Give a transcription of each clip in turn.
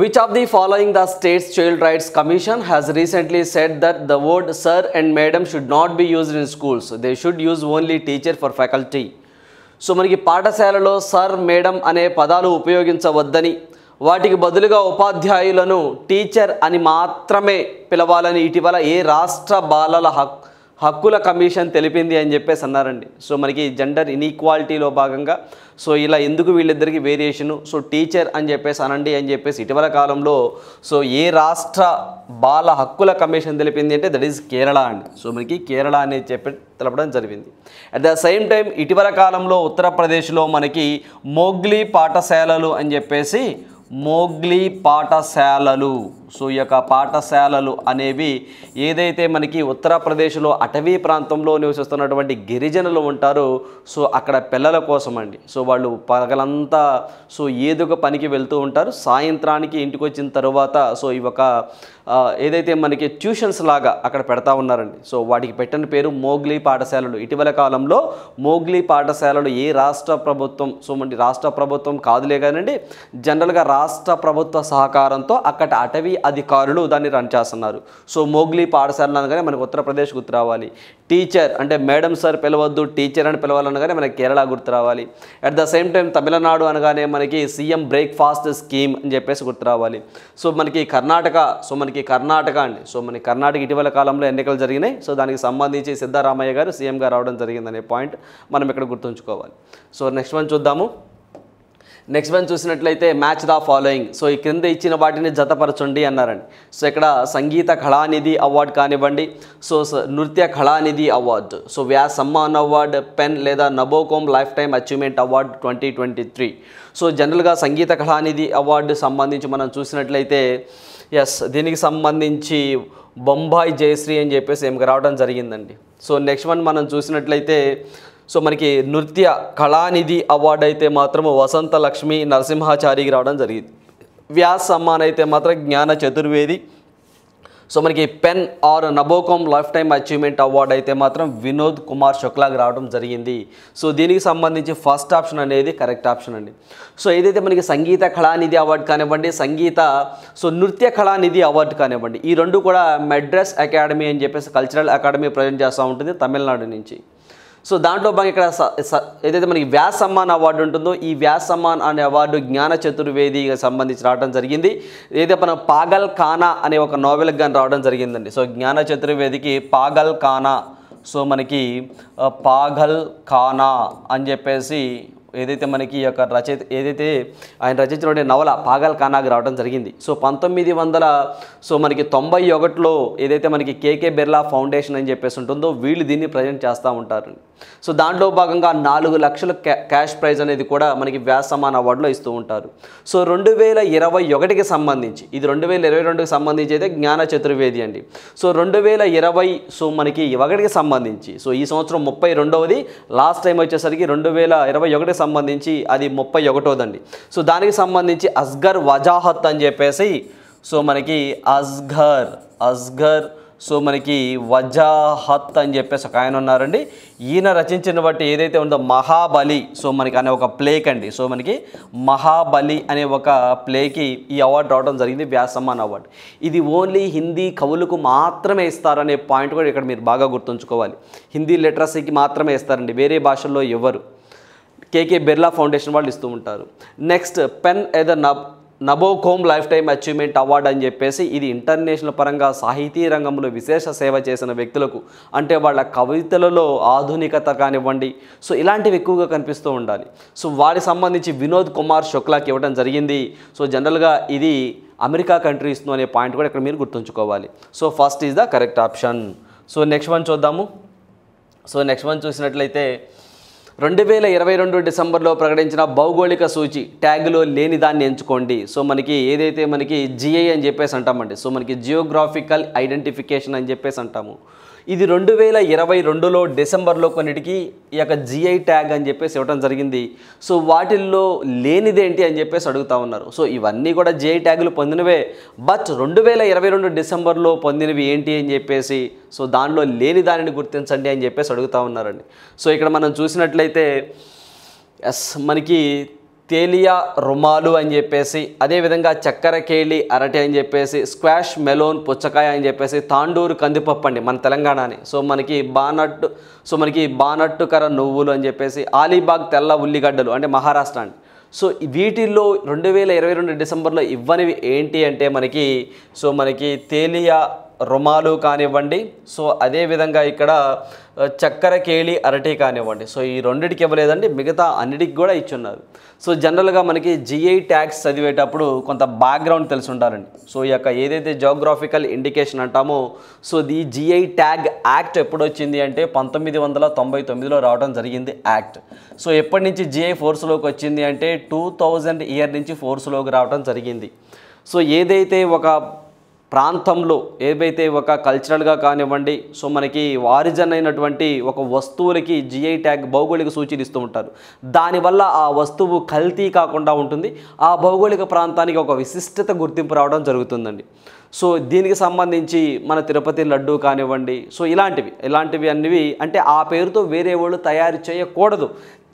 Which of the following the state's Child Rights Commission has recently said that the word sir and madam should not be used in schools? They should use only teacher for faculty. So మనకి పాఠశాలలో sir madam అనే పదాలు ఉపయోగించవద్దని వాటికి బదులుగా ఉపాధ్యాయులను teacher అని మాత్రమే పిలవాలని ఇటీవల ఏ రాష్ట్ర బాలల హక్కుల కమిషన్ తెలిపింది అని చెప్పేసి అన్నారండి. సో మనకి జెండర్ ఇన్ఈక్వాలిటీలో భాగంగా సో ఇలా ఎందుకు వీళ్ళిద్దరికి వేరియేషను సో టీచర్ అని చెప్పేసి అనండి అని చెప్పేసి ఇటీవల కాలంలో సో ఏ రాష్ట్ర బాల హక్కుల కమిషన్ తెలిపింది అంటే దట్ ఈజ్ కేరళ అండి. సో మనకి కేరళ అనేది తెలపడం జరిగింది. అట్ ద సేమ్ టైం ఇటీవల కాలంలో ఉత్తరప్రదేశ్లో మనకి మోగ్లీ పాఠశాలలు అని చెప్పేసి మోగ్లీ పాఠశాలలు సో ఈ యొక్క పాఠశాలలు అనేవి ఏదైతే మనకి ఉత్తరప్రదేశ్లో అటవీ ప్రాంతంలో నివసిస్తున్నటువంటి గిరిజనులు ఉంటారో సో అక్కడ పిల్లల కోసం అండి. సో వాళ్ళు పగలంతా సో ఏదో ఒక పనికి వెళ్తూ ఉంటారు, సాయంత్రానికి ఇంటికి వచ్చిన తర్వాత సో ఈ ఒక ఏదైతే మనకి ట్యూషన్స్ లాగా అక్కడ పెడతా ఉన్నారండి. సో వాటికి పెట్టిన పేరు మోగ్లీ పాఠశాలలు. ఇటీవల కాలంలో మోగ్లీ పాఠశాలలు ఏ రాష్ట్ర ప్రభుత్వం సో మన రాష్ట్ర ప్రభుత్వం కాదులే కానండి జనరల్గా రాష్ట్ర ప్రభుత్వ సహకారంతో అక్కడ అటవీ అధికారులు దాన్ని రన్ చేస్తున్నారు. సో మోగ్లీ పాఠశాల అనగానే మనకు ఉత్తరప్రదేశ్ గుర్తు రావాలి. టీచర్ అంటే మేడం సార్ పిలవద్దు, టీచర్ అని పిలవాలనగానే మనకి కేరళ గుర్తు రావాలి. At the same time Tamil Nadu అనగానే మనకి సీఎం బ్రేక్ఫాస్ట్ స్కీమ్ అని చెప్పేసి గుర్తు రావాలి. సో మనకి కర్ణాటక అండి. సో మనకి కర్ణాటక ఇటీవల కాలంలో ఎన్నికలు జరిగినాయి. సో దానికి సంబంధించి సిద్ధరామయ్య గారు సీఎంగా రావడం జరిగిందనే పాయింట్ మనం ఇక్కడ గుర్తుంచుకోవాలి. సో నెక్స్ట్ వన్ చూద్దాము. నెక్స్ట్ వన్ చూసినట్లయితే మ్యాచ్ ద ఫాలోయింగ్. సో ఈ క్రింద ఇచ్చిన వాటిని జతపరచండి అన్నారండి. సో ఇక్కడ సంగీత కళానిధి అవార్డు కానివ్వండి, so Nritya Kalanidhi award, so Vyas Samman award, PEN లేదా Nabokov lifetime achievement award 2023. So జనరల్గా సంగీత కళానిధి అవార్డు సంబంధించి మనం చూసినట్లయితే దీనికి సంబంధించి బొంబాయి జయశ్రీ అని చెప్పేసి ఏమికి రావడం జరిగిందండి. సో నెక్స్ట్ వన్ మనం చూసినట్లయితే సో మనకి నృత్య కళానిధి అవార్డు అయితే మాత్రము వసంత లక్ష్మి నరసింహాచారికి రావడం జరిగింది. వ్యాస్ సమ్మాన్ అయితే మాత్రం జ్ఞాన చతుర్వేది. సో మనకి PEN or Nabokov lifetime achievement award అయితే మాత్రం వినోద్ కుమార్ శుక్లాకి రావడం జరిగింది. సో దీనికి సంబంధించి ఫస్ట్ ఆప్షన్ అనేది కరెక్ట్ ఆప్షన్ అండి. సో ఏదైతే మనకి సంగీత కళానిధి అవార్డు కానివ్వండి, నృత్య కళానిధి అవార్డు కానివ్వండి, ఈ రెండు కూడా మెడ్రాస్ అకాడమీ అని చెప్పేసి కల్చరల్ అకాడమీ ప్రజెంట్ చేస్తూ ఉంటుంది తమిళనాడు నుంచి. సో దాంట్లో భాగంగా ఇక్కడ ఏదైతే మనకి వ్యాస్ సమ్మాన్ అవార్డు ఉంటుందో ఈ వ్యాస్ సమ్మాన్ అనే అవార్డు జ్ఞాన చతుర్వేదికి సంబంధించి రావడం జరిగింది. ఏదైతే మనం పాగల్ ఖానా అనే ఒక నోవెల్కి కానీ రావడం జరిగిందండి. సో జ్ఞాన చతుర్వేదికి పాగల్ ఖానా, సో మనకి పాగల్ ఖానా అని చెప్పేసి ఏదైతే మనకి ఈ యొక్క రచయిత ఏదైతే ఆయన రచించిన నవల పాగల్ ఖానాకి రావడం జరిగింది. సో 1991లో ఏదైతే మనకి కేకే బిర్లా ఫౌండేషన్ అని చెప్పేసి ఉంటుందో వీళ్ళు దీన్ని ప్రజెంట్ చేస్తూ ఉంటారు. సో దాంట్లో భాగంగా 4 లక్షల క్యాష్ ప్రైజ్ అనేది కూడా మనకి వ్యాస్ సమ్మాన్ అవార్డులో ఇస్తూ ఉంటారు. సో 2021కి సంబంధించి ఇది 2022కి సంబంధించి అయితే జ్ఞాన చతుర్వేది అండి. సో 2020 సో మనకి 1కి సంబంధించి సో ఈ సంవత్సరం 32వది, లాస్ట్ టైం వచ్చేసరికి 2021కి సంబంధించి అది 31వదండి. సో దానికి సంబంధించి అస్గర్ వజాహత్ అని చెప్పేసి సో మనకి అస్గర్ సో మనకి వజాహత్ అని చెప్పేసి ఒక ఆయన ఉన్నారండి. ఈయన రచించిన బట్టి ఏదైతే ఉందో మహాబలి సో మనకి అనే ఒక ప్లేక్ అండి. సో మనకి మహాబలి అనే ఒక ప్లేకి ఈ అవార్డు రావడం జరిగింది, వ్యాస్ సమ్మాన్ అవార్డు. ఇది ఓన్లీ హిందీ కవులకు మాత్రమే ఇస్తారనే పాయింట్ కూడా ఇక్కడ మీరు బాగా గుర్తుంచుకోవాలి. హిందీ లిటరసీకి మాత్రమే ఇస్తారండి, వేరే భాషల్లో ఎవరు. కేకే బిర్లా ఫౌండేషన్ వాళ్ళు ఇస్తూ ఉంటారు. నెక్స్ట్ పెన్ ఏదో నబోకోమ్ లైఫ్ టైమ్ అచీవ్మెంట్ అవార్డు అని చెప్పేసి ఇది ఇంటర్నేషనల్ పరంగా సాహితీ రంగంలో విశేష సేవ చేసిన వ్యక్తులకు, అంటే వాళ్ళ కవితలలో ఆధునికత కానివ్వండి సో ఇలాంటివి ఎక్కువగా కనిపిస్తూ ఉండాలి. సో వారికి సంబంధించి వినోద్ కుమార్ శుక్లాకి ఇవ్వడం జరిగింది. సో జనరల్గా ఇది అమెరికా కంట్రీ ఇస్తుంది అనే పాయింట్ కూడా ఇక్కడ మీరు గుర్తుంచుకోవాలి. So first is the correct option. So next one చూద్దాము. సో నెక్స్ట్ వన్ చూసినట్లయితే 2022 డిసెంబర్లో ప్రకటించిన భౌగోళిక సూచి ట్యాగ్లో లేని దాన్ని ఎంచుకోండి. సో మనకి ఏదైతే మనకి జిఐ అని చెప్పేసి అంటామండి. సో మనకి జియోగ్రాఫికల్ ఐడెంటిఫికేషన్ అని చెప్పేసి అంటాము. ఇది 2022లో డిసెంబర్లో కొన్నిటికి ఈ యొక్క జిఐ ట్యాగ్ అని చెప్పేసి ఇవ్వడం జరిగింది. సో వాటిల్లో లేనిదేంటి అని చెప్పేసి అడుగుతూ ఉన్నారు. సో ఇవన్నీ కూడా జిఐ ట్యాగులు పొందినవే, బట్ 2022 డిసెంబర్లో పొందినవి ఏంటి అని చెప్పేసి సో దానిలో లేని దానిని గుర్తించండి అని చెప్పేసి అడుగుతూ ఉన్నారండి. సో ఇక్కడ మనం చూసినట్లయితే మనకి తేలియా రుమాలు అని చెప్పేసి, అదేవిధంగా చక్కెర కేళి అరటి అని చెప్పేసి, స్క్వాష్ మెలోన్ పుచ్చకాయ అని చెప్పేసి, తాండూరు కందిపప్పు అండి మన తెలంగాణని, సో మనకి బానట్టుకర నువ్వులు అని చెప్పేసి, ఆలీబాగ్ తెల్ల ఉల్లిగడ్డలు అంటే మహారాష్ట్ర అండి. సో వీటిల్లో 2022 డిసెంబర్లో ఇవ్వనివి ఏంటి అంటే మనకి తేలియా రుమాలు కానివ్వండి, సో అదేవిధంగా ఇక్కడ చక్కెర కేళి అరటి కానివ్వండి, సో ఈ రెండిటికి ఇవ్వలేదండి, మిగతా అన్నిటికి కూడా ఇచ్చున్నారు. సో జనరల్గా మనకి జిఐ ట్యాగ్స్ చదివేటప్పుడు కొంత బ్యాక్గ్రౌండ్ తెలిసి ఉండాలండి. సో ఈ యొక్క ఏదైతే జియోగ్రాఫికల్ ఇండికేషన్ అంటామో, సో ఈ జిఐ ట్యాగ్ యాక్ట్ ఎప్పుడు వచ్చింది అంటే 1999లో రావడం జరిగింది యాక్ట్. సో ఎప్పటి నుంచి జిఐ ఫోర్స్లోకి వచ్చింది అంటే 2000 ఇయర్ నుంచి ఫోర్స్లోకి రావడం జరిగింది. సో ఏదైతే ఒక ప్రాంతంలో ఏవైతే ఒక కల్చరల్గా కానివ్వండి, సో మనకి ఆరిజిన్ అయినటువంటి ఒక వస్తువులకి జిఐ ట్యాగ్ భౌగోళిక సూచీలు ఇస్తూ ఉంటారు. దానివల్ల ఆ వస్తువు కల్తీ కాకుండా ఉంటుంది, ఆ భౌగోళిక ప్రాంతానికి ఒక విశిష్టత గుర్తింపు రావడం జరుగుతుందండి. సో దీనికి సంబంధించి మన తిరుపతి లడ్డు కానివ్వండి, సో ఇలాంటివి అన్నివి అంటే ఆ పేరుతో వేరే వాళ్ళు తయారు చేయకూడదు,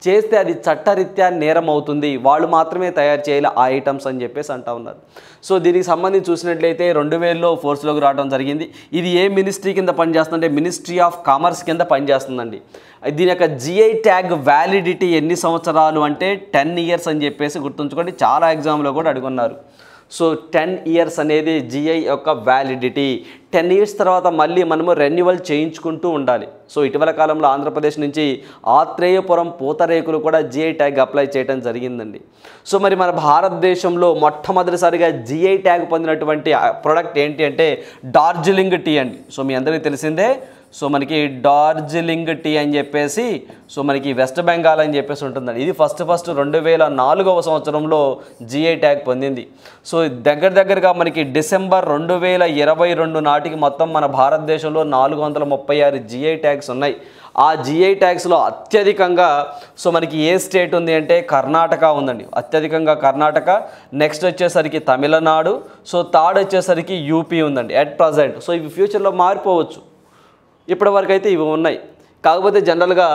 చేస్తే అది చట్టరీత్యా నేరం అవుతుంది, వాళ్ళు మాత్రమే తయారు చేయాలి ఆ ఐటమ్స్ అని చెప్పేసి అంటూ ఉన్నారు. సో దీనికి సంబంధించి చూసినట్లయితే 2000లో ఫోర్స్లోకి రావడం జరిగింది. ఇది ఏ మినిస్ట్రీ కింద పనిచేస్తుందంటే మినిస్ట్రీ ఆఫ్ కామర్స్ కింద పనిచేస్తుందండి. దీని యొక్క జిఐ ట్యాగ్ వ్యాలిడిటీ ఎన్ని సంవత్సరాలు అంటే 10 ఇయర్స్ అని చెప్పేసి గుర్తుంచుకోండి, చాలా ఎగ్జామ్లో కూడా అడుగున్నారు. సో 10 ఇయర్స్ అనేది జిఐ యొక్క వ్యాలిడిటీ. 10 ఇయర్స్ తర్వాత మళ్ళీ మనము రెన్యువల్ చేయించుకుంటూ ఉండాలి. సో ఇటీవల కాలంలో ఆంధ్రప్రదేశ్ నుంచి ఆత్రేయపురం పూతరేకులు కూడా జిఐ ట్యాగ్ అప్లై చేయడం జరిగిందండి. సో మరి మన భారతదేశంలో మొట్టమొదటిసారిగా జిఐ ట్యాగ్ పొందినటువంటి ప్రోడక్ట్ ఏంటి అంటే డార్జిలింగ్ టీ అండి. సో మీ అందరికీ తెలిసిందే, సో మనకి డార్జిలింగ్ టీ అని చెప్పేసి, సో మనకి వెస్ట్ బెంగాల్ అని చెప్పేసి ఉంటుందండి. ఇది ఫస్ట్ 2004వ సంవత్సరంలో జిఐ ట్యాగ్ పొందింది. సో దగ్గరగా మనకి డిసెంబర్ 2022 నాటికి మొత్తం మన భారతదేశంలో 436 జిఐ ట్యాగ్స్ ఉన్నాయి. ఆ జిఐ ట్యాగ్స్లో అత్యధికంగా సో మనకి ఏ స్టేట్ ఉంది అంటే కర్ణాటక ఉందండి, అత్యధికంగా కర్ణాటక. నెక్స్ట్ వచ్చేసరికి తమిళనాడు, సో థర్డ్ వచ్చేసరికి యూపీ ఉందండి అట్ ప్రజెంట్. సో ఇవి ఫ్యూచర్లో మారిపోవచ్చు, ఇప్పటివరకు అయితే ఇవి ఉన్నాయి. కాకపోతే జనరల్గా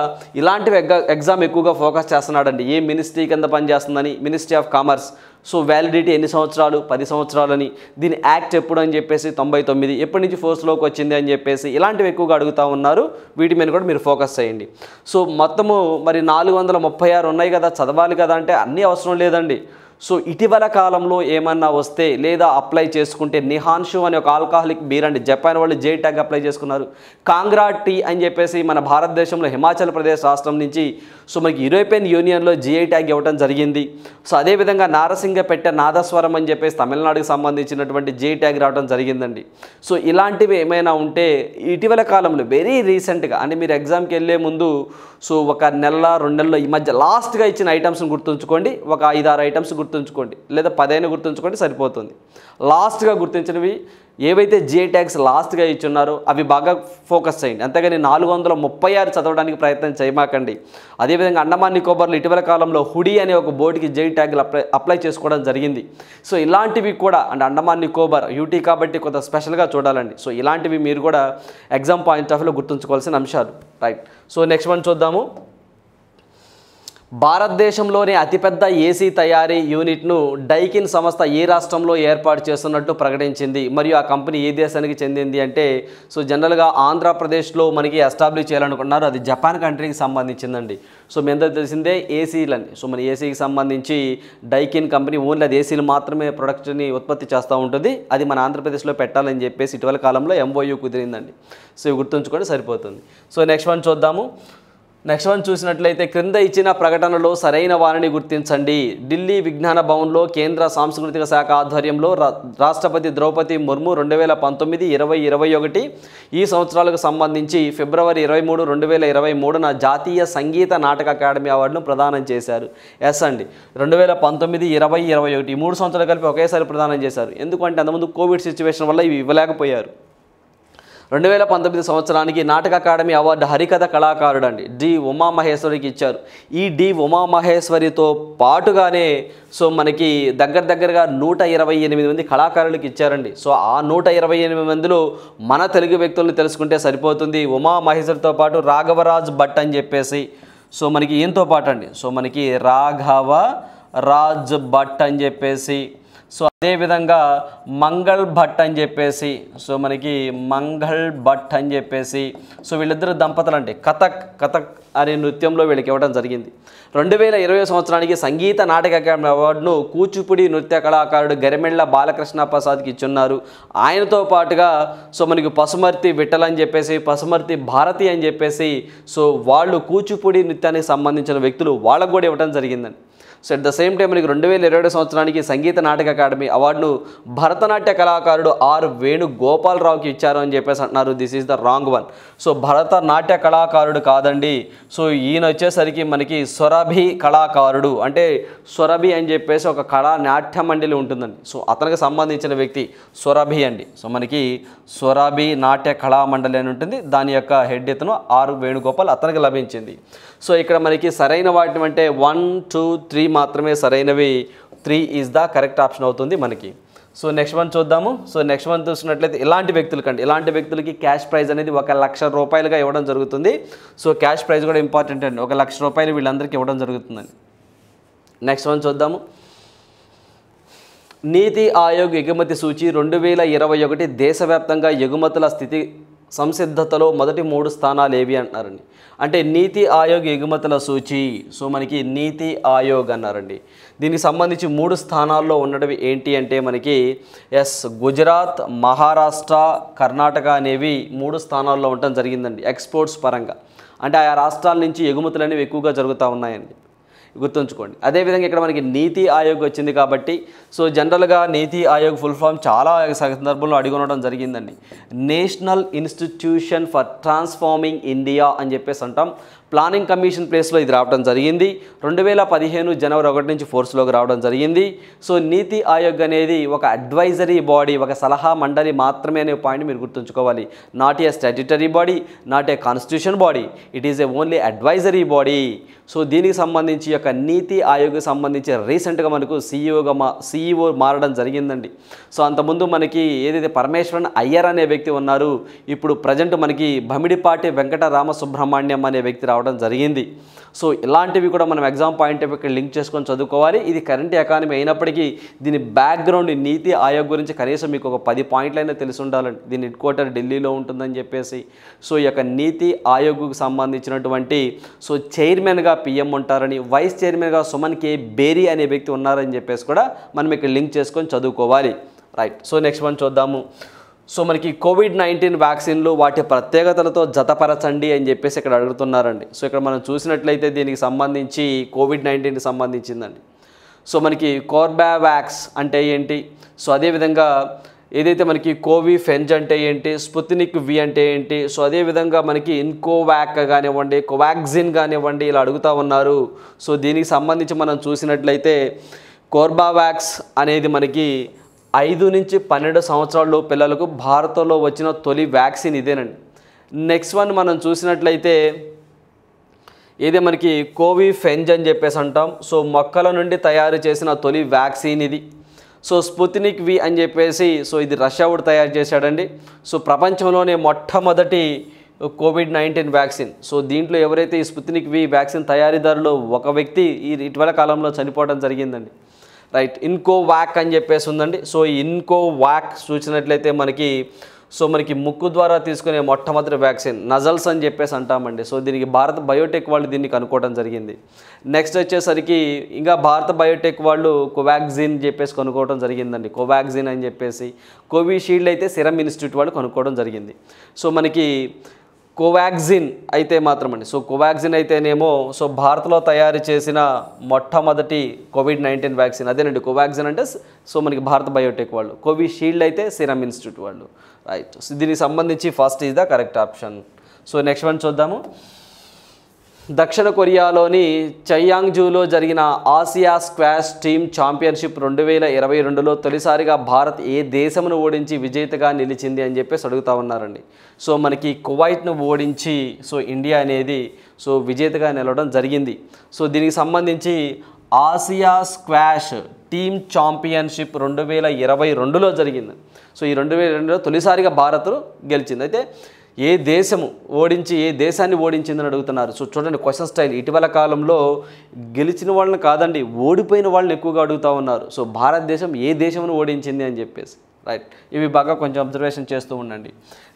ఇలాంటివి ఎగ్జామ్ ఎక్కువగా ఫోకస్ చేస్తున్నాడండి. ఏ మినిస్ట్రీ కింద పనిచేస్తుందని, ministry of commerce. So validity ఎన్ని సంవత్సరాలు, 10 సంవత్సరాలని, దీని యాక్ట్ ఎప్పుడు అని చెప్పేసి 99, ఎప్పటి నుంచి ఫోర్స్లోకి వచ్చింది అని చెప్పేసి ఇలాంటివి ఎక్కువగా అడుగుతూ ఉన్నారు. వీటి మీద కూడా మీరు ఫోకస్ చేయండి. సో మొత్తము మరి 436 ఉన్నాయి కదా, చదవాలి కదా అంటే అన్నీ అవసరం లేదండి. సో ఇటీవల కాలంలో ఏమన్నా వస్తే లేదా అప్లై చేసుకుంటే నిహాన్షు అనే ఒక ఆల్కహాలిక్ బీర్ అండి, జపాన్ వాళ్ళు జే ట్యాగ్ అప్లై చేసుకున్నారు. కాంగ్రా టీ అని చెప్పేసి మన భారతదేశంలో హిమాచల్ ప్రదేశ్ రాష్ట్రం నుంచి సో మనకి యూరోపియన్ యూనియన్లో జిఐ ట్యాగ్ ఇవ్వడం జరిగింది. సో అదేవిధంగా నారసింగపెట్ట నాదస్వరం అని చెప్పేసి తమిళనాడుకి సంబంధించినటువంటి జే ట్యాగ్ రావడం జరిగిందండి. సో ఇలాంటివి ఏమైనా ఉంటే ఇటీవల కాలంలో వెరీ రీసెంట్గా అంటే మీరు ఎగ్జామ్కి వెళ్ళే ముందు సో 1 నెల 2 నెలల్లో ఈ మధ్య లాస్ట్గా ఇచ్చిన ఐటమ్స్ని గుర్తుంచుకోండి, ఒక 5-6 ఐటమ్స్ గుర్తుంచుకోండి, లేదా 10 గుర్తుంచుకోండి సరిపోతుంది. లాస్ట్గా గుర్తించినవి ఏవైతే జిఐ ట్యాగ్స్ లాస్ట్గా ఇచ్చున్నారో అవి బాగా ఫోకస్ చేయండి, అంతేగాని 436 చదవడానికి ప్రయత్నం చేయమాకండి. అదేవిధంగా అండమాన్ నికోబార్లో ఇటీవల కాలంలో హుడీ అనే ఒక బోర్డుకి జిఐ ట్యాగ్లు అప్లై చేసుకోవడం జరిగింది. సో ఇలాంటివి కూడా అంటే అండమాన్ నికోబార్ యూటీ కాబట్టి కొంత స్పెషల్గా చూడాలండి. సో ఇలాంటివి మీరు కూడా ఎగ్జామ్ పాయింట్ ఆఫ్ వ్యూలో గుర్తుంచుకోవాల్సిన అంశాలు. రైట్, సో నెక్స్ట్ వన్ చూద్దాము. భారతదేశంలోనే అతిపెద్ద ఏసీ తయారీ యూనిట్ను డైకిన్ సంస్థ ఏ రాష్ట్రంలో ఏర్పాటు చేస్తున్నట్టు ప్రకటించింది, మరియు ఆ కంపెనీ ఏ దేశానికి చెందింది అంటే సో జనరల్గా ఆంధ్రప్రదేశ్లో మనకి ఎస్టాబ్లిష్ చేయాలనుకున్నారు, అది జపాన్ కంట్రీకి సంబంధించిందండి. సో మీ అందరికీ తెలిసిందే ఏసీలని. సో మన ఏసీకి సంబంధించి డైకిన్ కంపెనీ ఓన్లీ అది ఏసీలు మాత్రమే ప్రొడక్ట్ని ఉత్పత్తి చేస్తూ ఉంటుంది, అది మన ఆంధ్రప్రదేశ్లో పెట్టాలని చెప్పేసి ఇటీవల కాలంలో MOU కుదిరిందండి. సో ఇవి గుర్తుంచుకొని సరిపోతుంది. సో నెక్స్ట్ వన్ చూద్దాము. నెక్స్ట్ వన్ చూసినట్లయితే క్రింద ఇచ్చిన ప్రకటనలో సరైన వారిని గుర్తించండి. ఢిల్లీ విజ్ఞాన భవన్లో కేంద్ర సాంస్కృతిక శాఖ ఆధ్వర్యంలో రాష్ట్రపతి ద్రౌపది ముర్ము 2019, 20, 21 ఈ సంవత్సరాలకు సంబంధించి ఫిబ్రవరి 23, 2023 జాతీయ సంగీత నాటక అకాడమీ అవార్డును ప్రదానం చేశారు. ఎస్ అండి, 2019, 20, 21 ఈ 3 సంవత్సరాలు కలిపి ఒకేసారి ప్రదానం చేశారు. ఎందుకంటే అంతకుముందు కోవిడ్ సిచ్యువేషన్ వల్ల ఇవి ఇవ్వలేకపోయారు. 2019 సంవత్సరానికి నాటక అకాడమీ అవార్డు హరికథ కళాకారుడు అండి డి ఉమామహేశ్వరికి ఇచ్చారు. ఈ డి ఉమామహేశ్వరితో పాటుగానే సో మనకి దగ్గరగా 128 మంది కళాకారులకు ఇచ్చారండి. సో ఆ 128 మందిలో మన తెలుగు వ్యక్తులను తెలుసుకుంటే సరిపోతుంది. ఉమామహేశ్వరితో పాటు రాఘవరాజ్ భట్ అని చెప్పేసి సో మనకి ఈయనతో పాటు అండి సో మనకి రాఘవ రాజ్ భట్ అని చెప్పేసి, సో అదేవిధంగా మంగళ్ భట్ అని చెప్పేసి, సో మనకి మంగళ్ భట్ అని చెప్పేసి, సో వీళ్ళిద్దరు దంపతులు అండి కథక్ అనే నృత్యంలో వీళ్ళకి ఇవ్వడం జరిగింది. 2020 సంవత్సరానికి సంగీత నాటక అకాడమీ అవార్డును కూచిపూడి నృత్య కళాకారుడు గరిమెళ్ళ బాలకృష్ణ ప్రసాద్కి ఇచ్చున్నారు. ఆయనతో పాటుగా సో మనకి పసుమర్తి విఠల్ అని చెప్పేసి, పసుమర్తి భారతి అని చెప్పేసి, సో వాళ్ళు కూచిపూడి నృత్యానికి సంబంధించిన వ్యక్తులు, వాళ్ళకు కూడా ఇవ్వడం జరిగిందండి. So at the same time మనకి 2022 సంవత్సరానికి సంగీత నాటక అకాడమీ అవార్డును భరతనాట్య కళాకారుడు ఆర్ వేణుగోపాలరావుకి ఇచ్చారు అని చెప్పేసి అంటున్నారు. This is the wrong one. So Bharatanatya కళాకారుడు కాదండి. సో ఈయన వచ్చేసరికి మనకి స్వరభి కళాకారుడు, అంటే స్వరభి అని చెప్పేసి ఒక కళా నాట్య మండలి ఉంటుందండి. సో అతనికి సంబంధించిన వ్యక్తి స్వరభి అండి. సో మనకి స్వరభి నాట్య కళా మండలి అని ఉంటుంది, దాని యొక్క హెడ్ ఇతను ఆర్ వేణుగోపాల్, అతనికి లభించింది. సో ఇక్కడ మనకి సరైన వాటి అంటే 1, 2, 3 మాత్రమే సరైనవి. 3 ఈజ్ ద కరెక్ట్ ఆప్షన్ అవుతుంది మనకి. సో నెక్స్ట్ వన్ చూద్దాము. సో నెక్స్ట్ వన్ చూసినట్లయితే ఇలాంటి వ్యక్తులకి క్యాష్ ప్రైజ్ అనేది 1,00,000 రూపాయలుగా ఇవ్వడం జరుగుతుంది. సో క్యాష్ ప్రైజ్ కూడా ఇంపార్టెంట్ అండి. 1,00,000 రూపాయలు వీళ్ళందరికీ ఇవ్వడం జరుగుతుందండి. నెక్స్ట్ వన్ చూద్దాము. నీతి ఆయోగ్ ఎగుమతి సూచి 2021 దేశవ్యాప్తంగా ఎగుమతుల స్థితి సంసిద్ధతలో మొదటి 3 స్థానాలు ఏవి అంటున్నారండి. అంటే నీతి ఆయోగ్ ఎగుమతుల సూచి, సో మనకి నీతి ఆయోగ్ అన్నారండి. దీనికి సంబంధించి 3 స్థానాల్లో ఉన్నవి ఏంటి అంటే మనకి గుజరాత్, మహారాష్ట్ర, కర్ణాటక అనేవి 3 స్థానాల్లో ఉండటం జరిగిందండి ఎక్స్పోర్ట్స్ పరంగా. అంటే ఆయా రాష్ట్రాల నుంచి ఎగుమతులు అనేవి ఎక్కువగా జరుగుతూ ఉన్నాయండి, గుర్తుంచుకోండి. అదేవిధంగా ఇక్కడ మనకి నీతి ఆయోగ్ వచ్చింది కాబట్టి, సో జనరల్గా నీతి ఆయోగ్ ఫుల్ ఫామ్ చాలా సందర్భంలో అడిగి ఉండడం జరిగిందండి. National institution for transforming India అని చెప్పేసి అంటాం. ప్లానింగ్ కమిషన్ ప్లేస్లో ఇది రావడం జరిగింది. 2015 జనవరి 1 నుంచి ఫోర్స్లోకి రావడం జరిగింది. సో నీతి ఆయోగ్ అనేది ఒక అడ్వైజరీ బాడీ, ఒక సలహా మండలి మాత్రమే అనే పాయింట్ మీరు గుర్తుంచుకోవాలి. Not a statutory body, not a constitution body, it is a only advisory body. So దీనికి సంబంధించి యొక్క నీతి ఆయోగ్కి సంబంధించి రీసెంట్గా మనకు సీఈఓ మారడం జరిగిందండి. సో అంతకుముందు మనకి ఏదైతే పరమేశ్వరన్ అయ్యర్ అనే వ్యక్తి ఉన్నారు, ఇప్పుడు ప్రజెంట్ మనకి భమిడిపాటి వెంకట రామసుబ్రహ్మణ్యం అనే వ్యక్తి రావడం జరిగింది. సో ఇలాంటివి కూడా మనం exam point of view link చేసుకొని చదువుకోవాలి. ఇది కరెంట్ ఎకానమీ అయినప్పటికీ దీని బ్యాక్గ్రౌండ్ నీతి ఆయోగ్ గురించి కనీసం మీకు ఒక 10 పాయింట్లైనా తెలిసి ఉండాలండి. దీని హెడ్ క్వార్టర్ ఢిల్లీలో ఉంటుందని చెప్పేసి. సో ఈ యొక్క నీతి ఆయోగ్కు సంబంధించినటువంటి సో చైర్మన్గా పిఎం ఉంటారని, వైస్ చైర్మన్గా సుమన్ కే బేరీ అనే వ్యక్తి ఉన్నారని చెప్పేసి కూడా మనం ఇక్కడ లింక్ చేసుకొని చదువుకోవాలి. రైట్. సో నెక్స్ట్ వన్ చూద్దాము. సో మనకి కోవిడ్-19 వ్యాక్సిన్లు వాటి ప్రత్యేకతలతో జతపరచండి అని చెప్పేసి ఇక్కడ అడుగుతున్నారండి. సో ఇక్కడ మనం చూసినట్లయితే దీనికి సంబంధించి కోవిడ్-19కి సంబంధించిందండి. సో మనకి కోర్బావాక్స్ అంటే ఏంటి, సో అదేవిధంగా ఏదైతే మనకి కోవిఫెంజ్ అంటే ఏంటి, స్పుత్నిక్ వి అంటే ఏంటి, సో అదేవిధంగా మనకి ఇన్కోవాక్ కానివ్వండి, కోవాక్సిన్ కానివ్వండి, ఇలా అడుగుతూ ఉన్నారు. సో దీనికి సంబంధించి మనం చూసినట్లయితే కోర్బావాక్స్ అనేది మనకి 5 నుంచి 12 సంవత్సరాల పిల్లలకు భారత్లో వచ్చిన తొలి వ్యాక్సిన్ ఇదేనండి. నెక్స్ట్ వన్ మనం చూసినట్లయితే ఇదే మనకి కోవిఫెంజ్ అని చెప్పేసి అంటాం. సో మొక్కల నుండి తయారు చేసిన తొలి వ్యాక్సిన్ ఇది. సో స్పుత్నిక్ వి అని చెప్పేసి, సో ఇది రష్యావుడు తయారు చేశాడండి. సో ప్రపంచంలోనే మొట్టమొదటి కోవిడ్-19 వ్యాక్సిన్. సో దీంట్లో ఎవరైతే ఈ స్పుత్నిక్ వి వ్యాక్సిన్ తయారీదారులో ఒక వ్యక్తి ఇటీవల కాలంలో చనిపోవడం జరిగిందండి. రైట్. ఇన్కోవాక్ అని చెప్పేసి ఉందండి. సో ఈ ఇన్కోవాక్ చూసినట్లయితే మనకి ముక్కు ద్వారా తీసుకునే మొట్టమొదటి వ్యాక్సిన్ నజల్స్ అని చెప్పేసి అంటామండి. సో దీనికి భారత్ బయోటెక్ వాళ్ళు దీన్ని కనుక్కోవడం జరిగింది. నెక్స్ట్ వచ్చేసరికి ఇంకా భారత్ బయోటెక్ వాళ్ళు కోవాక్సిన్ చెప్పేసి కనుక్కోవడం జరిగిందండి. కోవాక్సిన్ అని చెప్పేసి. కోవిషీల్డ్ అయితే సిరమ్ ఇన్స్టిట్యూట్ వాళ్ళు కనుక్కోవడం జరిగింది. సో మనకి కోవాక్సిన్ అయితే మాత్రం అండి, సో కోవాక్సిన్ అయితేనేమో సో భారత్లో తయారు చేసిన మొట్టమొదటి కోవిడ్-19 వ్యాక్సిన్ అదేనండి. కోవాక్సిన్ అంటే సో మనకి భారత్ బయోటెక్ వాళ్ళు, కోవిషీల్డ్ అయితే సిరమ్ ఇన్స్టిట్యూట్ వాళ్ళు. రైట్. సో దీనికి సంబంధించి first is the correct option. So next one చూద్దాము. దక్షిణ కొరియాలోని చయాంగ్జూలో జరిగిన ఆసియా స్క్వాష్ టీమ్ ఛాంపియన్షిప్ 2022లో తొలిసారిగా భారత్ ఏ దేశమును ఓడించి విజేతగా నిలిచింది అని చెప్పేసి అడుగుతూ ఉన్నారండి. సో మనకి కువైట్ను ఓడించి సో ఇండియా అనేది సో విజేతగా నిలవడం జరిగింది. సో దీనికి సంబంధించి ఆసియా స్క్వాష్ టీమ్ ఛాంపియన్షిప్ 2022లో జరిగింది. సో ఈ 2022లో తొలిసారిగా భారత్ గెలిచింది. అయితే ఏ దేశము ఓడించి ఏ దేశాన్ని ఓడించిందని అడుగుతున్నారు. సో చూడండి క్వశ్చన్ స్టైల్. ఇటీవల కాలంలో గెలిచిన వాళ్ళని కాదండి, ఓడిపోయిన వాళ్ళని ఎక్కువగా అడుగుతూ ఉన్నారు. సో భారతదేశం ఏ దేశంను ఓడించింది అని చెప్పేసి. రైట్, ఇవి బాగా కొంచెం అబ్జర్వేషన్ చేస్తూ ఉండండి.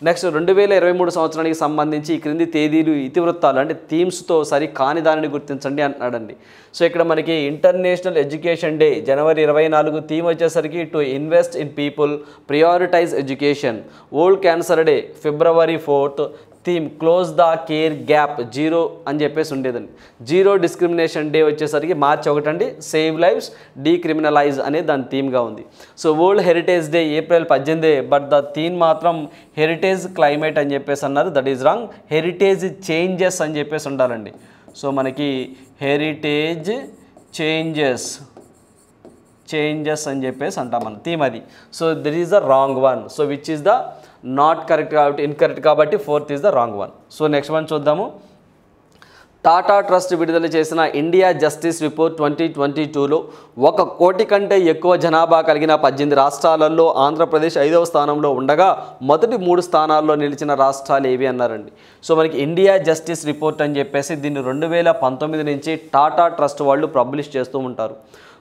నెక్స్ట్ 2023 సంవత్సరానికి సంబంధించి ఈ క్రింది తేదీలు ఇతివృత్తాలు అంటే థీమ్స్తో సరి కాని దానిని గుర్తించండి అంటున్నాడండి. సో ఇక్కడ మనకి ఇంటర్నేషనల్ ఎడ్యుకేషన్ డే జనవరి 24 థీమ్ వచ్చేసరికి to invest in people, prioritise education. World cancer day February 4 theme close the care gap 0 అని చెప్పేసి ఉండేదండి. జీరో డిస్క్రిమినేషన్ డే వచ్చేసరికి మార్చి 1 అండి, సేవ్ లైఫ్స్ డీక్రిమినలైజ్ అనేది దాని థీమ్గా ఉంది. So world heritage day April 18, but the theme మాత్రం హెరిటేజ్ క్లైమేట్ అని చెప్పేసి అన్నారు. That is wrong. Heritage changes అని చెప్పేసి ఉండాలండి. సో మనకి హెరిటేజ్ చేంజెస్ అని చెప్పేసి అంటాం మన థీమ్ అది. So that is the wrong one. So which is the not correct కాబట్టి ఇన్కరెక్ట్ కాబట్టి 4th is the wrong one. So next one చూద్దాము. టాటా ట్రస్ట్ విడుదల చేసిన ఇండియా జస్టిస్ రిపోర్ట్ 2022లో 1 కోటి కంటే ఎక్కువ జనాభా కలిగిన 18 రాష్ట్రాలలో ఆంధ్రప్రదేశ్ 5వ స్థానంలో ఉండగా మొదటి 3 స్థానాల్లో నిలిచిన రాష్ట్రాలు ఏవి అన్నారండి. సో మనకి ఇండియా జస్టిస్ రిపోర్ట్ అని చెప్పేసి దీన్ని 2019 నుంచి టాటా ట్రస్ట్ వాళ్ళు పబ్లిష్ చేస్తూ ఉంటారు.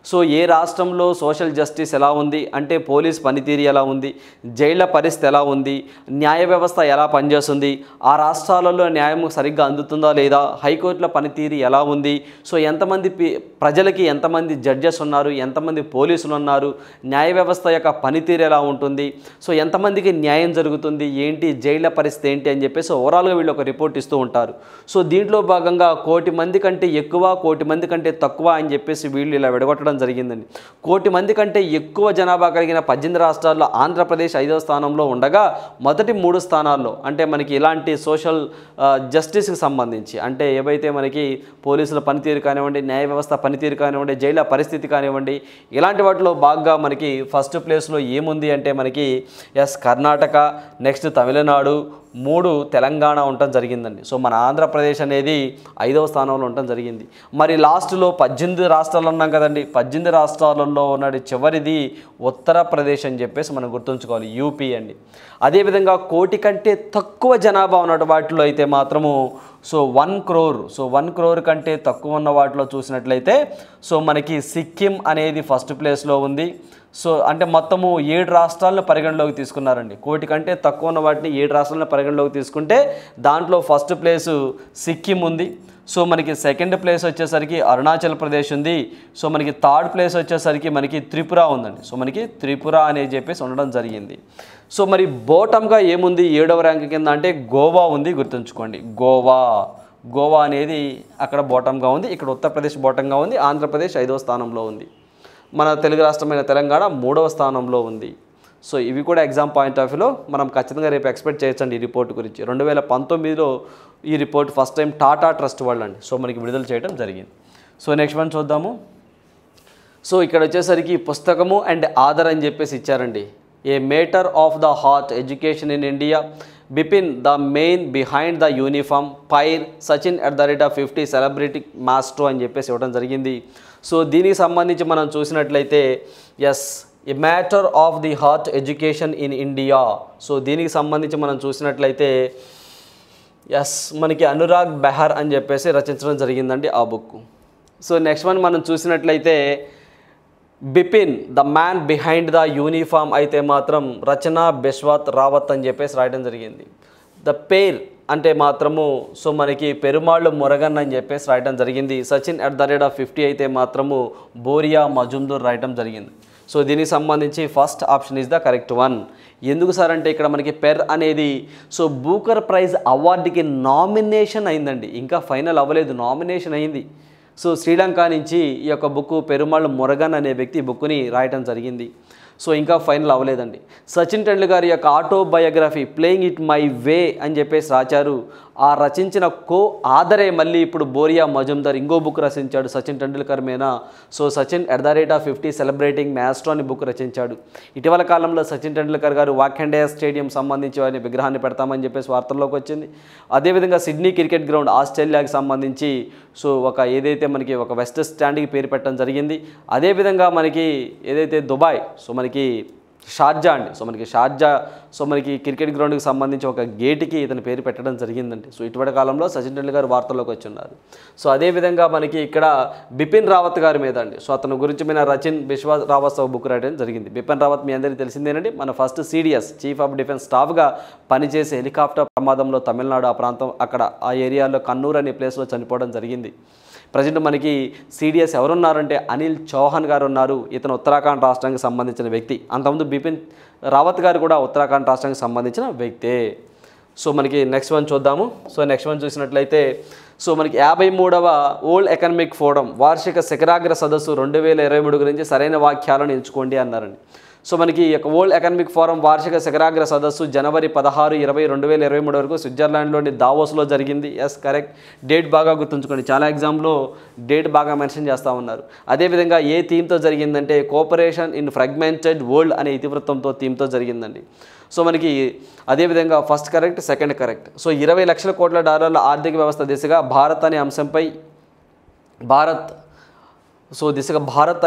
సో ఏ రాష్ట్రంలో సోషల్ జస్టిస్ ఎలా ఉంది అంటే పోలీస్ పనితీరు ఎలా ఉంది, జైళ్ల పరిస్థితి ఎలా ఉంది, న్యాయ వ్యవస్థ ఎలా పనిచేస్తుంది, ఆ రాష్ట్రాలలో న్యాయం సరిగ్గా అందుతుందా లేదా, హైకోర్టుల పనితీరు ఎలా ఉంది, సో ఎంతమంది ప్రజలకి ఎంతమంది జడ్జెస్ ఉన్నారు, ఎంతమంది పోలీసులు ఉన్నారు, న్యాయ వ్యవస్థ యొక్క పనితీరు ఎలా ఉంటుంది, సో ఎంతమందికి న్యాయం జరుగుతుంది, ఏంటి జైళ్ల పరిస్థితి ఏంటి అని చెప్పేసి ఓవరాల్గా వీళ్ళు ఒక రిపోర్ట్ ఇస్తూ ఉంటారు. సో దీంట్లో భాగంగా 1 కోటి మంది కంటే ఎక్కువ, 1 కోటి మంది కంటే తక్కువ అని చెప్పేసి వీళ్ళు ఇలా విడగొట్టడం జరిగిందండి. 1 కోటి మంది కంటే ఎక్కువ జనాభా కలిగిన 18 రాష్ట్రాల్లో ఆంధ్రప్రదేశ్ 5వ స్థానంలో ఉండగా మొదటి 3 స్థానాల్లో అంటే మనకి ఇలాంటి సోషల్ జస్టిస్కి సంబంధించి అంటే ఏవైతే మనకి పోలీసుల పనితీరు కానివ్వండి, న్యాయ వ్యవస్థ పనితీరు కానివ్వండి, జైళ్ళ పరిస్థితి కానివ్వండి, ఇలాంటి వాటిలో బాగా మనకి ఫస్ట్ ప్లేస్లో ఏముంది అంటే మనకి కర్ణాటక, నెక్స్ట్ తమిళనాడు, 3 తెలంగాణ ఉండటం జరిగిందండి. సో మన ఆంధ్రప్రదేశ్ అనేది 5వ స్థానంలో ఉండటం జరిగింది. మరి లాస్ట్లో 18 రాష్ట్రాలు ఉన్నాం కదండి, 18 రాష్ట్రాలలో ఉన్నది చివరిది ఉత్తరప్రదేశ్ అని చెప్పేసి మనం గుర్తుంచుకోవాలి, యూపీ అండి. అదేవిధంగా 1 కోటి కంటే తక్కువ జనాభా ఉన్న వాటిలో అయితే మాత్రము సో 1 crore, సో 1 crore కంటే తక్కువ ఉన్న వాటిలో చూసినట్లయితే సో మనకి సిక్కిం అనేది ఫస్ట్ ప్లేస్లో ఉంది. సో అంటే మొత్తము 7 రాష్ట్రాలను పరిగణలోకి తీసుకున్నారండి. 1 కోటి కంటే తక్కువ ఉన్న వాటిని 7 రాష్ట్రాలను పరిగణలోకి తీసుకుంటే దాంట్లో ఫస్ట్ ప్లేసు సిక్కిం ఉంది. సో మనకి సెకండ్ ప్లేస్ వచ్చేసరికి అరుణాచల్ ప్రదేశ్ ఉంది. సో మనకి థర్డ్ ప్లేస్ వచ్చేసరికి మనకి త్రిపుర ఉందండి. సో మనకి త్రిపుర అని చెప్పేసి ఉండడం జరిగింది. సో మరి బోటంగా ఏముంది 7వ ర్యాంక్ కింద అంటే గోవా ఉంది, గుర్తుంచుకోండి. గోవా అనేది అక్కడ బోటంగా ఉంది, ఇక్కడ ఉత్తరప్రదేశ్ బోటంగా ఉంది, ఆంధ్రప్రదేశ్ 5వ స్థానంలో ఉంది, మన తెలుగు రాష్ట్రమైన తెలంగాణ 3వ స్థానంలో ఉంది. సో ఇవి కూడా ఎగ్జామ్ పాయింట్ ఆఫ్ వ్యూలో మనం ఖచ్చితంగా రేపు ఎక్స్పెక్ట్ చేయొచ్చండి ఈ రిపోర్ట్ గురించి. 2019లో ఈ report first time Tata trust వాళ్ళు అండి సో మనకి విడుదల చేయడం జరిగింది. సో నెక్స్ట్ వన్ చూద్దాము. సో ఇక్కడ వచ్చేసరికి పుస్తకము అండ్ ఆధార్ అని చెప్పేసి ఇచ్చారండి. A matter of the heart education in India, Bipin the man behind the uniform, పైర్ సచిన్ @50 సెలబ్రిటీ మాస్ట్రో అని చెప్పేసి ఇవ్వడం జరిగింది. సో దీనికి సంబంధించి మనం చూసినట్లయితే a matter of the heart education in India, so దీనికి సంబంధించి మనం చూసినట్లయితే మనకి అనురాగ్ బెహర్ అని చెప్పేసి రచించడం జరిగిందండి ఆ బుక్. సో నెక్స్ట్ వన్ మనం చూసినట్లయితే Bipin the man behind the uniform అయితే మాత్రం రచనా బిశ్వాత్ రావత్ అని చెప్పేసి రాయడం జరిగింది. ద పేర్ అంటే మాత్రము సో మనకి పెరుమాళ్ళు మురగన్ అని చెప్పేసి రాయడం జరిగింది. సచిన్ @50 అయితే మాత్రము బోరియా మజుందూర్ రాయడం జరిగింది. సో దీనికి సంబంధించి first option is the correct one. ఎందుకు సార్ అంటే ఇక్కడ మనకి పెర్ అనేది సో బూకర్ ప్రైజ్ అవార్డుకి నామినేషన్ అయిందండి, ఇంకా ఫైనల్ అవ్వలేదు, నామినేషన్ అయింది. సో శ్రీలంక నుంచి ఈ యొక్క బుక్ పెరుమాళ్ మురగన్ అనే వ్యక్తి బుక్ని రాయటం జరిగింది. సో ఇంకా ఫైనల్ అవ్వలేదండి. సచిన్ టెండూల్కర్ యొక్క autobiography playing it my way అని చెప్పేసి రాశారు. ఆ రచించిన ఆధరే మళ్ళీ ఇప్పుడు బోరియా మజుందార్ ఇంకో బుక్ రచించాడు సచిన్ టెండూల్కర్ మీద. సో సచిన్ @50 సెలబ్రేటింగ్ మ్యాస్ట్రో అని బుక్ రచించాడు. ఇటీవల కాలంలో సచిన్ టెండూల్కర్ గారు వాఖెండే స్టేడియం సంబంధించి వారిని విగ్రహాన్ని పెడతామని చెప్పేసి వార్తల్లోకి వచ్చింది. అదేవిధంగా సిడ్నీ క్రికెట్ గ్రౌండ్ ఆస్ట్రేలియాకి సంబంధించి సో ఏదైతే మనకి ఒక వెస్ట్ స్టాండ్కి పేరు పెట్టడం జరిగింది. అదేవిధంగా మనకి ఏదైతే దుబాయ్ సో మనకి షార్జా అండి. సో మనకి షార్జా, సో మనకి క్రికెట్ గ్రౌండ్కి సంబంధించి ఒక గేటుకి ఇతని పేరు పెట్టడం జరిగిందండి. సో ఇటీవల కాలంలో సచిన్ టెండూల్కర్ వార్తల్లోకి వచ్చి ఉన్నారు. సో అదేవిధంగా మనకి ఇక్కడ బిపిన్ రావత్ గారి మీద అండి. సో అతని గురించి మీద రచిన్ బిశ్వాస్ రావత్ బుక్ రాయడం జరిగింది. బిపిన్ రావత్ మీ అందరికీ తెలిసిందేనండి, మన first CDS chief of defence స్టాఫ్గా పనిచేసే హెలికాప్టర్ ప్రమాదంలో తమిళనాడు ఆ ప్రాంతం అక్కడ ఆ ఏరియాలో కన్నూర్ అనే ప్లేస్లో చనిపోవడం జరిగింది. ప్రజెంట్ మనకి CDS ఎవరున్నారంటే అనిల్ చౌహాన్ గారు ఉన్నారు. ఇతను ఉత్తరాఖండ్ రాష్ట్రానికి సంబంధించిన వ్యక్తి. అంతకుముందు బిపిన్ రావత్ గారు కూడా ఉత్తరాఖండ్ రాష్ట్రానికి సంబంధించిన వ్యక్తే. సో మనకి నెక్స్ట్ వన్ చూద్దాము. సో నెక్స్ట్ వన్ చూసినట్లయితే సో మనకి 53వ వరల్డ్ ఎకనామిక్ ఫోరం వార్షిక శిఖరాగ్ర సదస్సు 2023 గురించి సరైన వాక్యాలను ఎంచుకోండి అన్నారండి. సో మనకి ఈ యొక్క వరల్డ్ ఎకనామిక్ ఫోరం వార్షిక శిఖరాగ్ర సదస్సు జనవరి 16, 20, 2023 వరకు స్విట్జర్లాండ్లోని దావోస్లో జరిగింది. Yes correct. డేట్ బాగా గుర్తుంచుకోండి, చాలా ఎగ్జామ్లో డేట్ బాగా మెన్షన్ చేస్తూ ఉన్నారు. అదేవిధంగా ఏ థీమ్తో జరిగిందంటే కోఆపరేషన్ ఇన్ ఫ్రాగ్మెంటెడ్ వరల్డ్ అనే ఇతివృత్తంతో థీమ్తో జరిగిందండి. సో మనకి అదేవిధంగా first correct, second correct. So 20 లక్షల కోట్ల డాలర్ల ఆర్థిక వ్యవస్థ దిశగా భారత్ అనే అంశంపై భారత్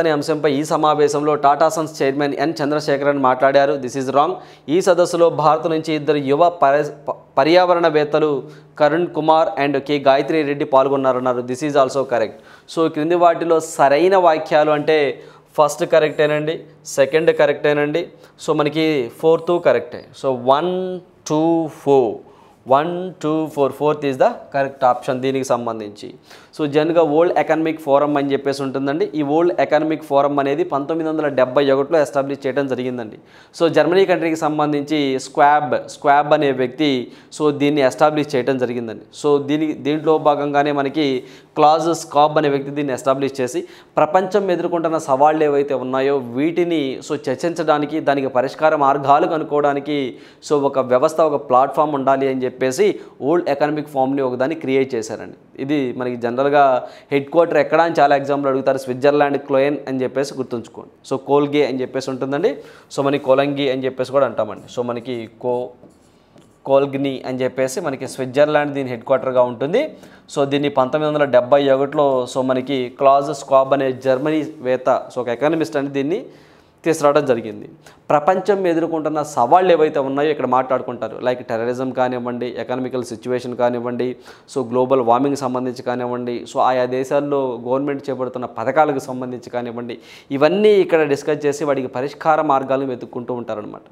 అనే అంశంపై ఈ సమావేశంలో Tata Sons chairman N Chandrasekaran మాట్లాడారు. This is wrong. ఈ సదస్సులో భారత్ నుంచి 2 యువ పర్యావరణవేత్తలు కరుణ్ కుమార్ అండ్ కె గాయత్రి రెడ్డి పాల్గొన్నారన్నారు. This is also correct. So క్రింది వాటిలో సరైన వాక్యాలు అంటే ఫస్ట్ కరెక్టేనండి, సెకండ్ కరెక్టేనండి, సో మనకి ఫోర్త్ కరెక్టే. So 1, 2, 4 1, 2, 4 fourth is the correct option దీనికి సంబంధించి. సో జనరల్గా వరల్డ్ ఎకనామిక్ ఫోరం అని చెప్పేసి ఉంటుందండి. ఈ వరల్డ్ ఎకనామిక్ ఫోరం అనేది 1971లో ఎస్టాబ్లిష్ చేయడం జరిగిందండి. సో జర్మనీ కంట్రీకి సంబంధించి స్క్వాబ్ అనే వ్యక్తి సో దీన్ని ఎస్టాబ్లిష్ చేయడం జరిగిందండి. సో దీంట్లో భాగంగానే మనకి క్లాజ్ స్కాబ్ అనే వ్యక్తి దీన్ని ఎస్టాబ్లిష్ చేసి ప్రపంచం ఎదుర్కొంటున్న సవాళ్ళు ఏవైతే ఉన్నాయో వీటిని సో చర్చించడానికి, దానికి పరిష్కార మార్గాలు కనుక్కోవడానికి సో ఒక వ్యవస్థ, ఒక ప్లాట్ఫామ్ ఉండాలి అని చెప్పేసి వరల్డ్ ఎకనామిక్ ఫోరంని ఒకదాన్ని క్రియేట్ చేశారండి. ఇది మనకి జనరల్గా హెడ్ క్వార్టర్ ఎక్కడ అని చాలా ఎగ్జాంపుల్ అడుగుతారు. స్విట్జర్లాండ్ క్లోయన్ అని చెప్పేసి గుర్తుంచుకోండి. సో కోల్గే అని చెప్పేసి ఉంటుందండి. సో మనకి కోలంగి అని చెప్పేసి కూడా అంటామండి. సో మనకి కోల్గ్ని అని చెప్పేసి మనకి స్విట్జర్లాండ్ దీని హెడ్ క్వార్టర్గా ఉంటుంది. సో దీన్ని 1971లో సో మనకి క్లాజ్ స్కాబ్ అనే జర్మనీ వేత్త, సో ఒక ఎకనామిస్ట్ అని దీన్ని తీసుకురావడం జరిగింది. ప్రపంచం ఎదుర్కొంటున్న సవాళ్ళు ఏవైతే ఉన్నాయో ఇక్కడ మాట్లాడుకుంటారు. లైక్ టెర్రరిజం కానివ్వండి, ఎకనామికల్ సిచ్యువేషన్ కానివ్వండి, సో గ్లోబల్ వార్మింగ్ సంబంధించి కానివ్వండి, సో ఆయా దేశాల్లో గవర్నమెంట్ చేపడుతున్న పథకాలకు సంబంధించి కానివ్వండి, ఇవన్నీ ఇక్కడ డిస్కస్ చేసి వాటికి పరిష్కార మార్గాలను వెతుక్కుంటూ ఉంటారనమాట.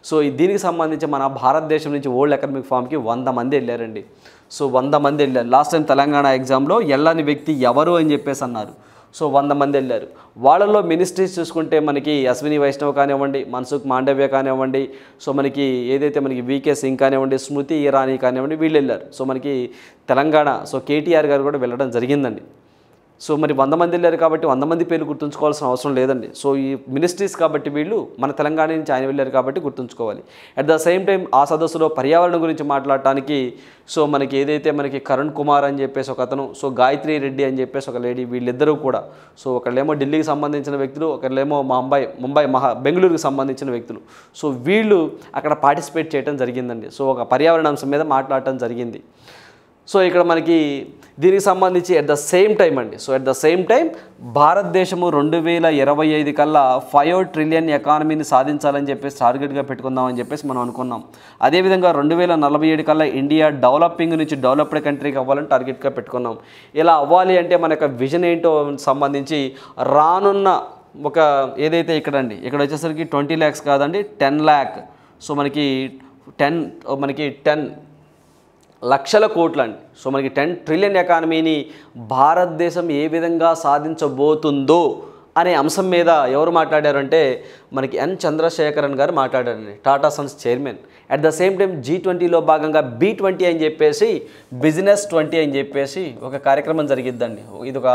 సో దీనికి సంబంధించి మన భారతదేశం నుంచి వరల్డ్ ఎకనామిక్ ఫోరంకి 100 మంది వెళ్ళారండి. సో 100 మంది వెళ్ళారు. లాస్ట్ టైం తెలంగాణ ఎగ్జామ్లో వెళ్ళని వ్యక్తి ఎవరు అని చెప్పేసి అన్నారు. సో 100 మంది వెళ్ళారు. వాళ్ళల్లో మినిస్ట్రీస్ చూసుకుంటే మనకి అశ్విని వైష్ణవ్ కానివ్వండి, మన్సుఖ్ మాండవ్య కానివ్వండి, సో మనకి ఏదైతే మనకి VK సింగ్ కానివ్వండి, స్మృతి ఇరానీ కానివ్వండి, వీళ్ళు వెళ్ళారు. సో మనకి తెలంగాణ సో KTR గారు కూడా వెళ్ళడం జరిగిందండి. సో మరి 100 మంది వెళ్ళారు కాబట్టి 100 మంది పేర్లు గుర్తుంచుకోవాల్సిన అవసరం లేదండి. సో ఈ మినిస్ట్రీస్ కాబట్టి వీళ్ళు మన తెలంగాణ నుంచి ఆయన వెళ్ళారు కాబట్టి గుర్తుంచుకోవాలి. అట్ ద సేమ్ టైం ఆ సదస్సులో పర్యావరణం గురించి మాట్లాడటానికి సో మనకి ఏదైతే మనకి కరుణ్ కుమార్ అని చెప్పేసి ఒక అతను, సో గాయత్రి రెడ్డి అని చెప్పేసి ఒక లేడీ, వీళ్ళిద్దరూ కూడా సో ఒకళ్ళేమో ఢిల్లీకి సంబంధించిన వ్యక్తులు, ఒకళ్ళేమో బెంగళూరుకి సంబంధించిన వ్యక్తులు. సో వీళ్ళు అక్కడ పార్టిసిపేట్ చేయడం జరిగిందండి. సో ఒక పర్యావరణ అంశం మీద మాట్లాడటం జరిగింది. సో ఇక్కడ మనకి దీనికి సంబంధించి అట్ ద సేమ్ టైం భారతదేశము 2025 కల్లా 5 ట్రిలియన్ ఎకానమీని సాధించాలని చెప్పేసి టార్గెట్గా పెట్టుకుందామని చెప్పేసి మనం అనుకున్నాం. అదేవిధంగా 2047 కల్లా ఇండియా డెవలపింగ్ నుంచి డెవలప్డ్ కంట్రీకి అవ్వాలని టార్గెట్గా పెట్టుకున్నాం. ఇలా అవ్వాలి అంటే మన యొక్క విజన్ ఏంటో సంబంధించి రానున్న ఒక ఏదైతే ఇక్కడ వచ్చేసరికి 20 lakhs కాదండి, 10 lakh. సో మనకి 10 లక్షల కోట్లు అండి. సో మనకి 10 ట్రిలియన్ ఎకానమీని భారతదేశం ఏ విధంగా సాధించబోతుందో అనే అంశం మీద ఎవరు మాట్లాడారంటే మనకి ఎన్ చంద్రశేఖరన్ గారు మాట్లాడారండి, Tata Sons chairman. At the same time G20లో భాగంగా B20 అని చెప్పేసి, బిజినెస్ 20 అని చెప్పేసి ఒక కార్యక్రమం జరిగిద్దండి. ఇది ఒక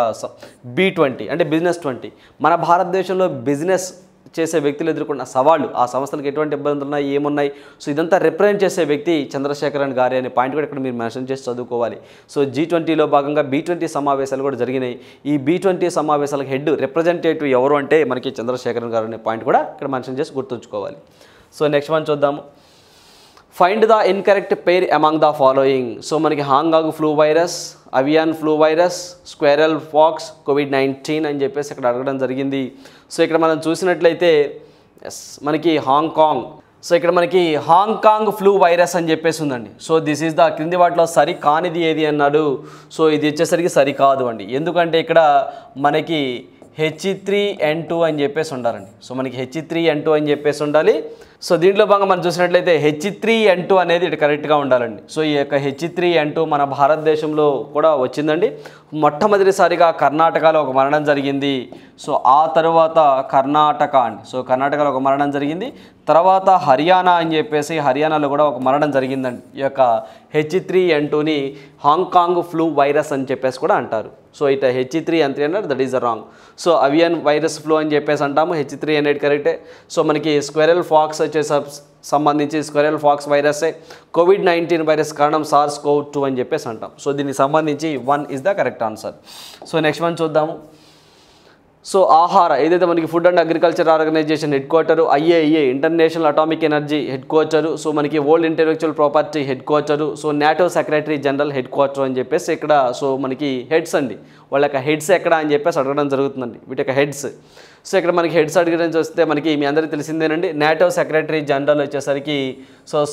B20 అంటే బిజినెస్ 20. మన భారతదేశంలో బిజినెస్ చేసే వ్యక్తులు ఎదుర్కొన్న సవాళ్ళు, ఆ సంస్థలకు ఎటువంటి ఇబ్బందులు ఉన్నాయి, ఏమున్నాయి, సో ఇదంతా రిప్రజెంట్ చేసే వ్యక్తి చంద్రశేఖరన్ గారి అనే పాయింట్ కూడా ఇక్కడ మీరు మెన్షన్ చేసి చదువుకోవాలి. సో G20లో భాగంగా B20 సమావేశాలు కూడా జరిగినాయి. ఈ B20 సమావేశాలకు హెడ్ రిప్రజెంటేటివ్ ఎవరు అంటే మనకి చంద్రశేఖరన్ గారు అనే పాయింట్ కూడా ఇక్కడ మెన్షన్ చేసి గుర్తుంచుకోవాలి. సో నెక్స్ట్ వన్ చూద్దాము. Find the incorrect pair among the following. So మనకి Hong Kong flu virus, avian flu virus, squirrel fox, COVID-19 అని చెప్పేసి ఇక్కడ అడగడం జరిగింది. సో ఇక్కడ మనం చూసినట్లయితే ఎస్ మనకి హాంకాంగ్. సో ఇక్కడ మనకి హాంకాంగ్ ఫ్లూ వైరస్ అని చెప్పేసి ఉందండి. సో దిస్ ఈజ్ ద క్రింది వాటిలో సరి కానిది ఏది అన్నాడు. సో ఇది వచ్చేసరికి సరికాదు అండి. ఎందుకంటే ఇక్కడ మనకి H3N2 అని చెప్పేసి ఉండాలండి. సో మనకి H3N2 అని చెప్పేసి ఉండాలి. సో దీంట్లో భాగంగా మనం చూసినట్లయితే H3N2 అనేది ఇటు కరెక్ట్గా ఉండాలండి. సో ఈ యొక్క H3N2 మన భారతదేశంలో కూడా వచ్చిందండి. మొట్టమొదటిసారిగా కర్ణాటకలో ఒక మరణం జరిగింది. సో ఆ తర్వాత కర్ణాటక అండి. సో కర్ణాటకలో ఒక మరణం జరిగింది. తర్వాత హర్యానా అని చెప్పేసి హర్యానాలో కూడా ఒక మరణం జరిగిందండి. ఈ యొక్క H3N2ని హాంకాంగ్ ఫ్లూ వైరస్ అని చెప్పేసి కూడా అంటారు. సో ఇట H3N3 అన్నారు, that is the wrong. So avian virus flu అని చెప్పేసి అంటాము. H3 అనేది కరెక్టే. సో మనకి స్క్వెరల్ ఫాక్స్ వచ్చేసి సంబంధించి స్క్వెరల్ ఫాక్స్ వైరసే. COVID-19 వైరస్ కారణం SARS-CoV-2 అని చెప్పేసి అంటాం. సో దీనికి సంబంధించి 1 is the correct answer. So next one చూద్దాము. సో ఆహార ఏదైతే మనకి food and agriculture organization headquarter, IAEA international atomic energy headquarter, so మనకి world intellectual property headquarter, so NATO secretary general headquarter అని చెప్పేసి ఇక్కడ so మనకి heads అండి. వాళ్ళ యొక్క హెడ్స్ ఎక్కడ అని చెప్పేసి అడగడం జరుగుతుందండి, వీటి యొక్క హెడ్స్. సో ఇక్కడ మనకి హెడ్స్ అడిగిన వస్తే మనకి మీ అందరికీ తెలిసిందేనండి, నాటో సెక్రటరీ జనరల్ వచ్చేసరికి సో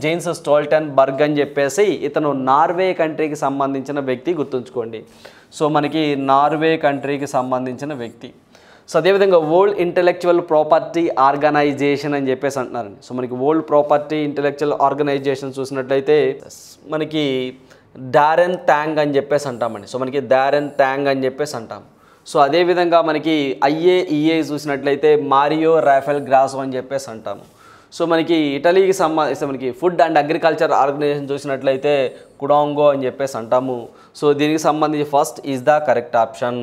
జేమ్స్ స్టోల్టెన్బర్గ్ అని చెప్పేసి ఇతను నార్వే కంట్రీకి సంబంధించిన వ్యక్తి, గుర్తుంచుకోండి. సో మనకి నార్వే కంట్రీకి సంబంధించిన వ్యక్తి. సో అదేవిధంగా వరల్డ్ ఇంటెలెక్చువల్ ప్రాపర్టీ ఆర్గనైజేషన్ అని చెప్పేసి అంటున్నారండి. సో మనకి వరల్డ్ ప్రాపర్టీ ఇంటెలెక్చువల్ ఆర్గనైజేషన్ చూసినట్లయితే మనకి డారెన్ థాంగ్ అని చెప్పేసి అంటామండి. సో మనకి డారెన్ థాంగ్ అని చెప్పేసి అంటాం. సో అదేవిధంగా మనకి IAEA చూసినట్లయితే మారియో రాఫెల్ గ్రాసో అని చెప్పేసి అంటాము. సో మనకి ఇటలీకి సంబంధించి మనకి ఫుడ్ అండ్ అగ్రికల్చర్ ఆర్గనైజేషన్ చూసినట్లయితే కుడాంగో అని చెప్పేసి అంటాము. సో దీనికి సంబంధించి first is the correct option.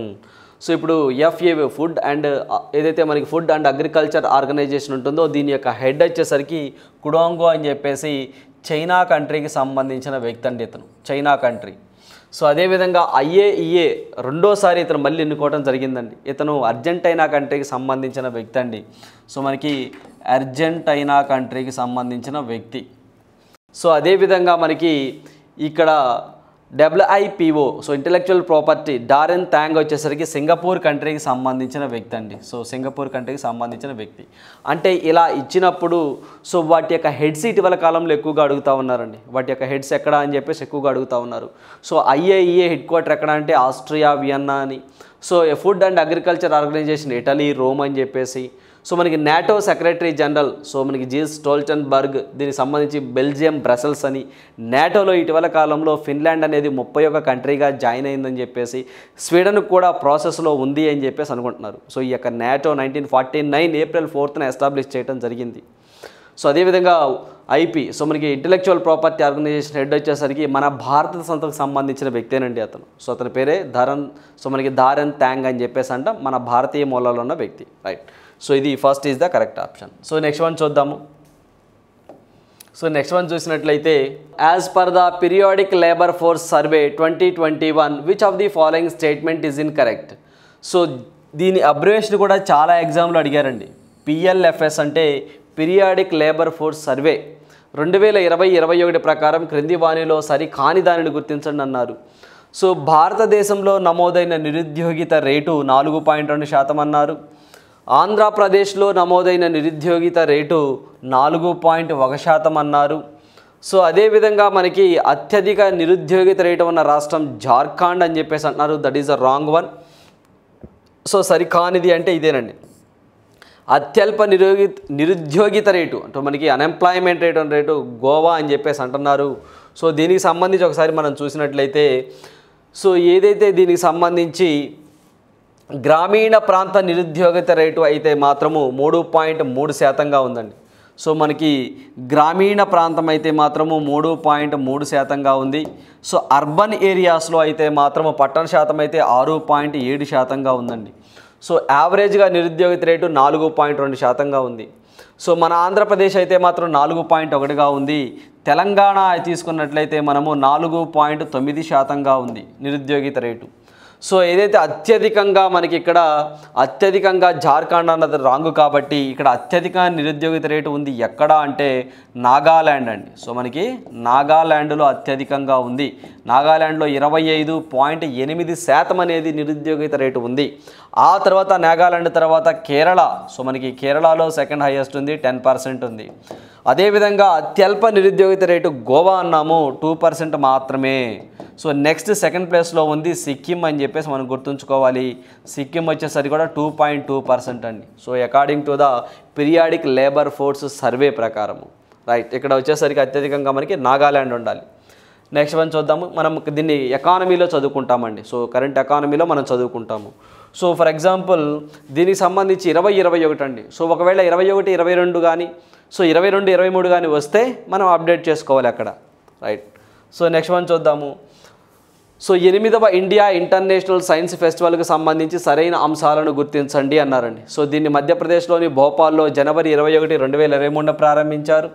So ఇప్పుడు FAO ఫుడ్ అండ్ ఏదైతే మనకి ఫుడ్ అండ్ అగ్రికల్చర్ ఆర్గనైజేషన్ ఉంటుందో దీని యొక్క హెడ్ వచ్చేసరికి కుడాంగో అని చెప్పేసి చైనా కంట్రీకి సంబంధించిన వ్యక్తి అండి ఇతను, చైనా కంట్రీ. సో అదేవిధంగా IAEA రెండోసారి ఇతను మళ్ళీ ఎన్నుకోవడం జరిగిందండి. ఇతను అర్జెంటైనా కంట్రీకి సంబంధించిన వ్యక్తి అండి. సో మనకి అర్జెంటైనా కంట్రీకి సంబంధించిన వ్యక్తి. సో అదేవిధంగా మనకి ఇక్కడ WIPO so intellectual property Daren Tang వచ్చేసరికి సింగపూర్ కంట్రీకి సంబంధించిన వ్యక్తి అండి. సో సింగపూర్ కంట్రీకి సంబంధించిన వ్యక్తి. అంటే ఇలా ఇచ్చినప్పుడు సో వాటి యొక్క హెడ్స్ ఇటీవల కాలంలో ఎక్కువగా అడుగుతూ ఉన్నారండి. వాటి యొక్క హెడ్స్ ఎక్కడ అని చెప్పేసి ఎక్కువగా అడుగుతూ ఉన్నారు. సో IAEA హెడ్ క్వార్టర్ ఎక్కడ అంటే ఆస్ట్రియా వియన్నా అని. So food and agriculture organisation Italy Rome అని చెప్పేసి. సో మనకి నాటో సెక్రటరీ జనరల్ సో మనకి జేమ్స్ స్టోల్టెన్బర్గ్, దీనికి సంబంధించి బెల్జియం బ్రసెల్స్ అని. నాటోలో ఇటీవల కాలంలో ఫిన్లాండ్ అనేది 31 కంట్రీగా జాయిన్ అయిందని చెప్పేసి, స్వీడన్ కూడా ప్రాసెస్లో ఉంది అని చెప్పేసి అనుకుంటున్నారు. సో ఈ యొక్క నాటో 1949 ఏప్రిల్ 4న ఎస్టాబ్లిష్ చేయడం జరిగింది. సో అదేవిధంగా IP సో మనకి ఇంటెలెక్చువల్ ప్రాపర్టీ ఆర్గనైజేషన్ హెడ్ వచ్చేసరికి మన భారత సంస్థకు సంబంధించిన వ్యక్తేనండి అతను. సో అతని పేరే డారెన్ థాంగ్ అని చెప్పేసి అంట, మన భారతీయ మూలాల్లో ఉన్న వ్యక్తి, రైట్. సో ఇది first is the correct option. So next one చూద్దాము. సో నెక్స్ట్ వన్ చూసినట్లయితే as per the periodic labour force survey 2021 which of the following statement is in correct. So దీని అబ్రివేషన్ కూడా చాలా ఎగ్జామ్లో అడిగారండి. PLFS అంటే periodic labour force survey 2020-21 ప్రకారం క్రింది వాణిలో సరి కాని దానిని గుర్తించండి అన్నారు. సో భారతదేశంలో నమోదైన నిరుద్యోగిత రేటు 4.2% అన్నారు. ఆంధ్రప్రదేశ్లో నమోదైన నిరుద్యోగిత రేటు 4.1% అన్నారు. సో అదేవిధంగా మనకి అత్యధిక నిరుద్యోగిత రేటు ఉన్న రాష్ట్రం జార్ఖండ్ అని చెప్పేసి అంటున్నారు, that is the wrong one. So సరికానిది అంటే ఇదేనండి. అత్యల్ప నిరుద్యోగిత రేటు అంటే మనకి అన్ఎంప్లాయ్మెంట్ రేటు గోవా అని చెప్పేసి అంటున్నారు. సో దీనికి సంబంధించి ఒకసారి మనం చూసినట్లయితే సో ఏదైతే దీనికి సంబంధించి గ్రామీణ ప్రాంత నిరుద్యోగిత రేటు అయితే మాత్రము 3.3%గా ఉందండి. సో మనకి గ్రామీణ ప్రాంతం అయితే మాత్రము 3.3%గా ఉంది. సో అర్బన్ ఏరియాస్లో అయితే మాత్రము పట్టణ శాతం అయితే 6.7%గా ఉందండి. సో యావరేజ్గా నిరుద్యోగిత రేటు 4.2%గా ఉంది. సో మన ఆంధ్రప్రదేశ్ అయితే మాత్రం 4.1గా ఉంది. తెలంగాణ తీసుకున్నట్లయితే మనము 4.9%గా ఉంది నిరుద్యోగిత రేటు. సో ఏదైతే అత్యధికంగా మనకి ఇక్కడ అత్యధికంగా జార్ఖండ్ అన్నది రాంగ్ కాబట్టి ఇక్కడ అత్యధిక నిరుద్యోగిత రేటు ఉంది ఎక్కడ అంటే నాగాల్యాండ్ అండి. సో మనకి నాగాల్యాండ్లో అత్యధికంగా ఉంది. నాగాల్యాండ్లో 25.8% అనేది నిరుద్యోగిత రేటు ఉంది. ఆ తర్వాత నాగాల్యాండ్ తర్వాత కేరళ. సో మనకి కేరళలో సెకండ్ హైయెస్ట్ ఉంది, 10% ఉంది. అదేవిధంగా అత్యల్ప నిరుద్యోగిత రేటు గోవా అన్నాము, 2% మాత్రమే. సో నెక్స్ట్ సెకండ్ ప్లేస్లో ఉంది సిక్కిం అని చెప్పేసి మనం గుర్తుంచుకోవాలి. సిక్కిం వచ్చేసరికి కూడా 2.2% అండి. So according to the periodic labour force survey ప్రకారము. రైట్, ఇక్కడ వచ్చేసరికి అత్యధికంగా మనకి నాగాల్యాండ్ ఉండాలి. నెక్స్ట్ వన్ చూద్దాము. మనం దీన్ని ఎకానమీలో చదువుకుంటామండి. సో కరెంట్ ఎకానమీలో మనం చదువుకుంటాము. సో ఫర్ ఎగ్జాంపుల్ దీనికి సంబంధించి 2021 అండి. సో ఒకవేళ 21, 22 కానీ సో 22, 23 కానీ వస్తే మనం అప్డేట్ చేసుకోవాలి అక్కడ. రైట్, సో నెక్స్ట్ వన్ చూద్దాము. సో 8వ ఇండియా ఇంటర్నేషనల్ సైన్స్ ఫెస్టివల్కి సంబంధించి సరైన అంశాలను గుర్తించండి అన్నారండి. సో దీన్ని మధ్యప్రదేశ్లోని భోపాల్లో జనవరి 21, 2023 ప్రారంభించారు.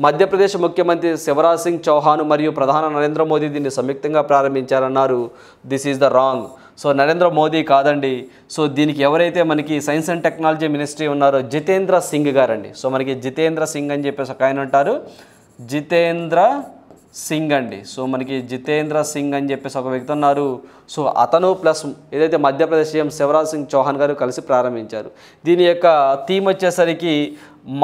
మధ్యప్రదేశ్ ముఖ్యమంత్రి శివరాజ్ సింగ్ చౌహాన్ మరియు ప్రధాని నరేంద్ర మోదీ దీన్ని సంయుక్తంగా ప్రారంభించారన్నారు. This is the wrong. So Narendra Modi కాదండి. సో దీనికి ఎవరైతే మనకి సైన్స్ అండ్ టెక్నాలజీ మినిస్ట్రీ ఉన్నారో జితేంద్ర సింగ్ గారండి. సో మనకి జితేంద్ర సింగ్ అని చెప్పేసి ఒక ఆయన ఉంటారు, జితేంద్ర సింగ్ అండి. సో మనకి జితేంద్ర సింగ్ అని చెప్పేసి ఒక వ్యక్తి ఉన్నారు. సో అతను ప్లస్ ఏదైతే మధ్యప్రదేశ్ సీఎం శివరాజ్ సింగ్ చౌహాన్ గారు కలిసి ప్రారంభించారు. దీని యొక్క థీమ్ వచ్చేసరికి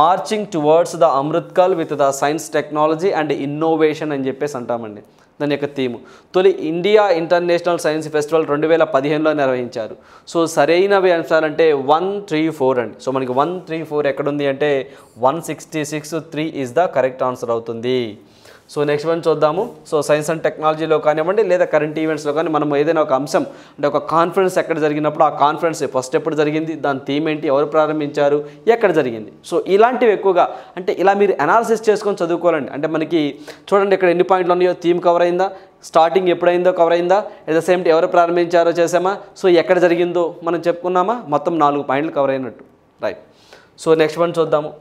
marching towards the Amrit Kaal with the science technology and innovation అని చెప్పేసి అంటామండి. దాని యొక్క థీము తొలి ఇండియా ఇంటర్నేషనల్ సైన్స్ ఫెస్టివల్ 2015లో నిర్వహించారు. సో సరైనవి అంశాలంటే 134 అండి. సో మనకి 134 ఎక్కడుంది అంటే 166, 3 ఈజ్ ద కరెక్ట్ ఆన్సర్ అవుతుంది. సో నెక్స్ట్ వన్ చూద్దాము. సో సైన్స్ అండ్ టెక్నాలజీలో కానివ్వండి లేదా కరెంట్ ఈవెంట్స్లో కానీ మనం ఏదైనా ఒక అంశం అంటే ఒక కాన్ఫరెన్స్ ఎక్కడ జరిగినప్పుడు ఆ కాన్ఫరెన్స్ ఫస్ట్ ఎప్పుడు జరిగింది, దాని థీమ్ ఏంటి, ఎవరు ప్రారంభించారు, ఎక్కడ జరిగింది. సో ఇలాంటివి ఎక్కువగా అంటే ఇలా మీరు అనాలిసిస్ చేసుకొని చదువుకోవాలండి. అంటే మనకి చూడండి ఇక్కడ ఎన్ని పాయింట్లు ఉన్నాయో, థీమ్ కవర్ అయిందా, స్టార్టింగ్ ఎప్పుడైందో కవర్ అయిందా, ఎట్ ద సేమ్ టైం ఎవరు ప్రారంభించారో చేసామా, సో ఎక్కడ జరిగిందో మనం చెప్పుకున్నామా, మొత్తం 4 పాయింట్లు కవర్ అయినట్టు. రైట్, సో నెక్స్ట్ వన్ చూద్దాము.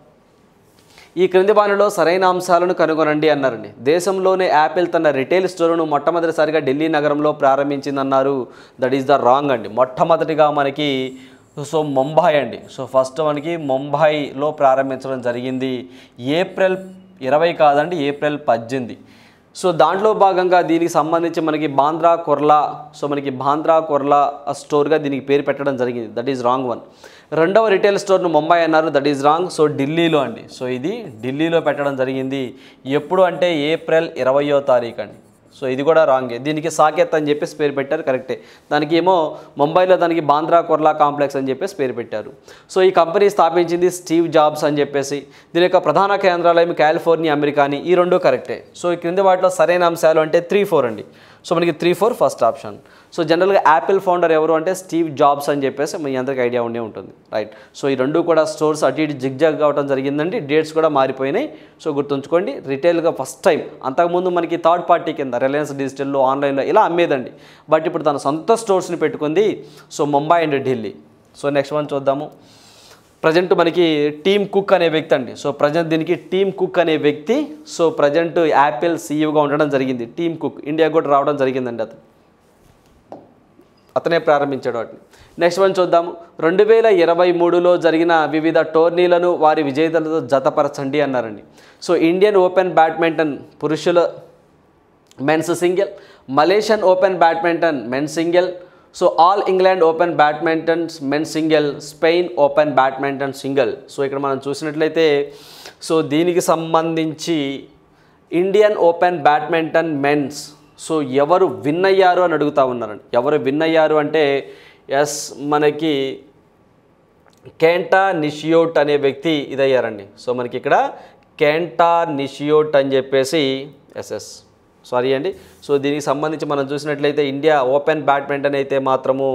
ఈ క్రింది వానిలో సరైన అంశాలను కనుగొనండి అన్నారండి. దేశంలోనే యాపిల్ తన రిటైల్ స్టోర్ను మొట్టమొదటిసారిగా ఢిల్లీ నగరంలో ప్రారంభించిందన్నారు. దట్ ఈస్ ద రాంగ్ అండి. మొట్టమొదటిగా మనకి సో ముంబై అండి. సో ఫస్ట్ మనకి ముంబైలో ప్రారంభించడం జరిగింది. ఏప్రిల్ 20 కాదండి, ఏప్రిల్ 18. సో దాంట్లో భాగంగా దీనికి సంబంధించి మనకి బాంద్రా కుర్లా, సో మనకి బాంద్రా కుర్లా స్టోర్గా దీనికి పేరు పెట్టడం జరిగింది. That is wrong one. రెండవ రిటైల్ స్టోర్ను ముంబై అన్నారు. That is wrong. సో ఢిల్లీలో అండి. సో ఇది ఢిల్లీలో పెట్టడం జరిగింది. ఎప్పుడు అంటే ఏప్రిల్ 20వ తారీఖు అండి. సో ఇది కూడా రాంగే. దీనికి సాకేత్ అని చెప్పేసి పేరు పెట్టారు, కరెక్టే. దానికి ఏమో ముంబైలో దానికి బాంద్రా కుర్లా కాంప్లెక్స్ అని చెప్పేసి పేరు పెట్టారు. సో ఈ కంపెనీ స్థాపించింది స్టీవ్ జాబ్స్ అని చెప్పేసి. దీని యొక్క ప్రధాన కేంద్రాలయం కాలిఫోర్నియా, అమెరికాని. ఈ రెండు కరెక్టే. సో ఈ క్రింది వాటిలో సరైన అంశాలు అంటే 3-4 అండి. సో మనకి 3-4 ఫస్ట్ ఆప్షన్. సో జనరల్గా యాపిల్ ఫౌండర్ ఎవరు అంటే స్టీవ్ జాబ్స్ అని చెప్పేసి మీ అందరికీ ఐడియా ఉండే ఉంటుంది. రైట్, సో ఈ రెండు కూడా స్టోర్స్ అటు ఇటు జిగ్జాగ్ అవడం జరిగిందండి. డేట్స్ కూడా మారిపోయినాయి. సో గుర్తుంచుకోండి, రిటైల్గా ఫస్ట్ టైం. అంతకుముందు మనకి థర్డ్ పార్టీ కింద రిలయన్స్ డిజిటల్లో, ఆన్లైన్లో ఇలా అమ్మేదండి. బట్ ఇప్పుడు తన సొంత స్టోర్స్ని పెట్టుకుంది. So Mumbai and Delhi. So next one చూద్దాము. ప్రజెంట్ మనకి టీమ్ కుక్ అనే వ్యక్తి అండి. సో ప్రజెంట్ దీనికి టీమ్ కుక్ అనే వ్యక్తి సో ప్రజెంట్ యాపిల్ సీఈఓగా ఉండడం జరిగింది. టీమ్ కుక్ ఇండియా కూడా రావడం జరిగిందండి. అతనే ప్రారంభించాడు వాటిని. నెక్స్ట్ వన్ చూద్దాము. 2023లో జరిగిన వివిధ టోర్నీలను వారి విజేతలతో జతపరచండి అన్నారండి. సో ఇండియన్ ఓపెన్ బ్యాడ్మింటన్ పురుషుల men's single, Malaysian open badminton men's single, so all England open badminton men's single, Spain open badminton single. So ఇక్కడ మనం చూసినట్లయితే సో దీనికి సంబంధించి Indian open badminton men's so ఎవరు విన్ అయ్యారు అని అడుగుతూ ఉన్నారండి. ఎవరు విన్ అయ్యారు అంటే ఎస్ మనకి కెంటా నిషియోట్ అనే వ్యక్తి ఇదయ్యారండి. సో మనకి ఇక్కడ కెంటా నిషియోట్ అని చెప్పేసి ఎస్ఎస్ సారీ అండి. సో దీనికి సంబంధించి మనం చూసినట్లయితే ఇండియా ఓపెన్ బ్యాడ్మింటన్ అయితే మాత్రము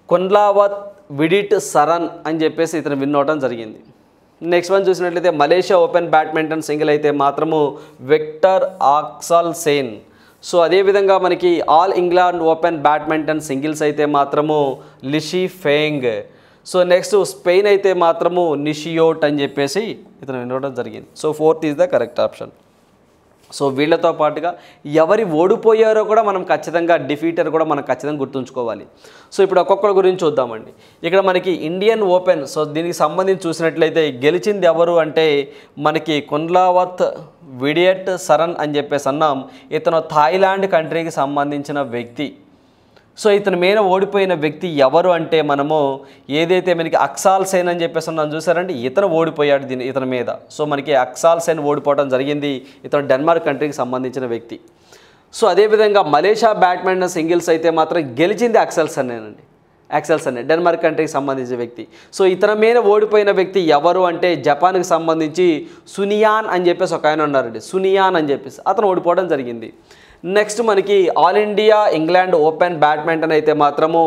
కొండ్లావత్ విడిట్ సరన్ అని చెప్పేసి ఇతను విన్ అవడం జరిగింది. నెక్స్ట్ వన్ చూసినట్లయితే మలేషియా ఓపెన్ బ్యాడ్మింటన్ సింగిల్ అయితే మాత్రము విక్టర్ ఆక్సల్ సేన్. సో అదేవిధంగా మనకి all England open badminton singles అయితే మాత్రము లిషి ఫెంగ్. సో నెక్స్ట్ స్పెయిన్ అయితే మాత్రము నిషియోట్ అని చెప్పేసి ఇతను వినడం జరిగింది. So 4th is the correct option. So వీళ్ళతో పాటుగా ఎవరి ఓడిపోయారో కూడా మనం ఖచ్చితంగా డిఫీటర్ కూడా మనం ఖచ్చితంగా గుర్తుంచుకోవాలి. సో ఇప్పుడు ఒక్కొక్కరి గురించి చూద్దామండి. ఇక్కడ మనకి ఇండియన్ ఓపెన్, సో దీనికి సంబంధించి చూసినట్లయితే గెలిచింది ఎవరు అంటే మనకి కుండ్లావత్ విడియట్ సరన్ అని చెప్పేసి అన్నాం. ఇతను థాయిలాండ్ కంట్రీకి సంబంధించిన వ్యక్తి. సో ఇతని మీద ఓడిపోయిన వ్యక్తి ఎవరు అంటే మనము ఏదైతే మనకి అక్సాల్ సేన్ అని చెప్పేసి ఉన్నాం చూసారంటే ఇతను ఓడిపోయాడు ఇతని మీద. సో మనకి అక్సాల్ సేన్ ఓడిపోవడం జరిగింది. ఇతను డెన్మార్క్ కంట్రీకి సంబంధించిన వ్యక్తి. సో అదేవిధంగా మలేషియా బ్యాడ్మింటన్ సింగిల్స్ అయితే మాత్రం గెలిచింది అక్సెల్సన్ డెన్మార్క్ కంట్రీకి సంబంధించిన వ్యక్తి. సో ఇతని మీద ఓడిపోయిన వ్యక్తి ఎవరు అంటే జపాన్కి సంబంధించి సునియాన్ అని చెప్పేసి ఒక ఆయన ఉన్నారండి. సునియాన్ అని చెప్పేసి అతను ఓడిపోవడం జరిగింది. నెక్స్ట్ మనకి all India England open badminton అయితే మాత్రము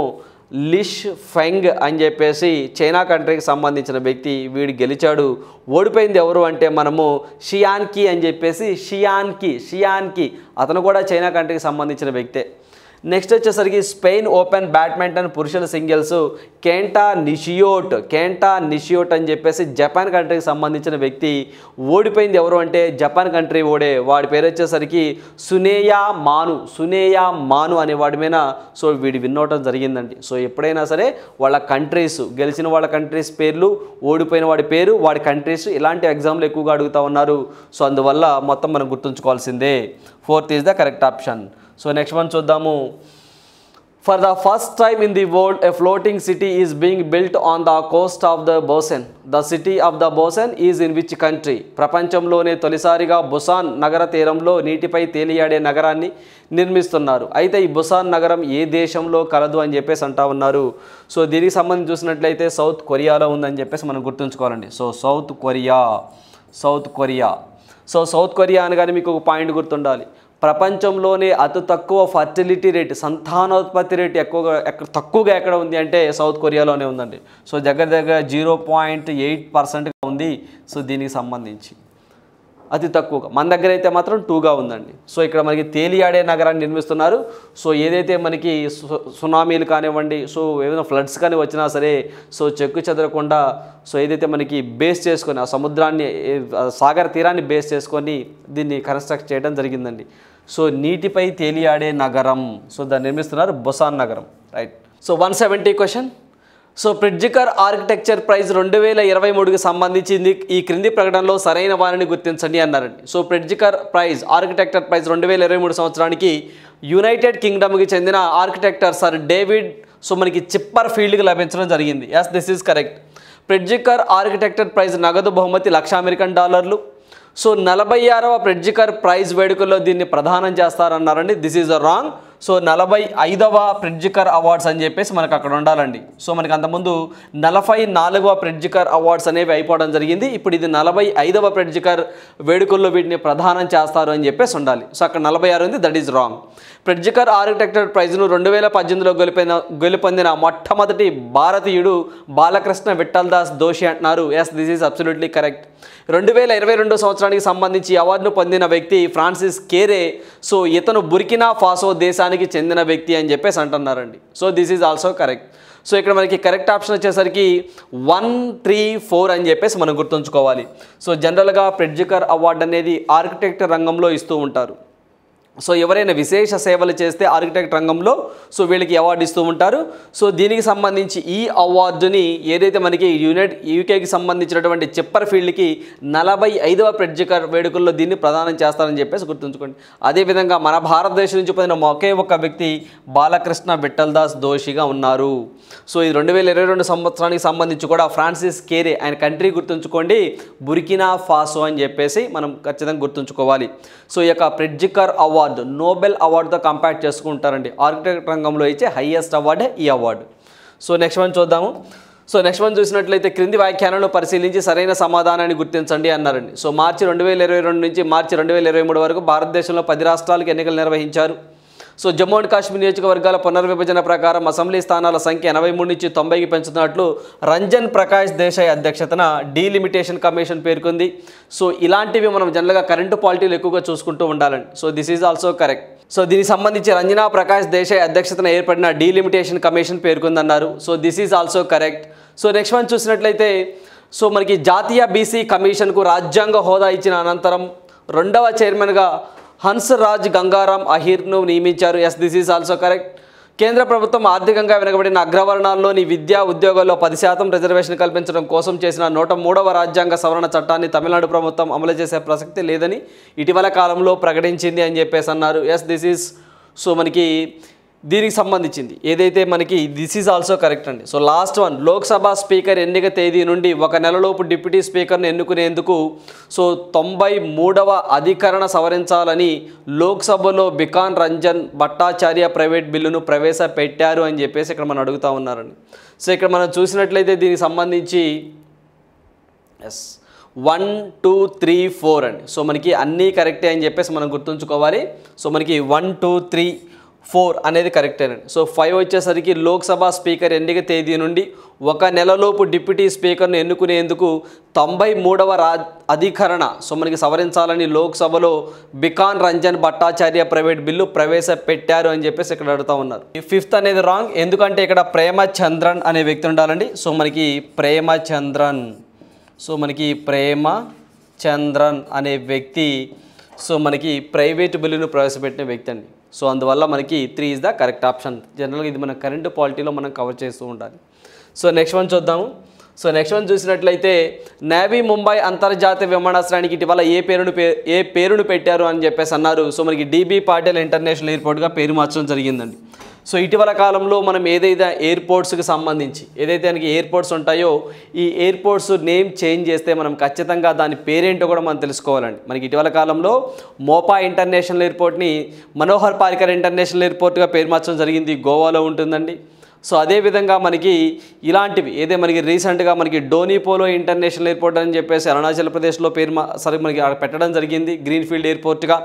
లిష్ ఫెంగ్ అని చెప్పేసి చైనా కంట్రీకి సంబంధించిన వ్యక్తి వీడు గెలిచాడు. ఓడిపోయింది ఎవరు అంటే మనము షియాన్కి అని చెప్పేసి షియాన్కి అతను కూడా చైనా కంట్రీకి సంబంధించిన వ్యక్తే. నెక్స్ట్ వచ్చేసరికి స్పెయిన్ ఓపెన్ బ్యాడ్మింటన్ పురుషుల సింగిల్స్ కెంటా నిషియోట్ అని చెప్పేసి జపాన్ కంట్రీకి సంబంధించిన వ్యక్తి. ఓడిపోయింది ఎవరు అంటే జపాన్ కంట్రీ వాడి పేరు వచ్చేసరికి సునేయా మాను అనే వాడి మీద సో వీడి విన్ అవటం జరిగిందండి. సో ఎప్పుడైనా సరే వాళ్ళ కంట్రీస్, గెలిచిన వాళ్ళ కంట్రీస్ పేర్లు, ఓడిపోయిన వాడి పేరు, వాడి కంట్రీస్ ఇలాంటి ఎగ్జామ్లు ఎక్కువగా అడుగుతూ ఉన్నారు. సో అందువల్ల మొత్తం మనం గుర్తుంచుకోవాల్సిందే. 4th is the correct option. So next one చూద్దాము. For the first time in the world a floating city is being built on the coast of the Busan. The city of the Busan is in which country? ప్రపంచంలోనే తొలిసారిగా Busan నగర తీరంలో నీటిపై తేలియాడే నగరాన్ని నిర్మిస్తున్నారు. అయితే ఈ బుసాన్ నగరం ఏ దేశంలో కలదు అని చెప్పేసి అంటా ఉన్నారు. సో దీనికి సంబంధించి చూసినట్లయితే సౌత్ కొరియాలో ఉందని చెప్పేసి మనం గుర్తుంచుకోవాలండి. So south Korea. So south Korea అనగానే మీకు ఒక పాయింట్ గుర్తుండాలి. ప్రపంచంలోనే అతి తక్కువ ఫర్టిలిటీ రేట్, సంతానోత్పత్తి రేట్ తక్కువగా ఎక్కడ ఉంది అంటే సౌత్ కొరియాలోనే ఉందండి. సో దగ్గర 0.8% ఉంది. సో దీనికి సంబంధించి అతి తక్కువగా, మన దగ్గర అయితే మాత్రం 2గా ఉందండి. సో ఇక్కడ మనకి తేలియాడే నగరాన్ని నిర్మిస్తున్నారు. సో ఏదైతే మనకి సునామీలు కానివ్వండి, సో ఏదైనా ఫ్లడ్స్ కానీ వచ్చినా సరే సో చెక్కు చెదరకుండా సో ఏదైతే మనకి బేస్ చేసుకొని ఆ సముద్రాన్ని, సాగర తీరాన్ని బేస్ చేసుకొని దీన్ని కన్స్ట్రక్ట్ చేయడం జరిగిందండి. సో నీటిపై తేలియాడే నగరం, సో దాన్ని నిర్మిస్తున్నారు బుసాన్ నగరం, right. So 170 question. So Pritzker architecture prize 2023కి సంబంధించింది ఈ క్రింది ప్రకటనలో సరైన వారిని గుర్తించండి అన్నారండి. So Pritzker prize, architecture prize 2023 సంవత్సరానికి యునైటెడ్ కింగ్డమ్కి చెందిన ఆర్కిటెక్టర్ సర్ డేవిడ్ సో మనకి చిప్పర్ ఫీల్డ్కి లభించడం జరిగింది. Yes, this is correct. Pritzker architecture prize నగదు బహుమతి $1,00,000. సో 46వ ప్రిట్జికర్ ప్రైజ్ వేడుకల్లో దీన్ని ప్రదానం చేస్తారన్నారండి. This is wrong. సో 45వ ప్రిట్జికర్ అవార్డ్స్ అని చెప్పేసి మనకు అక్కడ ఉండాలండి. సో మనకి అంతకుముందు 44వ ప్రిట్జికర్ అవార్డ్స్ అనేవి అయిపోవడం జరిగింది. ఇప్పుడు ఇది 45వ ప్రిట్జికర్ వేడుకల్లో వీటిని ప్రదానం చేస్తారు అని చెప్పేసి ఉండాలి. సో అక్కడ 46 ఉంది, that is wrong. Pritzker architecture ప్రైజ్ను 2018లో గెలుపొందిన మొట్టమొదటి భారతీయుడు బాలకృష్ణ విఠల్ దాస్ దోషి అంటున్నారు. Yes, this is absolutely correct. 2022 సంవత్సరానికి సంబంధించి అవార్డును పొందిన వ్యక్తి ఫ్రాన్సిస్ కేరే. సో ఇతను బుర్కినా ఫాసో దేశానికి చెందిన వ్యక్తి అని చెప్పేసి అంటున్నారండి. So this is also correct. So ఇక్కడ మనకి కరెక్ట్ ఆప్షన్ వచ్చేసరికి 1, 3, 4 అని చెప్పేసి మనం గుర్తుంచుకోవాలి. సో జనరల్గా ప్రిట్జికర్ అవార్డు అనేది ఆర్కిటెక్చర్ రంగంలో ఇస్తూ ఉంటారు. సో ఎవరైనా విశేష సేవలు చేస్తే ఆర్కిటెక్ట్ రంగంలో సో వీళ్ళకి అవార్డు ఇస్తూ ఉంటారు. సో దీనికి సంబంధించి ఈ అవార్డుని ఏదైతే మనకి యూకేకి సంబంధించినటువంటి చిప్పర్ ఫీల్డ్కి 45వ ప్రిట్జికర్ వేడుకల్లో దీన్ని ప్రదానం చేస్తారని చెప్పేసి గుర్తుంచుకోండి. అదేవిధంగా మన భారతదేశం నుంచి పొందిన ఒకే ఒక్క వ్యక్తి బాలకృష్ణ విఠల్ దాస్ దోషిగా ఉన్నారు. సో ఇది 2022 సంవత్సరానికి సంబంధించి కూడా ఫ్రాన్సిస్ కేరే, ఆయన కంట్రీ గుర్తుంచుకోండి, బుర్కినా ఫాసో అని చెప్పేసి మనం ఖచ్చితంగా గుర్తుంచుకోవాలి. సో ఈ యొక్క ప్రిట్జికర్ అవార్డు నోబెల్ అవార్డుతో కంపేర్ చేసుకుంటారండి. ఆర్కిటెక్ట్ రంగంలో ఇచ్చే హైయెస్ట్ అవార్డే ఈ అవార్డు. సో నెక్స్ట్ వన్ చూద్దాము. సో నెక్స్ట్ వన్ చూసినట్లయితే క్రింది వ్యాఖ్యానాలను పరిశీలించి సరైన సమాధానాన్ని గుర్తించండి అన్నారండి. సో మార్చి 2022 నుంచి మార్చి 2023 వరకు భారతదేశంలో 10 రాష్ట్రాలకు ఎన్నికలు నిర్వహించారు. సో జమ్మూ అండ్ కాశ్మీర్ నియోజకవర్గాల పునర్విభజన ప్రకారం అసెంబ్లీ స్థానాల సంఖ్య 83 నుంచి 90కి పెంచుతున్నట్లు రంజన్ ప్రకాష్ దేశాయ్ అధ్యక్షతన డీలిమిటేషన్ కమిషన్ పేర్కొంది. సో ఇలాంటివి మనం జనరల్గా కరెంటు పాలిటీలు ఎక్కువగా చూసుకుంటూ ఉండాలండి. So this is also correct. So దీనికి సంబంధించి రంజనా ప్రకాష్ దేశాయ్ అధ్యక్షతన ఏర్పడిన డీలిమిటేషన్ కమిషన్ పేర్కొందన్నారు. So this is also correct. So next one చూసినట్లయితే సో మనకి జాతీయ బీసీ కమిషన్కు రాజ్యాంగ హోదా ఇచ్చిన అనంతరం రెండవ చైర్మన్గా హన్స్ రాజ్ గంగారాం అహిర్ను నియమించారు. Yes, this is also correct. కేంద్ర ప్రభుత్వం ఆర్థికంగా వెనుకబడిన అగ్రవర్ణాల్లోని విద్యా ఉద్యోగాల్లో 10% రిజర్వేషన్ కల్పించడం కోసం చేసిన 103వ రాజ్యాంగ సవరణ చట్టాన్ని తమిళనాడు ప్రభుత్వం అమలు చేసే ప్రసక్తి లేదని ఇటీవల కాలంలో ప్రకటించింది అని చెప్పేసి అన్నారు. ఎస్, దిస్ ఈజ్ సో మనకి దీనికి సంబంధించింది ఏదైతే మనకి దిస్ ఈజ్ ఆల్సో కరెక్ట్ అండి. So last one, Lok Sabha speaker ఎన్నిక తేదీ నుండి 1 నెలలోపు డిప్యూటీ స్పీకర్ను ఎన్నుకునేందుకు 93వ అధికరణ సవరించాలని లోక్సభలో బికాన్ రంజన్ భట్టాచార్య ప్రైవేట్ బిల్లును ప్రవేశపెట్టారు అని చెప్పేసి ఇక్కడ మనం అడుగుతూ ఉన్నారండి. సో ఇక్కడ మనం చూసినట్లయితే దీనికి సంబంధించి ఎస్ 1 2 3 4 అండి. సో మనకి అన్నీ కరెక్టే అని చెప్పేసి మనం గుర్తుంచుకోవాలి. సో మనకి 1 2 3 4 అనేది కరెక్టేనండి. సో 5 వచ్చేసరికి లోక్సభ స్పీకర్ ఎన్నిక తేదీ నుండి 1 నెలలోపు డిప్యూటీ స్పీకర్ను ఎన్నుకునేందుకు 93వ అధికరణ సో మనకి సవరించాలని లోక్సభలో beacon Ranjan Bhattacharya private bill ప్రవేశపెట్టారు అని చెప్పేసి ఇక్కడ అడుగుతూ ఉన్నారు. ఈ 5th అనేది రాంగ్, ఎందుకంటే ఇక్కడ ప్రేమచంద్రన్ అనే వ్యక్తి ఉండాలండి. సో మనకి ప్రేమచంద్రన్ అనే వ్యక్తి సో మనకి ప్రైవేట్ బిల్లును ప్రవేశపెట్టిన వ్యక్తి అండి. సో అందువల్ల మనకి 3 ఈజ్ ద కరెక్ట్ ఆప్షన్. జనరల్గా ఇది మన కరెంట్ పాలిటీలో మనం కవర్ చేస్తూ ఉండాలి. సో నెక్స్ట్ వన్ చూద్దాము. సో నెక్స్ట్ వన్ చూసినట్లయితే నేవీ ముంబై అంతర్జాతీయ విమానాశ్రయానికి ఇటీవల ఏ పేరును పెట్టారు అని చెప్పేసి అన్నారు. సో మనకి డిబి పాటిల్ ఇంటర్నేషనల్ ఎయిర్పోర్ట్గా పేరు మార్చడం జరిగిందండి. సో ఇటీవల కాలంలో మనం ఏదైతే ఎయిర్పోర్ట్స్కి సంబంధించి ఏదైతే మనకి ఎయిర్పోర్ట్స్ ఉంటాయో ఈ ఎయిర్పోర్ట్స్ నేమ్ చేంజ్ చేస్తే మనం ఖచ్చితంగా దాని పేరేంటో కూడా మనం తెలుసుకోవాలండి. మనకి ఇటీవల కాలంలో మోపా ఇంటర్నేషనల్ ఎయిర్పోర్ట్ని మనోహర్ పారికర్ ఇంటర్నేషనల్ ఎయిర్పోర్ట్గా పేరు మార్చడం జరిగింది, గోవాలో ఉంటుందండి. సో అదేవిధంగా మనకి ఇలాంటివి మనకి రీసెంట్గా మనకి డోనిపోలో ఇంటర్నేషనల్ ఎయిర్పోర్ట్ అని చెప్పేసి అరుణాచల్ ప్రదేశ్లో మనకి పెట్టడం జరిగింది గ్రీన్ఫీల్డ్ ఎయిర్పోర్ట్గా.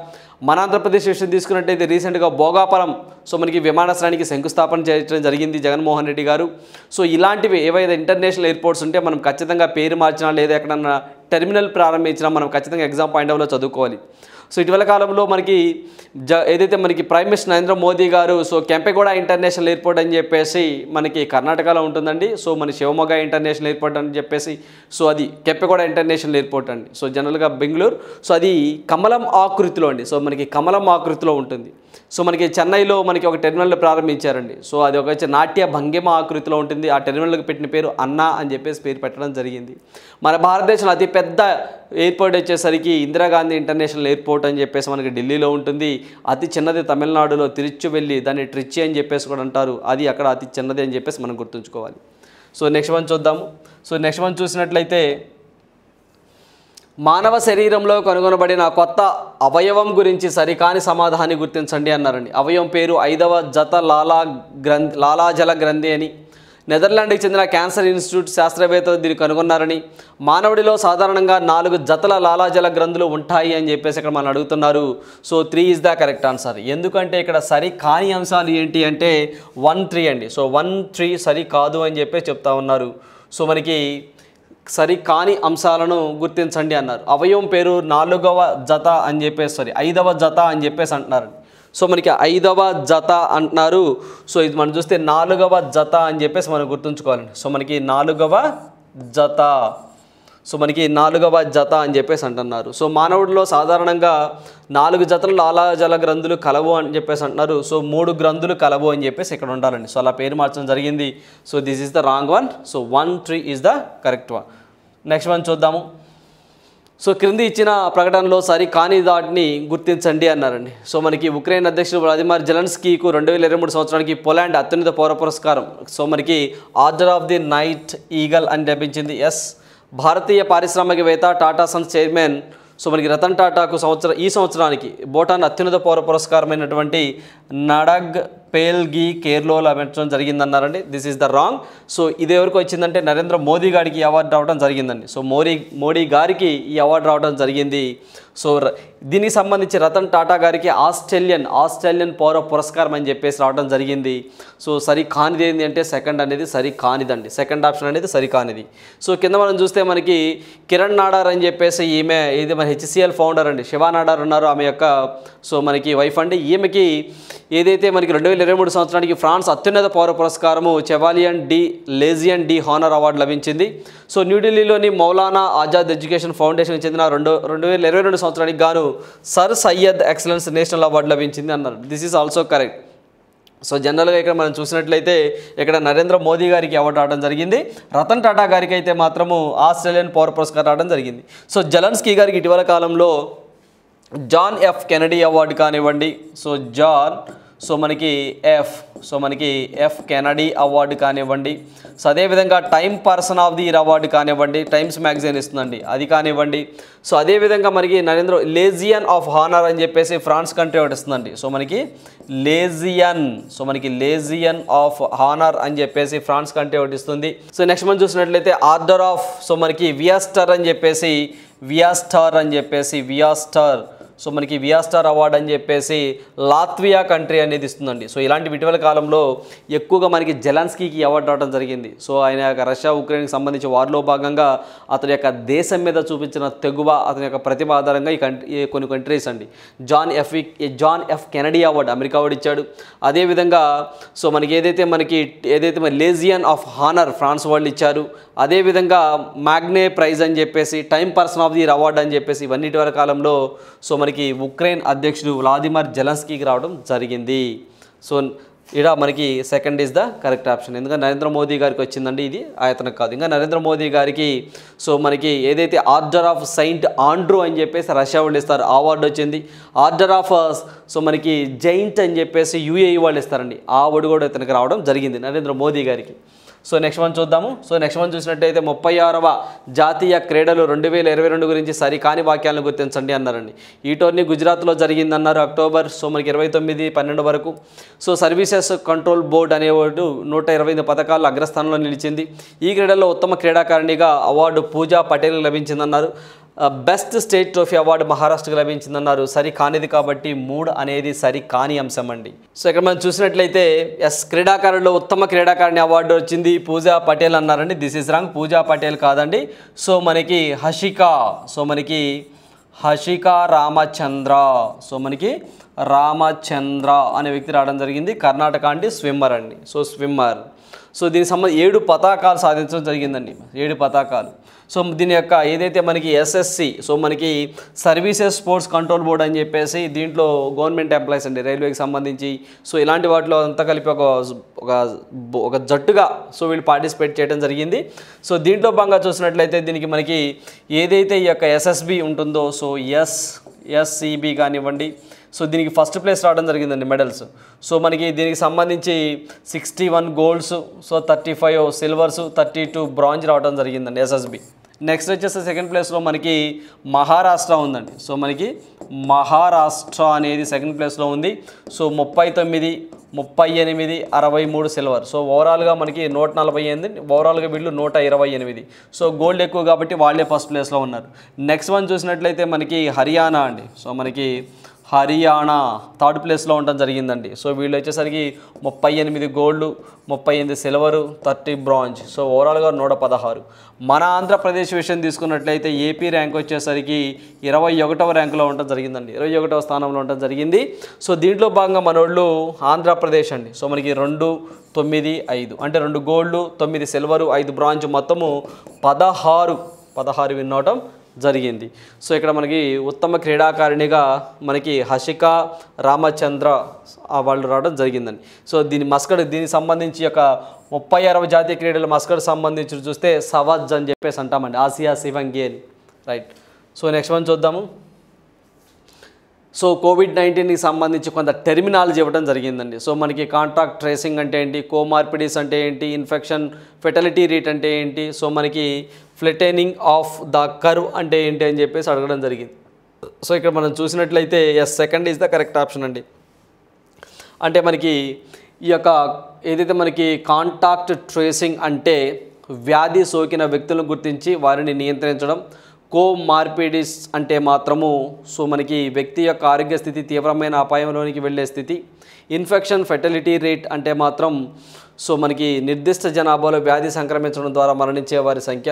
మన ఆంధ్రప్రదేశ్ విషయం తీసుకున్నట్టయితే రీసెంట్గా భోగాపురం సో మనకి విమానాశ్రయానికి శంకుస్థాపన చేయడం జరిగింది జగన్మోహన్ రెడ్డి గారు. సో ఇలాంటివి ఏవైతే ఇంటర్నేషనల్ ఎయిర్పోర్ట్స్ ఉంటే మనం ఖచ్చితంగా పేరు మార్చినా లేదా ఎక్కడన్నా టెర్మినల్ ప్రారంభించినా మనం ఖచ్చితంగా ఎగ్జామ్ పాయింట్ ఆఫ్ వ్యూలో చదువుకోవాలి. సో ఇటీవల కాలంలో మనకి ఏదైతే మనకి ప్రైమ్ మినిస్టర్ నరేంద్ర మోదీ గారు సో కెంపెగౌడ ఇంటర్నేషనల్ ఎయిర్పోర్ట్ అని చెప్పేసి మనకి కర్ణాటకలో ఉంటుందండి. సో మన శివమొగ్గ ఇంటర్నేషనల్ ఎయిర్పోర్ట్ అని చెప్పేసి సో అది కెంపెగౌడ ఇంటర్నేషనల్ ఎయిర్పోర్ట్ అండి. సో జనరల్గా బెంగళూరు సో అది కమలం ఆకృతిలో అండి. సో మనకి కమలం ఆకృతిలో ఉంటుంది. సో మనకి చెన్నైలో మనకి ఒక టెర్మినల్ ప్రారంభించారండి. సో అది ఒక నాట్య భంగిమ ఆకృతిలో ఉంటుంది. ఆ టెర్మినల్కి పెట్టిన పేరు అన్నా అని చెప్పేసి పేరు పెట్టడం జరిగింది. మన భారతదేశంలో అతిపెద్ద ఎయిర్పోర్ట్ వచ్చేసరికి ఇందిరాగాంధీ ఇంటర్నేషనల్ ఎయిర్పోర్ట్ అని చెప్పేసి మనకి ఢిల్లీలో ఉంటుంది. అతి చిన్నది తమిళనాడులో తిరుచువెల్లి, దాన్ని ట్రిచి అని చెప్పేసి కూడా అంటారు, అది అక్కడ అతి చిన్నది అని చెప్పేసి మనం గుర్తుంచుకోవాలి. సో నెక్స్ట్ వన్ చూద్దాము. సో నెక్స్ట్ వన్ చూసినట్లయితే మానవ శరీరంలో కనుగొనబడిన కొత్త అవయవం గురించి సరికాని సమాధానాన్ని గుర్తించండి అన్నారండి. అవయవం పేరు 5వ జత లాలాజల గ్రంథి అని. నెదర్లాండ్కి చెందిన క్యాన్సర్ ఇన్స్టిట్యూట్ శాస్త్రవేత్తలు దీన్ని కనుగొన్నారని, మానవుడిలో సాధారణంగా 4 జతల లాలాజల గ్రంథులు ఉంటాయి అని చెప్పేసి ఇక్కడ మనం అడుగుతున్నారు. So 3 is the correct answer. ఎందుకంటే ఇక్కడ సరి కాని అంశాలు ఏంటి అంటే 1 3 అండి. సో 1 3 సరి కాదు అని చెప్పేసి చెప్తా ఉన్నారు. సో మనకి సరి కాని అంశాలను గుర్తించండి అన్నారు. అవయవం పేరు 4వ జత అని చెప్పేసి 5వ జత అని చెప్పేసి అంటున్నారు. సో మనకి 5వ జత అంటున్నారు. సో ఇది మనం చూస్తే 4వ జత అని చెప్పేసి మనం గుర్తుంచుకోవాలండి. సో మనకి 4వ జత అని చెప్పేసి అంటున్నారు. సో మానవుడిలో సాధారణంగా 4 జతలు లాలాజల గ్రంథులు కలవు అని చెప్పేసి అంటున్నారు. సో 3 గ్రంథులు కలవు అని చెప్పేసి ఇక్కడ ఉండాలండి. సో అలా పేరు మార్చడం జరిగింది. So this is the wrong one. So 1 3 is the correct one. Next one చూద్దాము. సో క్రింది ఇచ్చిన ప్రకటనలో సరి కాని దాటిని గుర్తించండి అన్నారండి. సో మనకి ఉక్రెయిన్ అధ్యక్షుడు వ్లాదిమిర్ జెలెన్స్కీకు 2023 సంవత్సరానికి పోలాండ్ అత్యున్నత పౌర పురస్కారం సో మనకి order of the night eagle అని లభించింది. ఎస్, భారతీయ పారిశ్రామికవేత్త టాటా సన్స్ చైర్మన్ సో మనకి రతన్ టాటాకు ఈ సంవత్సరానికి భూటాన్ అత్యున్నత పౌర పురస్కారమైనటువంటి నడగ్ పేల్గి కేర్లో లభించడం జరిగిందన్నారండి. This is the wrong. So ఇది ఎవరికి వచ్చిందంటే నరేంద్ర మోదీ గారికి ఈ అవార్డు రావడం జరిగిందండి. సో మోడీ గారికి ఈ అవార్డు రావడం జరిగింది. సో దీనికి సంబంధించి రతన్ టాటా గారికి ఆస్ట్రేలియన్ పౌర పురస్కారం అని చెప్పేసి రావడం జరిగింది. సో సరి కానిది ఏంటి అంటే సెకండ్ అనేది సరి కానిదండి. సెకండ్ ఆప్షన్ అనేది సరి కానిది. సో కింద మనం చూస్తే మనకి కిరణ్ నాడార్ అని చెప్పేసి ఈమె ఇది మన హెచ్సిఎల్ ఫౌండర్ అండి. శివా నాడార్ ఉన్నారు, ఆమె యొక్క సో మనకి వైఫ్ అండి. ఈమెకి ఏదైతే మనకి 2023 2023 సంవత్సరానికి ఫ్రాన్స్ అత్యున్నత పౌర పురస్కారము Chevalier de Legion de Honneur award లభించింది. సో న్యూఢిల్లీలోని మౌలానా ఆజాద్ ఎడ్యుకేషన్ ఫౌండేషన్కి చెందిన 2022 సంవత్సరానికి గాను sir Syed excellence national award లభించింది అన్నారు. This is also correct. So జనరల్గా ఇక్కడ మనం చూసినట్లయితే ఇక్కడ నరేంద్ర మోదీ గారికి అవార్డు రావడం జరిగింది. రతన్ టాటా గారికి అయితే మాత్రము ఆస్ట్రేలియన్ పౌర పురస్కారం రావడం జరిగింది. సో జెలెన్స్కీ గారికి ఇటీవల కాలంలో జాన్ ఎఫ్ కెనడీ అవార్డు కానివ్వండి, మనకి ఎఫ్ కెనడీ అవార్డు కానివ్వండి, సో అదేవిధంగా time person of the year award కానివ్వండి, టైమ్స్ మ్యాగజైన్ ఇస్తుందండి అది కానివ్వండి. సో అదేవిధంగా మనకి లేజియన్ ఆఫ్ హానర్ అని చెప్పేసి ఫ్రాన్స్ కంట్రీ ఒకటి ఇస్తుందండి. సో మనకి లేజియన్ ఆఫ్ హానర్ అని చెప్పేసి ఫ్రాన్స్ కంట్రీ ఒకటి ఇస్తుంది. సో నెక్స్ట్ మనం చూసినట్లయితే ఆర్డర్ ఆఫ్ వియాస్టర్ అని చెప్పేసి సో మనకి వియాస్టర్ అవార్డు అని చెప్పేసి లాత్వియా కంట్రీ అనేది ఇస్తుందండి. సో ఇలాంటి ఇటీవల కాలంలో ఎక్కువగా మనకి జెలెన్స్కీకి అవార్డు రావడం జరిగింది. సో ఆయన యొక్క రష్యా ఉక్రెయిన్కి సంబంధించి వార్లో భాగంగా అతని యొక్క దేశం మీద చూపించిన తెగువ, అతని యొక్క ప్రతిభ ఆధారంగా ఈ కొన్ని కంట్రీస్ అండి John F Kennedy award America వాడు ఇచ్చాడు. అదేవిధంగా సో ఏదైతే లేజియన్ ఆఫ్ హానర్ ఫ్రాన్స్ వాళ్ళు ఇచ్చారు. అదేవిధంగా మ్యాగ్నే ప్రైజ్ అని చెప్పేసి time person of the year award అని చెప్పేసి ఇవన్నీ ఇటీవల కాలంలో సో మనకి ఉక్రెయిన్ అధ్యక్షుడు వ్లాదిమిర్ జెలెన్స్కీకి రావడం జరిగింది. సో ఇక్కడ మనకి second is the correct option. ఎందుకంటే నరేంద్ర మోదీ గారికి వచ్చిందండి, ఇది ఆయతనకు కాదు. ఇంకా నరేంద్ర మోదీ గారికి సో మనకి ఏదైతే ఆర్డర్ ఆఫ్ సెయింట్ ఆండ్రూ అని చెప్పేసి రష్యా వాళ్ళు ఇస్తారు అవార్డు వచ్చింది. ఆర్డర్ ఆఫ్ సో మనకి జైంట్ అని చెప్పేసి యుఏఈ వాళ్ళు ఇస్తారండి, ఆ అవార్డు కూడా ఇతనికి రావడం జరిగింది నరేంద్ర మోదీ గారికి. సో నెక్స్ట్ వన్ చూద్దాము. సో నెక్స్ట్ వన్ చూసినట్టయితే 36వ జాతీయ క్రీడలు 2022 గురించి సరికాని వాక్యాలను గుర్తించండి అన్నారండి. ఈ టోర్నీ గుజరాత్లో జరిగిందన్నారు అక్టోబర్ సో మనకి 29-12 వరకు. సో సర్వీసెస్ కంట్రోల్ బోర్డ్ అనేవాడు 128 పథకాలు అగ్రస్థానంలో నిలిచింది. ఈ క్రీడల్లో ఉత్తమ క్రీడాకారిణిగా అవార్డు పూజా పటేల్ లభించిందన్నారు. బెస్ట్ స్టేట్ ట్రోఫీ అవార్డు మహారాష్ట్రకు లభించిందన్నారు. సరి కానిది కాబట్టి 3 అనేది సరి కాని అంశం అండి. సో ఇక్కడ మనం చూసినట్లయితే క్రీడాకారుల్లో ఉత్తమ క్రీడాకారిణి అవార్డు వచ్చింది పూజా పటేల్ అన్నారండి. దిస్ ఈజ్ రాంగ్, పూజా పటేల్ కాదండి. సో మనకి హషికా రామచంద్ర అనే వ్యక్తి రావడం జరిగింది. కర్ణాటక అండి, స్విమ్మర్ అండి. So swimmer. సో దీనికి సంబంధించి 7 పతాకాలు సాధించడం జరిగిందండి, 7 పతాకాలు. సో దీని యొక్క ఏదైతే మనకి ఎస్ఎస్సి సో మనకి సర్వీసెస్ స్పోర్ట్స్ కంట్రోల్ బోర్డ్ అని చెప్పేసి దీంట్లో గవర్నమెంట్ ఎంప్లాయీస్ అండి, రైల్వేకి సంబంధించి. సో ఇలాంటి వాటిలో అంతా కలిపి ఒక జట్టుగా సో వీళ్ళు పార్టిసిపేట్ చేయడం జరిగింది. సో దీంట్లో భాగంగా చూసినట్లయితే దీనికి మనకి ఏదైతే ఈ యొక్క ఎస్ఎస్బి ఉంటుందో సో ఎస్సిబి కానివ్వండి, సో దీనికి ఫస్ట్ ప్లేస్ రావడం జరిగిందండి మెడల్స్. సో మనకి దీనికి సంబంధించి 61 గోల్డ్స్, సో 35 సిల్వర్స్, 32 బ్రాంజ్ రావడం జరిగిందండి ఎస్ఎస్బి. నెక్స్ట్ వచ్చేసి సెకండ్ ప్లేస్లో మనకి మహారాష్ట్ర ఉందండి. సో మనకి మహారాష్ట్ర అనేది సెకండ్ ప్లేస్లో ఉంది. So 39, 38, 63 silver. సో ఓవరాల్గా మనకి 148, ఓవరాల్గా వీళ్ళు 128. సో గోల్డ్ ఎక్కువ కాబట్టి వాళ్ళే ఫస్ట్ ప్లేస్లో ఉన్నారు. నెక్స్ట్ వన్ చూసినట్లయితే మనకి హర్యానా అండి. సో మనకి హర్యానా థర్డ్ ప్లేస్లో ఉండడం జరిగిందండి. సో వీళ్ళు వచ్చేసరికి 38 గోల్డ్, 38 సిల్వరు, 30 బ్రాంజ్. సో ఓవరాల్గా 116. మన ఆంధ్రప్రదేశ్ విషయం తీసుకున్నట్లయితే ఏపీ ర్యాంక్ వచ్చేసరికి 21వ ర్యాంకులో ఉండడం జరిగిందండి, 21వ స్థానంలో ఉండడం జరిగింది. సో దీంట్లో భాగంగా మనోళ్ళు ఆంధ్రప్రదేశ్ అండి. సో మనకి 2, 9, 5 అంటే 2 గోల్డ్, 9 సిల్వరు, 5 బ్రాంజ్, మొత్తము 16 విన్ అవటం జరిగింది. సో ఇక్కడ మనకి ఉత్తమ క్రీడాకారిణిగా మనకి హషికా రామచంద్ర వాళ్ళు రావడం జరిగిందండి. సో దీనికి సంబంధించి యొక్క 36వ జాతీయ క్రీడల మస్కడ్ సంబంధించి చూస్తే సవాజ్ అని చెప్పేసి అంటామండి, ఆసియా శివంగి అని, రైట్. సో నెక్స్ట్ వన్ చూద్దాము. సో కోవిడ్-19కి సంబంధించి కొంత టెర్మినాలజీ ఇవ్వడం జరిగిందండి. సో మనకి కాంటాక్ట్ ట్రేసింగ్ అంటే ఏంటి, కోమార్పిడీస్ అంటే ఏంటి, ఇన్ఫెక్షన్ ఫెటాలిటీ రేట్ అంటే ఏంటి, సో మనకి ఫ్లెటెనింగ్ ఆఫ్ ద కర్వ్ అంటే ఏంటి అని చెప్పేసి అడగడం జరిగింది. సో ఇక్కడ మనం చూసినట్లయితే second is the correct option అండి. అంటే మనకి ఈ యొక్క ఏదైతే మనకి కాంటాక్ట్ ట్రేసింగ్ అంటే వ్యాధి సోకిన వ్యక్తులను గుర్తించి వారిని నియంత్రించడం. కోమార్పిడిస్ అంటే మాత్రము సో మనకి వ్యక్తి యొక్క ఆరోగ్య స్థితి తీవ్రమైన అపాయంలోనికి వెళ్ళే స్థితి. ఇన్ఫెక్షన్ ఫెటాలిటీ రేట్ అంటే మాత్రం సో మనకి నిర్దిష్ట జనాభాలో వ్యాధి సంక్రమించడం ద్వారా మరణించే వారి సంఖ్య.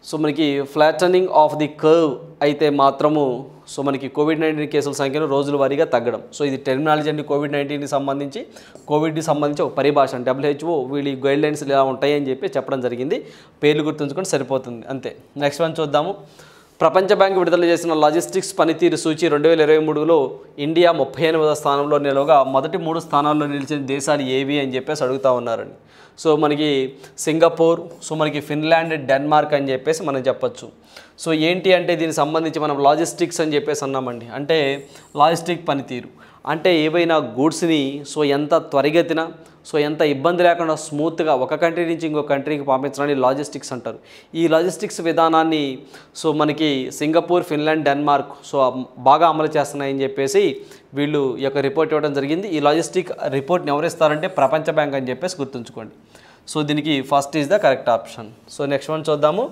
సో మనకి ఫ్లాటనింగ్ ఆఫ్ ది కర్వ్ అయితే మాత్రము సో మనకి కోవిడ్-19 కేసుల సంఖ్యను రోజుల వారీగా తగ్గడం. సో ఇది టెర్మినాలజీ అండి. కోవిడ్-19కి సంబంధించి ఒక పరిభాష అంటే WHO వీళ్ళ గైడ్లైన్స్ ఇలా ఉంటాయి అని చెప్పి చెప్పడం జరిగింది. పేర్లు గుర్తుంచుకొని సరిపోతుంది అంతే. నెక్స్ట్ వన్ చూద్దాము. ప్రపంచ బ్యాంక్ విడుదల చేసిన లాజిస్టిక్స్ పనితీరు సూచి 2023లో ఇండియా 38వ స్థానంలో నిలవగా మొదటి 3 స్థానాల్లో నిలిచిన దేశాలు ఏవి అని చెప్పేసి అడుగుతూ ఉన్నారండి. సో మనకి సింగపూర్, సో మనకి ఫిన్లాండ్, డెన్మార్క్ అని చెప్పేసి మనం చెప్పొచ్చు. సో ఏంటి అంటే దీనికి సంబంధించి మనం లాజిస్టిక్స్ అని చెప్పేసి అన్నామండి. అంటే లాజిస్టిక్ పనితీరు అంటే ఏవైనా గూడ్స్ని సో ఎంత త్వరిగతిన సో ఎంత ఇబ్బంది లేకుండా స్మూత్గా ఒక కంట్రీ నుంచి ఇంకో కంట్రీకి పంపించడానికి లాజిస్టిక్స్ అంటారు. ఈ లాజిస్టిక్స్ విధానాన్ని సో మనకి సింగపూర్, ఫిన్లాండ్, డెన్మార్క్ సో బాగా అమలు చేస్తున్నాయని చెప్పేసి వీళ్ళు ఈ యొక్క రిపోర్ట్ ఇవ్వడం జరిగింది. ఈ లాజిస్టిక్ రిపోర్ట్ని ఎవరిస్తారంటే ప్రపంచ బ్యాంక్ అని చెప్పేసి గుర్తుంచుకోండి. సో దీనికి first is the correct option. So next one చూద్దాము.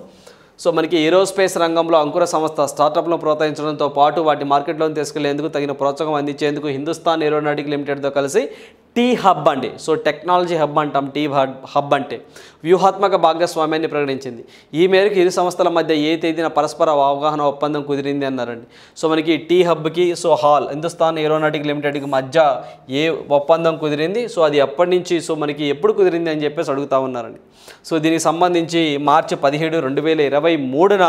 సో మనకి ఏరోస్పేస్ రంగంలో అంకుర సంస్థ స్టార్టప్లను ప్రోత్సహించడంతో పాటు వాటి మార్కెట్లోకి తీసుకెళ్లేందుకు తగిన ప్రోత్సాహం అందించేందుకు హిందుస్థాన్ ఏరోనాటిక్ లిమిటెడ్తో కలిసి టీ హబ్ అండి. సో టెక్నాలజీ హబ్ అంటాం. టీ హబ్ అంటే వ్యూహాత్మక భాగస్వామ్యాన్ని ప్రకటించింది. ఈ మేరకు ఇరు సంస్థల మధ్య ఏ తేదీన పరస్పర అవగాహన ఒప్పందం కుదిరింది అన్నారండి. సో మనకి టీ హబ్కి సో హిందుస్థాన్ ఏరోనాటిక్ లిమిటెడ్కి మధ్య ఏ ఒప్పందం కుదిరింది, సో అది ఎప్పటి నుంచి, సో మనకి ఎప్పుడు కుదిరింది అని చెప్పేసి అడుగుతూ ఉన్నారండి. సో దీనికి సంబంధించి మార్చి 17, 2023న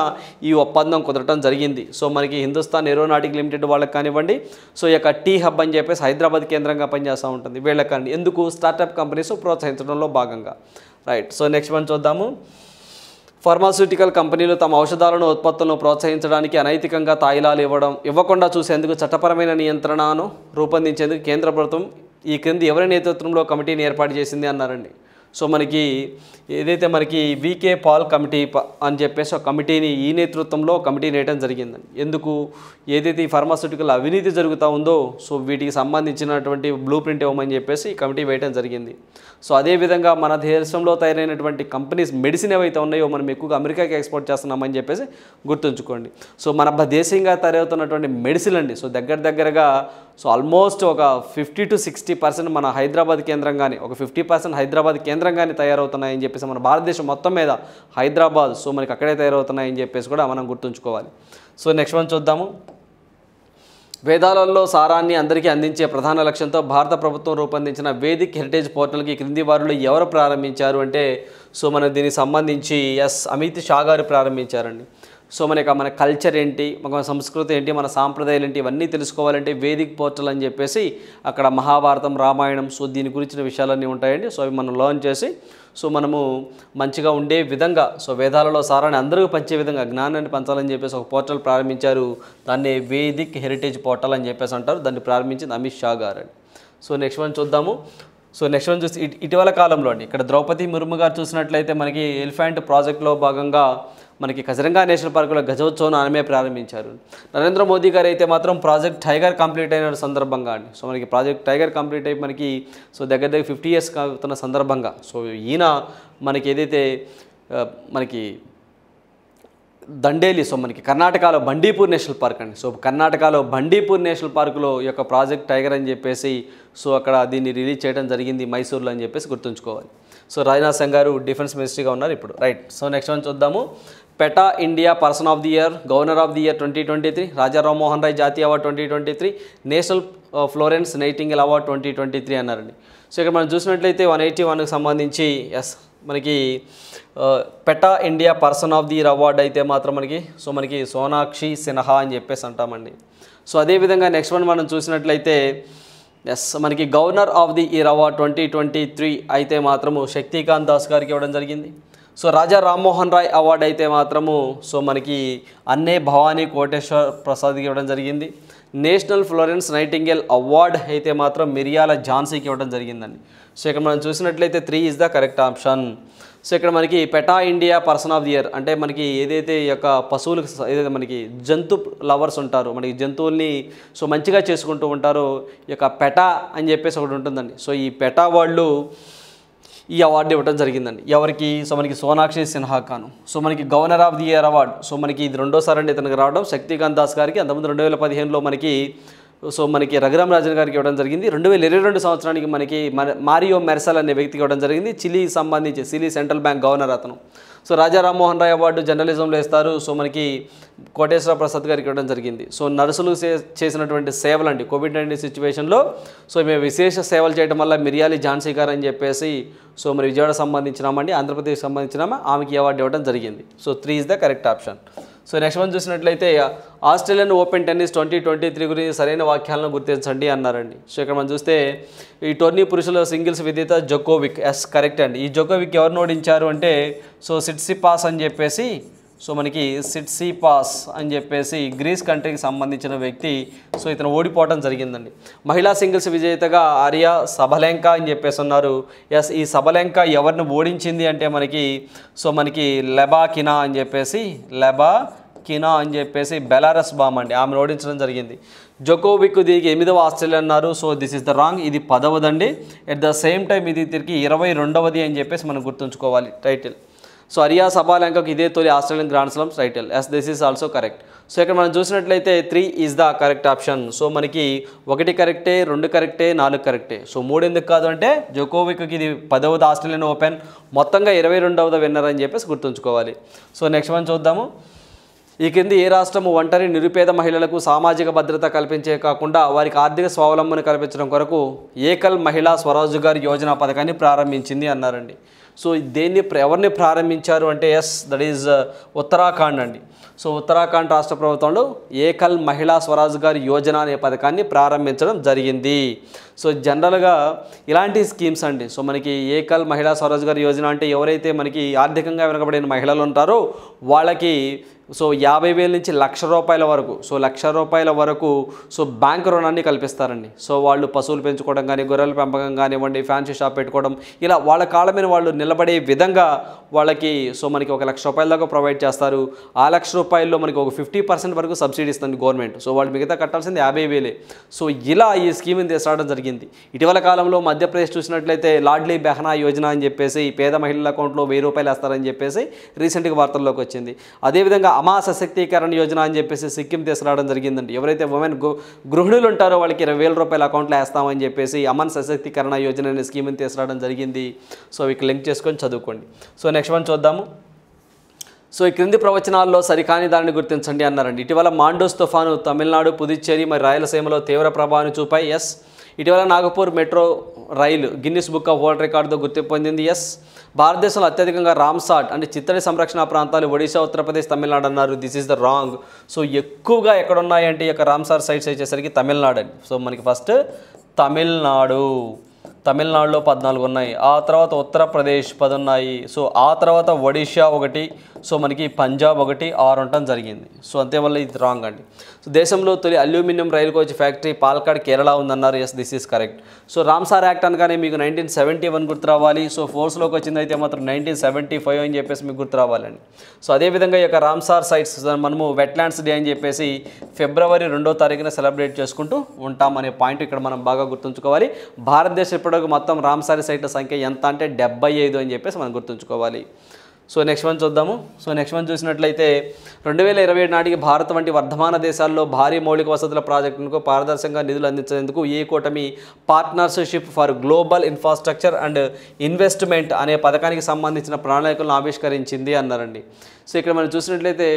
ఈ ఒప్పందం కుదరటం జరిగింది. సో మనకి హిందుస్థాన్ ఏరోనాటిక్ లిమిటెడ్ వాళ్ళకి కానివ్వండి, సో ఈ యొక్క టీ హబ్ అని చెప్పేసి హైదరాబాద్ కేంద్రంగా పనిచేస్తూ ఉంటుంది వీళ్ళకండి. ఎందుకు? స్టార్టప్ కంపెనీస్ ప్రోత్సహించడంలో భాగంగా. రైట్. సో నెక్స్ట్ వన్ చూద్దాము. ఫార్మాస్యూటికల్ కంపెనీలు తమ ఔషధాలను ఉత్పత్తులను ప్రోత్సహించడానికి అనైతికంగా తాయిలాలు ఇవ్వకుండా చూసేందుకు చట్టపరమైన నియంత్రణను రూపొందించేందుకు కేంద్ర ప్రభుత్వం ఈ క్రింది ఎవరి నేతృత్వంలో కమిటీని ఏర్పాటు చేసింది అన్నారండి. సో మనకి ఏదైతే మనకి వీకే పాల్ కమిటీ అని చెప్పేసి ఒక కమిటీని ఈ నేతృత్వంలో కమిటీని వేయడం జరిగిందండి. ఎందుకు? ఏదైతే ఈ ఫార్మాస్యూటికల్ అవినీతి జరుగుతూ ఉందో సో వీటికి సంబంధించినటువంటి బ్లూ ప్రింట్ ఇవ్వమని చెప్పేసి ఈ కమిటీ వేయడం జరిగింది. సో అదేవిధంగా మన దేశంలో తయారైనటువంటి కంపెనీస్ మెడిసిన్ ఏవైతే ఉన్నాయో మనం ఎక్కువగా అమెరికాకి ఎక్స్పోర్ట్ చేస్తున్నామని చెప్పేసి గుర్తుంచుకోండి. సో మన దేశీయంగా తయారవుతున్నటువంటి మెడిసిన్ అండి సో దగ్గరగా సో ఆల్మోస్ట్ ఒక 50 to 60% మన హైదరాబాద్ కేంద్రంగానే, ఒక 50% హైదరాబాద్ కేంద్రంగానే తయారవుతున్నాయని చెప్పేసి మన భారతదేశం మొత్తం మీద హైదరాబాద్ సో మనకి అక్కడే తయారవుతున్నాయని చెప్పేసి కూడా మనం గుర్తుంచుకోవాలి. సో నెక్స్ట్ వన్ చూద్దాము. వేదాలలో సారాన్ని అందరికీ అందించే ప్రధాన లక్ష్యంతో భారత ప్రభుత్వం రూపొందించిన వేదిక్ హెరిటేజ్ పోర్టల్కి క్రింది వారిలో ఎవరు ప్రారంభించారు అంటే సో మన దీనికి సంబంధించి అమిత్ షా గారు ప్రారంభించారండి. సో మన కల్చర్ ఏంటి, మన సంస్కృతి ఏంటి, మన సాంప్రదాయాలు ఏంటి, ఇవన్నీ తెలుసుకోవాలంటే వేదిక్ పోర్టల్ అని చెప్పేసి అక్కడ మహాభారతం, రామాయణం సో దీని గురించిన విషయాలన్నీ ఉంటాయండి. సో అవి మనం లర్న్ చేసి సో మనము మంచిగా ఉండే విధంగా సో వేదాలలో సారాన్ని అందరికీ పంచే విధంగా జ్ఞానాన్ని పంచాలని చెప్పేసి ఒక పోర్టల్ ప్రారంభించారు. దాన్ని వేదిక్ హెరిటేజ్ పోర్టల్ అని చెప్పేసి అంటారు. దాన్ని ప్రారంభించింది అమిత్ షా గారు. సో నెక్స్ట్ వన్ చూద్దాము. సో నెక్స్ట్ వన్ చూసి ఇటీవల కాలంలో అండి ఇక్కడ ద్రౌపది ముర్ము గారు చూసినట్లయితే మనకి ఎలిఫెంట్ ప్రాజెక్ట్లో భాగంగా మనకి కజరంగా నేషనల్ పార్కులో గజోత్సవం ఆమె ప్రారంభించారు. నరేంద్ర మోదీ గారు అయితే మాత్రం ప్రాజెక్ట్ టైగర్ కంప్లీట్ అయిన సందర్భంగా అండి సో మనకి ప్రాజెక్ట్ టైగర్ కంప్లీట్ అయి మనకి సో దగ్గర 50 years అవుతున్న సందర్భంగా సో ఈయన మనకి ఏదైతే మనకి దండేలి సో మనకి కర్ణాటకలో బండీపూర్ నేషనల్ పార్క్ అండి. సో కర్ణాటకలో బండీపూర్ నేషనల్ పార్కులో ఈ యొక్క ప్రాజెక్ట్ టైగర్ అని చెప్పేసి సో అక్కడ దీన్ని రిలీజ్ చేయడం జరిగింది మైసూర్లో అని చెప్పేసి గుర్తుంచుకోవాలి. సో రాజ్నాథ్ సింగ్ గారు డిఫెన్స్ మినిస్ట్రీగా ఉన్నారు ఇప్పుడు. రైట్. సో నెక్స్ట్ వన్ చూద్దాము. PETA India person of the year, governor of the year 2023, Raja Rammohan Roy జాతీయ award 2023, national Florence Nightingale award 2023 అన్నారండి. సో ఇక్కడ మనం చూసినట్లయితే 181కి సంబంధించి మనకి PETA India person of the year award అయితే మాత్రం మనకి సోనాక్షి సిన్హా అని చెప్పేసి అంటామండి. సో అదేవిధంగా నెక్స్ట్ వన్ మనం చూసినట్లయితే మనకి governor of the year award 2023 అయితే మాత్రము శక్తికాంత్ దాస్ గారికి ఇవ్వడం జరిగింది. సో రాజా రామ్మోహన్ రాయ్ అవార్డు అయితే మాత్రము సో మనకి అన్నే భవానీ కోటేశ్వర్ ప్రసాద్కి ఇవ్వడం జరిగింది. నేషనల్ ఫ్లోరెన్స్ నైటింగేల్ అవార్డు అయితే మాత్రం మిరియాల ఝాన్సీకి ఇవ్వడం జరిగిందండి. సో ఇక్కడ మనం చూసినట్లయితే 3 is the correct option. So ఇక్కడ మనకి PETA India person of the year అంటే మనకి ఏదైతే ఈ యొక్క పశువులకు ఏదైతే మనకి జంతు లవర్స్ ఉంటారో, మనకి జంతువుల్ని సో మంచిగా చేసుకుంటూ ఉంటారో ఈ యొక్క పెటా అని చెప్పేసి ఒకటి ఉంటుందండి. సో ఈ పెటా వాళ్ళు ఈ అవార్డు ఇవ్వడం జరిగిందండి. ఎవరికి? సో మనకి సోనాక్షి సిన్హా ఖాను. సో మనకి governor of the year award so మనకి ఇది రెండోసారి అండి ఇతనికి రావడం. శక్తికాంత్ దాస్ గారికి అంతకుముందు 2015లో మనకి సో మనకి రఘురామ్ రాజన్ గారికి ఇవ్వడం జరిగింది. 2022 సంవత్సరానికి మనకి మారియో మెర్సల్ అనే వ్యక్తికి ఇవ్వడం జరిగింది. చిలీ సంబంధించి చిలీ సెంట్రల్ బ్యాంక్ గవర్నర్ అతను. సో రాజా రామ్మోహన్ రాయ్ అవార్డు జర్నలిజంలో ఇస్తారు. సో మనకి కోటేశ్వర ప్రసాద్ గారికి ఇవ్వడం జరిగింది. సో నర్సులు చేసినటువంటి సేవలు అండి కోవిడ్-19 సిచ్యువేషన్లో. సో మేము విశేష సేవలు చేయడం వల్ల మిరియాలి ఝాన్సీ గారు అని చెప్పేసి సో మరి విజయవాడ సంబంధించినామండి, ఆంధ్రప్రదేశ్ సంబంధించినామా, ఆమెకి అవార్డు ఇవ్వడం జరిగింది. So 3 is the correct option. So next one చూసినట్లయితే ఆస్ట్రేలియన్ ఓపెన్ టెన్నిస్ 2023 గురించి సరైన వాక్యాలను గుర్తించండి అన్నారండి. సో ఇక్కడ మనం చూస్తే ఈ టోర్నీ పురుషుల సింగిల్స్ విజేత జోకోవిక్. ఎస్ కరెక్ట్ అండి. ఈ జోకోవిక్ ఎవరిని ఓడించారు అంటే సో సిట్సిపాస్ అని చెప్పేసి, సో మనకి సిట్సిపాస్ అని చెప్పేసి గ్రీస్ కంట్రీకి సంబంధించిన వ్యక్తి. సో ఇతను ఓడిపోవడం జరిగిందండి. మహిళా సింగిల్స్ విజేతగా ఆర్యా సబలెంకా అని చెప్పేసి ఉన్నారు. ఎస్ ఈ సబలెంకా ఎవరిని ఓడించింది అంటే మనకి లెబాకినా అని చెప్పేసి బెలారస్ బామ్ అండి, ఆమెను ఓడించడం జరిగింది. జోకోవిక్ దీనికి 8వ ఆస్ట్రేలియా అన్నారు. So this is the wrong. ఇది 10వదండి. ఎట్ ద సేమ్ టైం ఇది తిరిగి 22వది అని చెప్పేసి మనం గుర్తుంచుకోవాలి టైటిల్. సో ఆర్యా సబాలెంకాకు ఇదే తొలి Australian grand slams title. Yes this is also correct. So ఇక్కడ మనం చూసినట్లయితే 3 is the correct option. So మనకి 1 కరెక్టే, 2 కరెక్టే, 4 కరెక్టే. సో 3 ఎందుకు కాదు అంటే జోకోవిక్కి ఇది 10వది ఆస్ట్రేలియన్ ఓపెన్, మొత్తంగా 22వది విన్నర్ అని చెప్పేసి గుర్తుంచుకోవాలి. సో నెక్స్ట్ వన్ చూద్దాము. ఈ కింది ఏ రాష్ట్రము ఒంటరి నిరుపేద మహిళలకు సామాజిక భద్రత కల్పించే కాకుండా వారికి ఆర్థిక స్వావలంబన కల్పించడం కొరకు ఏకల్ మహిళా స్వరోజ్గార్ యోజన పథకాన్ని ప్రారంభించింది అన్నారండి. సో ఎవరిని ప్రారంభించారు అంటే ఎస్ దట్ ఈజ్ ఉత్తరాఖండ్ అండి. సో ఉత్తరాఖండ్ రాష్ట్ర ప్రభుత్వంలో ఏకల్ మహిళా స్వరోజ్గార్ యోజన అనే పథకాన్ని ప్రారంభించడం జరిగింది. సో జనరల్గా ఇలాంటి స్కీమ్స్ అండి. సో మనకి ఏకల్ మహిళా స్వరోజ్గార్ యోజన అంటే ఎవరైతే మనకి ఆర్థికంగా వెనుకబడిన మహిళలు ఉంటారో వాళ్ళకి సో 50,000 నుంచి ₹1,00,000 వరకు, సో ₹1,00,000 వరకు సో బ్యాంక్ రుణాన్ని కల్పిస్తారండి. సో వాళ్ళు పశువులు పెంచుకోవడం కానీ, గొర్రెల పెంపకం కానివ్వండి, ఫ్యాన్సీ షాప్ పెట్టుకోవడం, ఇలా వాళ్ళ కాళ్ళ మీద వాళ్ళు నిలబడే విధంగా వాళ్ళకి సో మనకి ₹1,00,000 దాకా ప్రొవైడ్ చేస్తారు. ఆ ₹1,00,000లో మనకి ఒక 50% వరకు సబ్సిడీ ఇస్తుంది గవర్నమెంట్. సో వాళ్ళు మిగతా కట్టాల్సింది 50,000. సో ఇలా ఈ స్కీమ్ని తీసుకురావడం జరిగింది. ఇటీవల కాలంలో మధ్యప్రదేశ్ చూసినట్లయితే లాడ్లీ బెహనా యోజన అని చెప్పేసి పేద మహిళల అకౌంట్లో ₹1,000 వేస్తారని చెప్పేసి రీసెంట్గా వార్తల్లోకి వచ్చింది. అదేవిధంగా అమా సశక్తీకరణ యోజన అని చెప్పేసి సిక్కిం తీసుకురావడం జరిగిందండి. ఎవరైతే ఉమెన్ గృహిణులు ఉంటారో వాళ్ళకి ₹20,000 అకౌంట్లో వేస్తామని చెప్పేసి అమన్ సశక్తీకరణ యోజన అనే స్కీమ్ని తీసుకురావడం జరిగింది. సో ఇక లింక్ చేసుకొని చదువుకోండి. సో నెక్స్ట్ వన్ చూద్దాము. సో ఈ క్రింది ప్రవచనాల్లో సరికాని దానిని గుర్తించండి అన్నారండి. ఇటీవల మాండోస్ తుఫాను తమిళనాడు, పుదుచ్చేరి మరియు రాయలసీమలో తీవ్ర ప్రభావాన్ని చూపాయి. ఎస్. ఇటీవల Nagpur metro rail Guinness book of world రికార్డుతో గుర్తింపు పొందింది. ఎస్. భారతదేశంలో అత్యధికంగా రామ్సాట్ అంటే చిత్తడి సంరక్షణ ప్రాంతాలు ఒడిశా, ఉత్తరప్రదేశ్, తమిళనాడు అన్నారు. This is the wrong. So ఎక్కువగా ఎక్కడ ఉన్నాయంటే ఈ యొక్క రామ్సార్ సైట్స్ వచ్చేసరికి తమిళనాడు అండి. సో మనకి ఫస్ట్ తమిళనాడులో 14 ఉన్నాయి. ఆ తర్వాత ఉత్తరప్రదేశ్ 10 ఉన్నాయి. సో ఆ తర్వాత ఒడిషా 1, సో మనకి పంజాబ్ 1, 6 ఉండటం జరిగింది. సో అంతేవల్ల ఇది రాంగ్ అండి. సో దేశంలో తొలి అల్యూమినియం రైలు కోచ్ ఫ్యాక్టరీ పాలక్కాడ్, కేరళ ఉందన్నారు. Yes this is correct. So Ramsar act అనగానే మీకు 1971 గుర్తు రావాలి. సో ఫోర్స్లోకి వచ్చింది అయితే మాత్రం 1975 అని చెప్పేసి మీకు గుర్తు రావాలండి. సో అదేవిధంగా ఈ యొక్క రామ్సార్ సైట్స్ మనము వెట్లాండ్స్ డే అని చెప్పేసి ఫిబ్రవరి 2వ తారీఖున సెలబ్రేట్ చేసుకుంటూ ఉంటాం అనే పాయింట్ ఇక్కడ మనం బాగా గుర్తుంచుకోవాలి. భారతదేశం ఇప్పటివరకు మొత్తం రామ్సార్ సైట్ల సంఖ్య ఎంత అంటే 75 అని చెప్పేసి మనం గుర్తుంచుకోవాలి. సో నెక్స్ట్ వన్ చూద్దాము. సో నెక్స్ట్ వన్ చూసినట్లయితే 2027 నాటికి భారత్ వంటి వర్ధమాన దేశాల్లో భారీ మౌలిక వసతుల ప్రాజెక్టులకు పారదర్శకంగా నిధులు అందించేందుకు ఈ కూటమి partnership for global infrastructure and investment అనే పథకానికి సంబంధించిన ప్రణాళికలను ఆవిష్కరించింది అన్నారండి. సో ఇక్కడ మనం చూసినట్లయితే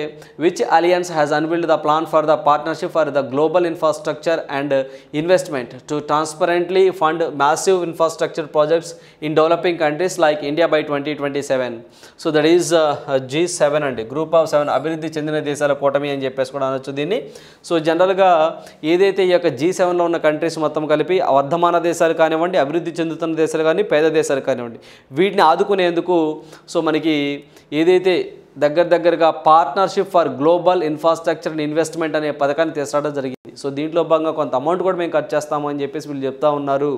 which alliance has unveiled the plan for the partnership for the global infrastructure and investment to transparently fund massive infrastructure projects in developing countries like India by 2027. So that is G7 అండి, group of 7 అభివృద్ధి చెందిన దేశాల కూటమి అని చెప్పేసి కూడా అనొచ్చు దీన్ని. సో జనరల్గా ఏదైతే ఈ యొక్క G7లో ఉన్న కంట్రీస్ మొత్తం కలిపి వర్ధమాన దేశాలు కానివ్వండి, అభివృద్ధి చెందుతున్న దేశాలు కానీ, పేద దేశాలు కానివ్వండి, వీటిని ఆదుకునేందుకు సో మనకి ఏదైతే దగ్గరగా partnership for global infrastructure and investment అనే పథకాన్ని తీసుకురావడం జరిగింది. సో దీంట్లో భాగంగా కొంత అమౌంట్ కూడా మేము ఖర్చు చేస్తాము అని చెప్పేసి వీళ్ళు చెప్తా ఉన్నారు.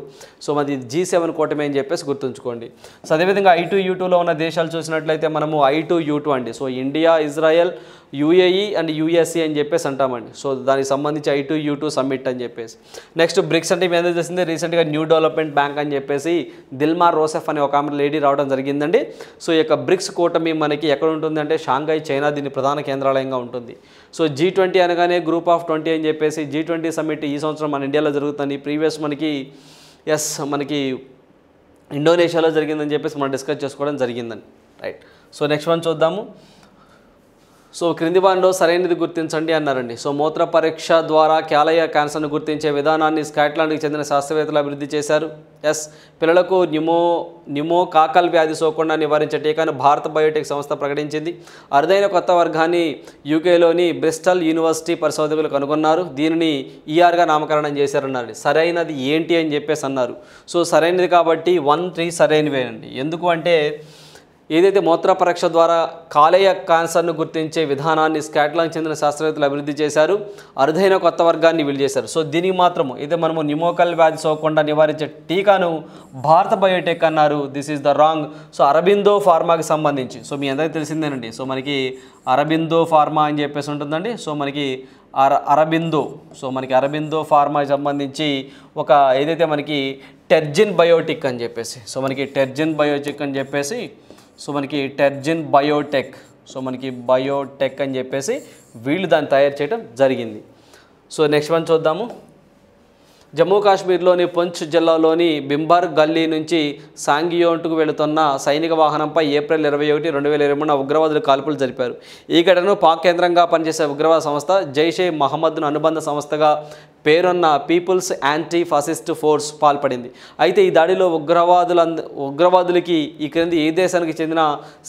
సో మాది G7 కూటమి అని చెప్పేసి గుర్తుంచుకోండి. సో అదేవిధంగా I2U2లో ఉన్న దేశాలు చూసినట్లయితే మనము I2U2 అండి. So India, Israel, UAE and USA అని చెప్పేసి అంటామండి. సో దానికి సంబంధించి I2U2 సమ్మిట్ అని చెప్పేసి. నెక్స్ట్ బ్రిక్స్ అంటే మేము ఎందుకు చేసింది, రీసెంట్గా న్యూ డెవలప్మెంట్ బ్యాంక్ అని చెప్పేసి దిల్మా రోసెఫ్ అనే ఒక ఆమె లేడీ రావడం జరిగిందండి. సో ఈ యొక్క బ్రిక్స్ కూటమి మనకి ఎక్కడ ఉంటుంది అంటే షాంఘై, చైనా దీని ప్రధాన కేంద్రాలయంగా ఉంటుంది. సో G20 అనగానే గ్రూప్ ఆఫ్ 20 అని చెప్పేసి G20 సమ్మిట్ ఈ సంవత్సరం మన ఇండియాలో జరుగుతుంది. ప్రీవియస్ మనకి మనకి ఇండోనేషియాలో జరిగిందని చెప్పేసి మనం డిస్కస్ చేసుకోవడం జరిగిందండి. రైట్. సో నెక్స్ట్ వన్ చూద్దాము. సో క్రింది వారిలో సరైనది గుర్తించండి అన్నారండి. సో మూత్ర పరీక్ష ద్వారా కాలేయ క్యాన్సర్ను గుర్తించే విధానాన్ని స్కాట్లాండ్కి చెందిన శాస్త్రవేత్తలు అభివృద్ధి చేశారు. పిల్లలకు న్యూమోకాకల్ వ్యాధి సోకకుండా నివారించే టీకాను భారత బయోటెక్ సంస్థ ప్రకటించింది. అరుదైన కొత్త వర్గాన్ని యూకేలోని బ్రిస్టల్ యూనివర్సిటీ పరిశోధకులు కనుగొన్నారు. దీనిని ERగా నామకరణం చేశారన్నారు. సరైనది ఏంటి అని చెప్పేసి అన్నారు. సో సరైనది కాబట్టి 1-3 సరైనవేనండి. ఎందుకు అంటే ఏదైతే మూత్ర పరీక్ష ద్వారా కాలేయ క్యాన్సర్ను గుర్తించే విధానాన్ని స్కాట్లాండ్కి చెందిన శాస్త్రవేత్తలు అభివృద్ధి చేశారు. అరుదైన కొత్త వర్గాన్ని వీళ్ళు చేశారు. సో దీనికి మాత్రము అయితే మనము న్యూమోకల్ వ్యాధి సోకకుండా నివారించే టీకాను భారత బయోటెక్ అన్నారు. This is the wrong. So Aurobindo ఫార్మాకి సంబంధించి సో మీ అందరికీ తెలిసిందేనండి. సో మనకి అరబిందో ఫార్మా అని చెప్పేసి ఉంటుందండి. సో మనకి అరబిందో ఫార్మాకి సంబంధించి ఒక ఏదైతే మనకి టెర్జిన్ బయోటిక్ అని చెప్పేసి బయోటెక్ అని చెప్పేసి వీళ్ళు దాన్ని తయారు చేయడం జరిగింది. సో నెక్స్ట్ వన్ చూద్దాము. జమ్మూ కాశ్మీర్లోని పుంచ్ జిల్లాలోని బింబర్ గల్లీ నుంచి సాంగియోన్కు వెళుతున్న సైనిక వాహనంపై ఏప్రిల్ 21, 2023 ఉగ్రవాదులు కాల్పులు జరిపారు. ఈ ఘటనను పాక్ కేంద్రంగా పనిచేసే ఉగ్రవాద సంస్థ జైషే మహమ్మద్ను అనుబంధ సంస్థగా పేరున్న పీపుల్స్ యాంటీ ఫాసిస్ట్ ఫోర్స్ పాల్పడింది. అయితే ఈ దాడిలో ఉగ్రవాదులకి ఈ క్రింది ఏ దేశానికి చెందిన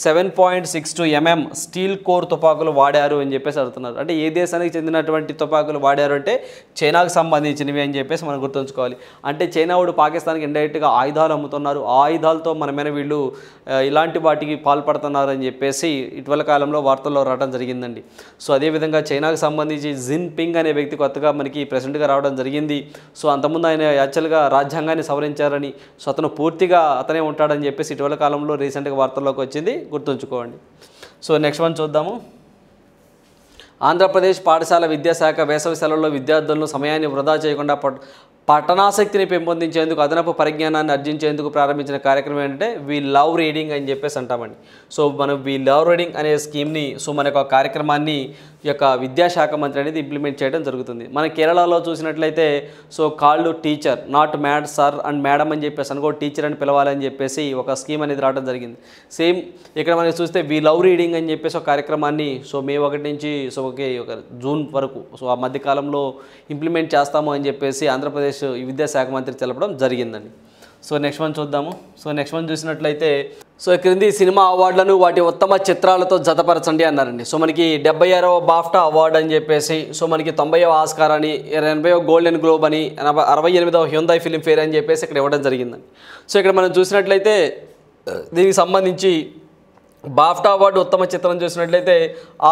7.62 mm స్టీల్ కోర్ తుపాకులు వాడారు అని చెప్పేసి అడుగుతున్నారు. అంటే ఏ దేశానికి చెందినటువంటి తుపాకులు వాడారు అంటే చైనాకు సంబంధించినవి అని చెప్పేసి మనం గుర్తుంచుకోవాలి. అంటే చైనా వాడు పాకిస్తాన్కి ఇండైరెక్ట్గా ఆయుధాలు అమ్ముతున్నారు. ఆ ఆయుధాలతో మన మీద వీళ్ళు ఇలాంటి వాటికి పాల్పడుతున్నారు అని చెప్పేసి ఇటీవల కాలంలో వార్తల్లో రావడం జరిగిందండి. సో అదేవిధంగా చైనాకు సంబంధించి జిన్పింగ్ అనే వ్యక్తి కొత్తగా మనకి ప్రెసిడెంట్గా రావడం జరిగింది. సో అంతకుముందు ఆయన యాక్చువల్గా రాజ్యాంగాన్ని సవరించారని, సో అతను పూర్తిగా అతనే ఉంటాడని చెప్పేసి ఇటీవల కాలంలో రీసెంట్గా వార్తల్లోకి వచ్చింది, గుర్తుంచుకోండి. సో నెక్స్ట్ వన్ చూద్దాము. ఆంధ్రప్రదేశ్ పాఠశాల విద్యాశాఖ వేసవి సెలవుల్లో విద్యార్థులను సమయాన్ని వృధా చేయకుండా పఠనాసక్తిని పెంపొందించేందుకు అదనపు పరిజ్ఞానాన్ని అర్జించేందుకు ప్రారంభించిన కార్యక్రమం ఏంటంటే వి లవ్ రీడింగ్ అని చెప్పేసి అంటామండి. సో మనం వి లవ్ రీడింగ్ అనే స్కీమ్ని మన యొక్క కార్యక్రమాన్ని యొక్క విద్యాశాఖ మంత్రి అనేది ఇంప్లిమెంట్ చేయడం జరుగుతుంది. మన కేరళలో చూసినట్లయితే so called teacher not mad sir and madam అని చెప్పేసి అనుకో టీచర్ అని పిలవాలని చెప్పేసి ఒక స్కీమ్ అనేది రావడం జరిగింది. సేమ్ ఇక్కడ మనకి చూస్తే వి లవ్ రీడింగ్ అని చెప్పేసి ఒక కార్యక్రమాన్ని సో మే 1 నుంచి ఒక జూన్ వరకు సో ఆ మధ్యకాలంలో ఇంప్లిమెంట్ చేస్తాము అని చెప్పేసి ఆంధ్రప్రదేశ్ విద్యాశాఖ మంత్రి తెలపడం జరిగిందండి. సో నెక్స్ట్ వన్ చూద్దాము. సో నెక్స్ట్ వన్ చూసినట్లయితే సో క్రింది సినిమా అవార్డులను వాటి ఉత్తమ చిత్రాలతో జతపరచండి అన్నారండి. సో మనకి 76వ బాఫ్టా అవార్డు అని చెప్పేసి, సో మనకి 90వ ఆస్కార్ అని, 80వ గోల్డెన్ గ్లోబ్ అని, 68వ హ్యుందాయ్ ఫిల్మ్ ఫేర్ అని చెప్పేసి ఇక్కడ ఇవ్వడం జరిగిందండి. సో ఇక్కడ మనం చూసినట్లయితే దీనికి సంబంధించి బాఫ్టా అవార్డు ఉత్తమ చిత్రం చూసినట్లయితే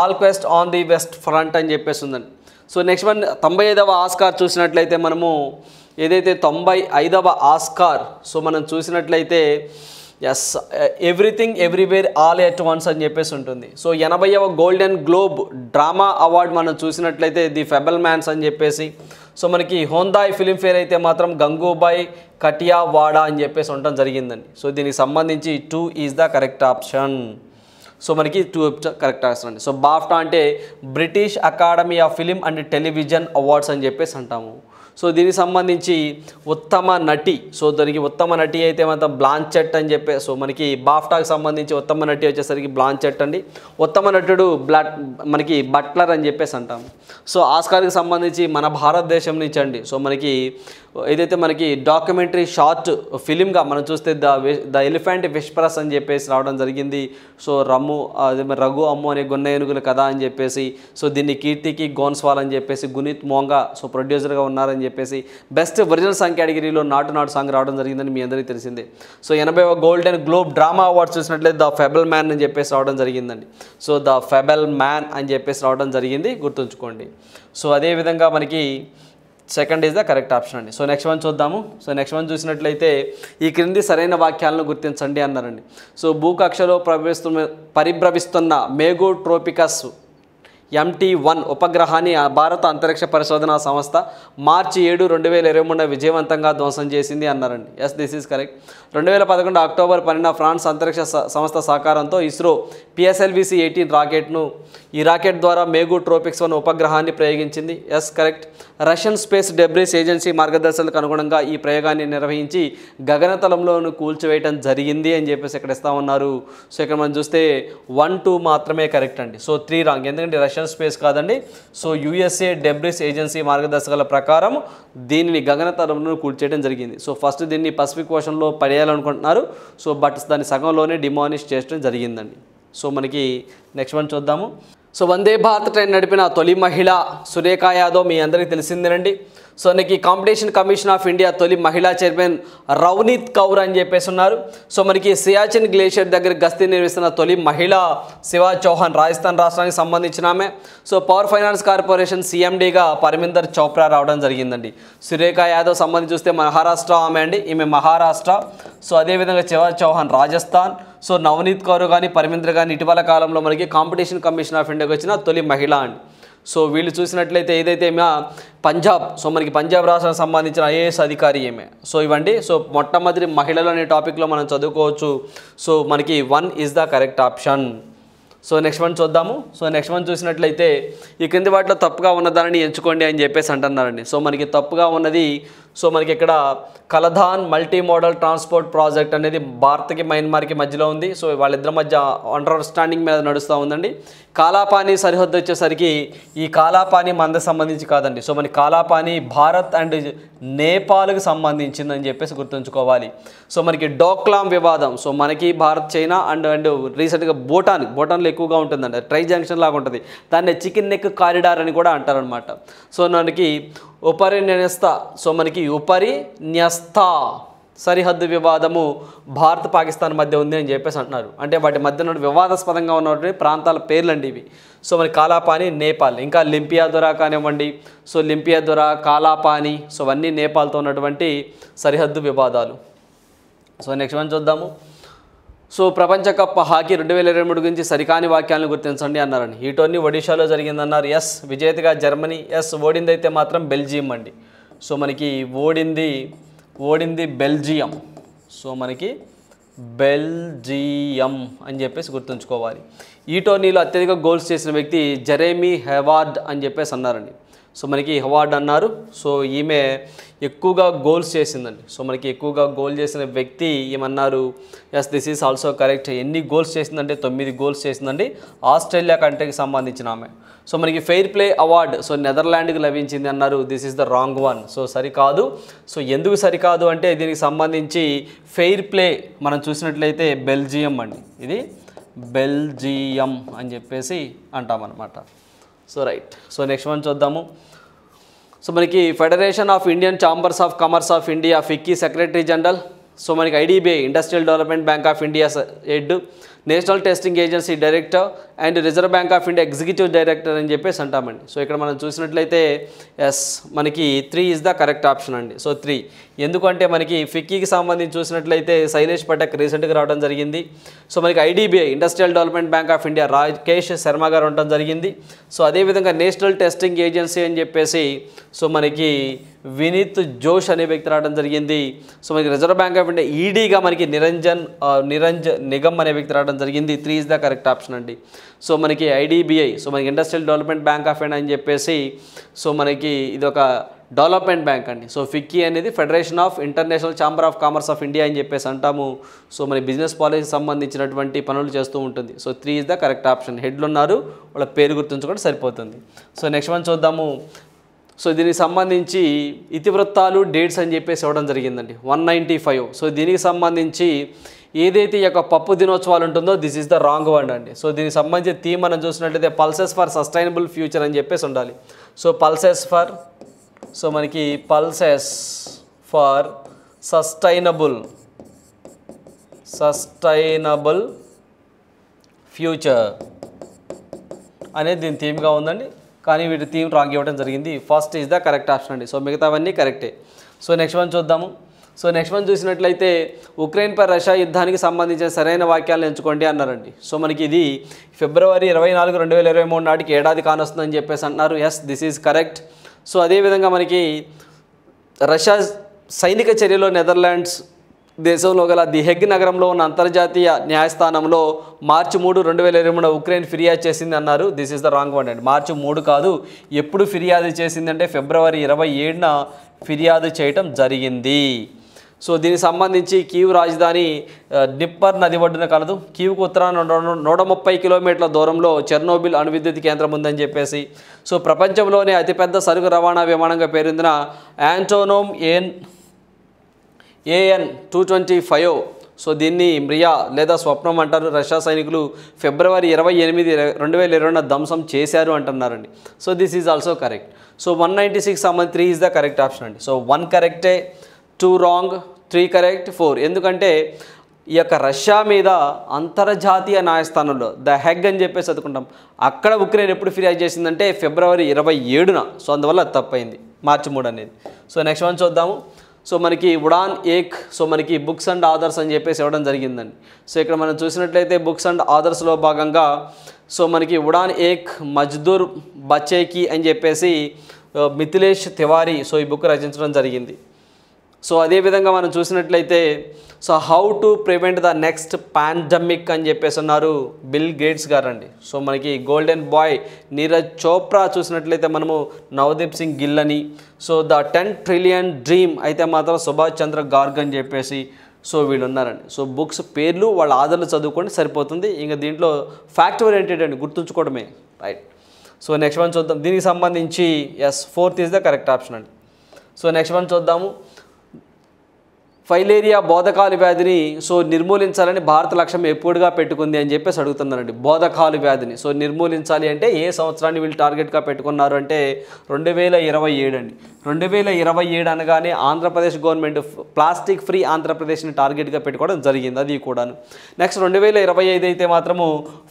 all quiet on the west front అని చెప్పేసి ఉందండి. సో నెక్స్ట్ వన్ 95వ ఆస్కార్ చూసినట్లయితే మనము ఏదైతే 95వ ఆస్కార్ సో మనం చూసినట్లయితే everything everywhere all at once అని చెప్పేసి ఉంటుంది. సో 80వ గోల్డెన్ గ్లోబ్ డ్రామా అవార్డు మనం చూసినట్లయితే ది ఫెబల్ మ్యాన్స్ అని చెప్పేసి. సో మనకి హ్యుందాయ్ ఫిల్మ్ ఫేర్ అయితే మాత్రం గంగూబాయ్ కటియావాడా అని చెప్పేసి ఉండటం జరిగిందండి. సో దీనికి సంబంధించి 2 is the correct option. So మనకి 2 కరెక్ట్ ఆన్సర్ అండి. సో బాఫ్టా అంటే British academy of film and television awards అని చెప్పేసి అంటాము. సో దీనికి సంబంధించి ఉత్తమ నటి, సో దానికి ఉత్తమ నటి అయితే మాత్రం బ్లాంచెట్ అని చెప్పే, సో మనకి బాఫ్టాకి సంబంధించి ఉత్తమ నటి వచ్చేసరికి బ్లాంచెట్ అండి. ఉత్తమ నటుడు మనకి బట్లర్ అని చెప్పేసి అంటాము. సో ఆస్కార్కి సంబంధించి మన భారతదేశం నుంచి అండి సో మనకి ఏదైతే మనకి డాక్యుమెంటరీ షార్ట్ ఫిలింగా మనం చూస్తే ద ఎలిఫెంట్ విస్పరస్ అని చెప్పేసి రావడం జరిగింది. సో రఘు అమ్ము అనే గున్న ఏనుగుల కథ అని చెప్పేసి, సో దీన్ని కీర్తికి గోన్స్వాల్ అని చెప్పేసి గునీత్ మోంగా సో ప్రొడ్యూసర్గా ఉన్నారని చెప్పేసి, బెస్ట్ ఒరిజినల్ సాంగ్ కేటగిరీలో నాటు సాంగ్ రావడం జరిగిందని మీ అందరికీ తెలిసిందే. సో 80వ గోల్డెన్ గ్లోబ్ డ్రామా అవార్డు చూసినట్లయితే ద ఫెబల్ మ్యాన్ అని చెప్పేసి రావడం జరిగిందండి. సో ద ఫెబల్ మ్యాన్ అని చెప్పేసి రావడం జరిగింది, గుర్తుంచుకోండి. సో అదేవిధంగా మనకి second is the correct option అండి. సో నెక్స్ట్ వన్ చూద్దాము. సో నెక్స్ట్ వన్ చూసినట్లయితే ఈ క్రింది సరైన వాక్యాలను గుర్తించండి అన్నారండి. సో భూకక్షలో పరిభ్రమిస్తున్న మేగోట్రోపికస్ MT1 ఉపగ్రహాన్ని భారత అంతరిక్ష పరిశోధనా సంస్థ మార్చి 7, 2023 విజయవంతంగా ధ్వంసం చేసింది అన్నారండి. Yes, this is correct. 2011 October 12 France అంతరిక్ష సంస్థ సహకారంతో ఇస్రో PSLV-C-18 రాకెట్ను ఈ రాకెట్ ద్వారా మేఘు ట్రోపిక్స్ 1 ఉపగ్రహాన్ని ప్రయోగించింది. Yes, correct. Russian space debris agency మార్గదర్శకాలకు అనుగుణంగా ఈ ప్రయోగాన్ని నిర్వహించి గగనతలంలోను కూల్చివేయటం జరిగింది అని చెప్పేసి ఇక్కడ ఇస్తా ఉన్నారు. సో ఇక్కడ మనం చూస్తే 1, 2 మాత్రమే కరెక్ట్ అండి. సో 3 రాంగ్, ఎందుకంటే రష్యన్ స్పేస్ కాదండి. సో USA డెబ్రిస్ ఏజెన్సీ మార్గదర్శకాల ప్రకారం దీనిని గగనతలంలో కూల్చేయడం జరిగింది. సో ఫస్ట్ దీన్ని పసిఫిక్ ఓషన్లో పడేయాలనుకుంటున్నారు. సో బట్ దాన్ని సగంలోనే డిమాలిష్ చేయడం జరిగిందండి. సో మనకి నెక్స్ట్ వన్ చూద్దాము. సో వందే భారత్ ట్రైన్ నడిపిన తొలి మహిళ సురేఖ యాదవ్ మీ అందరికీ తెలిసిందేనండి. సో మనకి కాంపిటీషన్ కమిషన్ ఆఫ్ ఇండియా తొలి మహిళా చైర్మన్ రవనీత్ కౌర్ అని చెప్పేసి ఉన్నారు. సో మనకి సియాచిన్ గ్లేషియర్ దగ్గర గస్తీ నిర్వహిస్తున్న తొలి మహిళ శివా చౌహాన్ రాజస్థాన్ రాష్ట్రానికి సంబంధించిన ఆమె. సో పవర్ ఫైనాన్స్ కార్పొరేషన్ CMDగా పరమిందర్ చోప్రా రావడం జరిగిందండి. సురేఖ యాదవ్ సంబంధించి చూస్తే మహారాష్ట్ర ఆమె అండి, ఈమె మహారాష్ట్ర. సో అదేవిధంగా శివా చౌహాన్ రాజస్థాన్. సో నవనీత్ కౌర్ కానీ పరమిందర్ కానీ ఇటీవల కాలంలో మనకి కాంపిటీషన్ కమిషన్ ఆఫ్ ఇండియాకి వచ్చిన తొలి మహిళ అండి. సో వీళ్ళు చూసినట్లయితే ఏదైతే పంజాబ్, సో మనకి పంజాబ్ రాష్ట్రానికి సంబంధించిన IAS అధికారి ఏమే. సో ఇవ్వండి. సో మొట్టమొదటి మహిళలు అనే టాపిక్లో మనం చదువుకోవచ్చు. సో మనకి 1 is the correct option. So next one చూద్దాము. సో నెక్స్ట్ వన్ చూసినట్లయితే ఈ క్రింది వాటిలో తప్పుగా ఉన్నదాన్ని ఎంచుకోండి అని చెప్పేసి అంటున్నారండి. సో మనకి తప్పుగా ఉన్నది, సో మనకి ఇక్కడ కలధాన్ మల్టీ మోడల్ ట్రాన్స్పోర్ట్ ప్రాజెక్ట్ అనేది భారత్కి మయన్మార్కి మధ్యలో ఉంది. సో వాళ్ళిద్దరి మధ్య అండర్స్టాండింగ్ మీద నడుస్తూ ఉందండి. కాలాపానీ సరిహద్దు వచ్చేసరికి ఈ కాలాపానీ మనకు సంబంధించి కాదండి. సో మనకి కాలాపానీ భారత్ అండ్ నేపాల్కి సంబంధించిందని చెప్పేసి గుర్తుంచుకోవాలి. సో మనకి డోక్లాం వివాదం, సో మనకి భారత్ చైనా అండ్ రీసెంట్గా భూటాన్లో ఎక్కువగా ఉంటుందండి, ట్రై జంక్షన్ లాగా ఉంటుంది. దాన్ని చికెన్ నెక్ కారిడార్ అని కూడా అంటారనమాట. సో మనకి ఉపరిన్యస్త, సో మనకి ఉపరిన్యస్త సరిహద్దు వివాదము భారత్ పాకిస్తాన్ మధ్య ఉంది అని చెప్పేసి అంటున్నారు. అంటే వాటి మధ్య వివాదాస్పదంగా ఉన్నటువంటి ప్రాంతాల పేర్లండి ఇవి. సో మరి కాలాపానీ నేపాల్, ఇంకా లింపియాదొరా కానివ్వండి, సో లింపియాదొరా, కాలాపానీ, సో అవన్నీ నేపాల్తో ఉన్నటువంటి సరిహద్దు వివాదాలు. సో నెక్స్ట్ వన్ చూద్దాము. సో ప్రపంచ కప్ హాకీ 2023 గురించి సరికాని వాక్యాలను గుర్తించండి అన్నారండి. ఈ టోర్నీ ఒడిషాలో జరిగిందన్నారు. ఎస్, విజేతగా జర్మనీ. ఎస్, ఓడిందైతే మాత్రం బెల్జియం అండి. సో మనకి ఓడింది బెల్జియం. సో మనకి బెల్జియం అని చెప్పేసి గుర్తుంచుకోవాలి. ఈ టోర్నీలో అత్యధిక గోల్స్ చేసిన వ్యక్తి జెరెమీ హెవార్డ్ అని చెప్పేసి అన్నారండి. సో మనకి హెవార్డ్ అన్నారు. సో ఈమె ఎక్కువగా గోల్స్ చేసిందండి. సో మనకి ఎక్కువగా గోల్ చేసిన వ్యక్తి ఏమన్నారు. Yes, this is also correct. ఎన్ని గోల్స్ చేసిందంటే 9 గోల్స్ చేసిందండి. ఆస్ట్రేలియా కంట్రీకి సంబంధించిన ఆమె. సో మనకి ఫెయిర్ ప్లే అవార్డ్ సో నెదర్లాండ్కి లభించింది అన్నారు. This is the wrong one. So సరికాదు. సో ఎందుకు సరికాదు అంటే దీనికి సంబంధించి ఫెయిర్ ప్లే మనం చూసినట్లయితే బెల్జియం అండి, ఇది బెల్జియం అని చెప్పేసి అంటామన్నమాట. So right. So next one చూద్దాము. సో మనకి federation of Indian chambers of commerce of India FICCI secretary general. So మనకి IDBI industrial development bank of India head, national testing agency director and reserve bank of India executive director అని చెప్పేసి అంటామండి. So ఇక్కడ మనం చూసినట్లయితే yes, మనకి 3 is the correct option అండి. So 3 ఎందుకంటే మనకి ఫిక్కీకి సంబంధించి చూసినట్లయితే శైలేష్ పటేల్ రీసెంట్గా రావడం జరిగింది. సో మనకి IDBI industrial development bank of India Rakesh Sharma గారు ఉండటం జరిగింది. సో అదేవిధంగా నేషనల్ టెస్టింగ్ ఏజెన్సీ అని చెప్పేసి సో మనకి వినీత్ జోష్ అనే వ్యక్తి రావడం జరిగింది. సో మనకి రిజర్వ్ బ్యాంక్ ఆఫ్ ఇండియా ఈడీగా మనకి నిరంజన్ నిగమ్ అనే వ్యక్తి రావడం జరిగింది. 3 ఈజ్ ద కరెక్ట్ ఆప్షన్ అండి. సో మనకి IDBI, సో మనకి industrial development bank of India అని చెప్పేసి సో మనకి ఇది ఒక డెవలప్మెంట్ బ్యాంక్ అండి. సో ఫిక్కీ అనేది federation of international chamber of commerce of India అని చెప్పేసి అంటాము. సో మన బిజినెస్ పాలసీకి సంబంధించినటువంటి పనులు చేస్తూ ఉంటుంది. So 3 is the correct option. హెడ్లు ఉన్నారు, వాళ్ళ పేరు గుర్తుంచుకుంటే సరిపోతుంది. సో నెక్స్ట్ వన్ చూద్దాము. సో దీనికి సంబంధించి ఇతివృత్తాలు డేట్స్ అని చెప్పేసి ఇవ్వడం జరిగిందండి 195. సో దీనికి సంబంధించి ఏదైతే ఈ యొక్క పప్పు దినోత్సవాలు ఉంటుందో this is the wrong one అండి. సో దీనికి సంబంధించి థీమ్ మనం చూసినట్లయితే పల్సెస్ ఫర్ సస్టైనబుల్ ఫ్యూచర్ అని చెప్పేసి ఉండాలి. సో పల్సెస్ ఫర్, సో మనకి పల్సెస్ ఫర్ సస్టైనబుల్ ఫ్యూచర్ అనేది దీని థీమ్గా ఉందండి. కానీ వీటి థీమ్ రాంగ్ ఇవ్వడం జరిగింది. First is the correct option అండి. సో మిగతావన్నీ కరెక్టే. సో నెక్స్ట్ వన్ చూద్దాము. సో నెక్స్ట్ వన్ చూసినట్లయితే ఉక్రెయిన్పై రష్యా యుద్ధానికి సంబంధించిన సరైన వాక్యాలను ఎంచుకోండి అన్నారండి. సో మనకి ఇది ఫిబ్రవరి 24, 2023 నాటికి ఏడాది కానొస్తుందని చెప్పేసి అంటున్నారు. Yes, this is correct. So అదేవిధంగా మనకి రష్యా సైనిక చర్యలో నెదర్లాండ్స్ దేశంలో గల ది హెగ్ నగరంలో ఉన్న అంతర్జాతీయ న్యాయస్థానంలో మార్చి 3, 2023 ఉక్రెయిన్ ఫిర్యాదు చేసింది అన్నారు. This is the wrong one అండి. మార్చి 3 కాదు, ఎప్పుడు ఫిర్యాదు చేసిందంటే ఫిబ్రవరి 27న ఫిర్యాదు చేయటం జరిగింది. సో దీనికి సంబంధించి కీవ్ రాజధాని నిప్పర్ నది ఒడ్డున కలదు. కీవ్కు ఉత్తరాన 130 కిలోమీటర్ల దూరంలో చెర్నోబిల్ అణు విద్యుత్ కేంద్రం ఉందని చెప్పేసి. సో ప్రపంచంలోనే అతిపెద్ద సరుకు రవాణా విమానంగా పేరొందిన యాంటోనోమ్ AN-225, సో దీన్ని మ్రియా లేదా స్వప్నం అంటారు. రష్యా సైనికులు ఫిబ్రవరి 28, 2020 ధ్వంసం చేశారు అంటున్నారండి. So this is also correct. So 196 సంబంధించి 3 ఈజ్ ద కరెక్ట్ ఆప్షన్ అండి. సో 1 కరెక్టే, 2 రాంగ్, 3 కరెక్ట్, 4. ఎందుకంటే ఈ యొక్క రష్యా మీద అంతర్జాతీయ న్యాయస్థానంలో ద హెగ్ అని చెప్పేసి చదువుకుంటాం, అక్కడ ఉక్రెయిన్ ఎప్పుడు ఫిర్యాదు చేసిందంటే ఫిబ్రవరి 27న. సో అందువల్ల అది తప్పైంది, మార్చి 3 అనేది. సో నెక్స్ట్ వన్ చూద్దాము. సో మనకి ఉడాన్ 1, సో మనకి బుక్స్ అండ్ ఆథర్స్ అని చెప్పేసి ఇవ్వడం జరిగిందండి. సో ఇక్కడ మనం చూసినట్లయితే బుక్స్ అండ్ ఆథర్స్లో భాగంగా సో మనకి ఉడాన్ 1 మజ్దూర్ బచేకి అని చెప్పేసి మిథిలేష్ తివారీ సో ఈ బుక్ రచించడం జరిగింది. సో అదేవిధంగా మనం చూసినట్లయితే so how to prevent the next pandemic అని చెప్పేసి ఉన్నారు బిల్ గేట్స్ గారు అండి. సో మనకి గోల్డెన్ బాయ్ నీరజ్ చోప్రా చూసినట్లయితే మనము నవదీప్ సింగ్ గిల్ అని. సో ద 10 ట్రిలియన్ డ్రీమ్ అయితే మాత్రం సుభాష్ చంద్ర గార్గ్ అని చెప్పేసి సో వీళ్ళు ఉన్నారండి. సో బుక్స్ పేర్లు వాళ్ళ ఆధార్లు చదువుకోండి సరిపోతుంది. ఇంకా దీంట్లో ఫ్యాక్ట్ ఓరియంటెడ్ అండి, గుర్తుంచుకోవడమే, రైట్. సో నెక్స్ట్ వన్ చూద్దాం. దీనికి సంబంధించి yes, 4th is the correct option అండి. సో నెక్స్ట్ వన్ చూద్దాము. ఫైలేరియా బోధకాలు వ్యాధిని సో నిర్మూలించాలని భారత లక్ష్యం ఎప్పుడుగా పెట్టుకుంది అని చెప్పేసి అడుగుతున్నారండి. బోధకాలు వ్యాధిని సో నిర్మూలించాలి అంటే ఏ సంవత్సరాన్ని వీళ్ళు టార్గెట్గా పెట్టుకున్నారు అంటే 2027 అండి. 2027 అనగానే ఆంధ్రప్రదేశ్ గవర్నమెంట్ ప్లాస్టిక్ ఫ్రీ ఆంధ్రప్రదేశ్ని టార్గెట్గా పెట్టుకోవడం జరిగింది, అది కూడాను. నెక్స్ట్ 2025 అయితే మాత్రము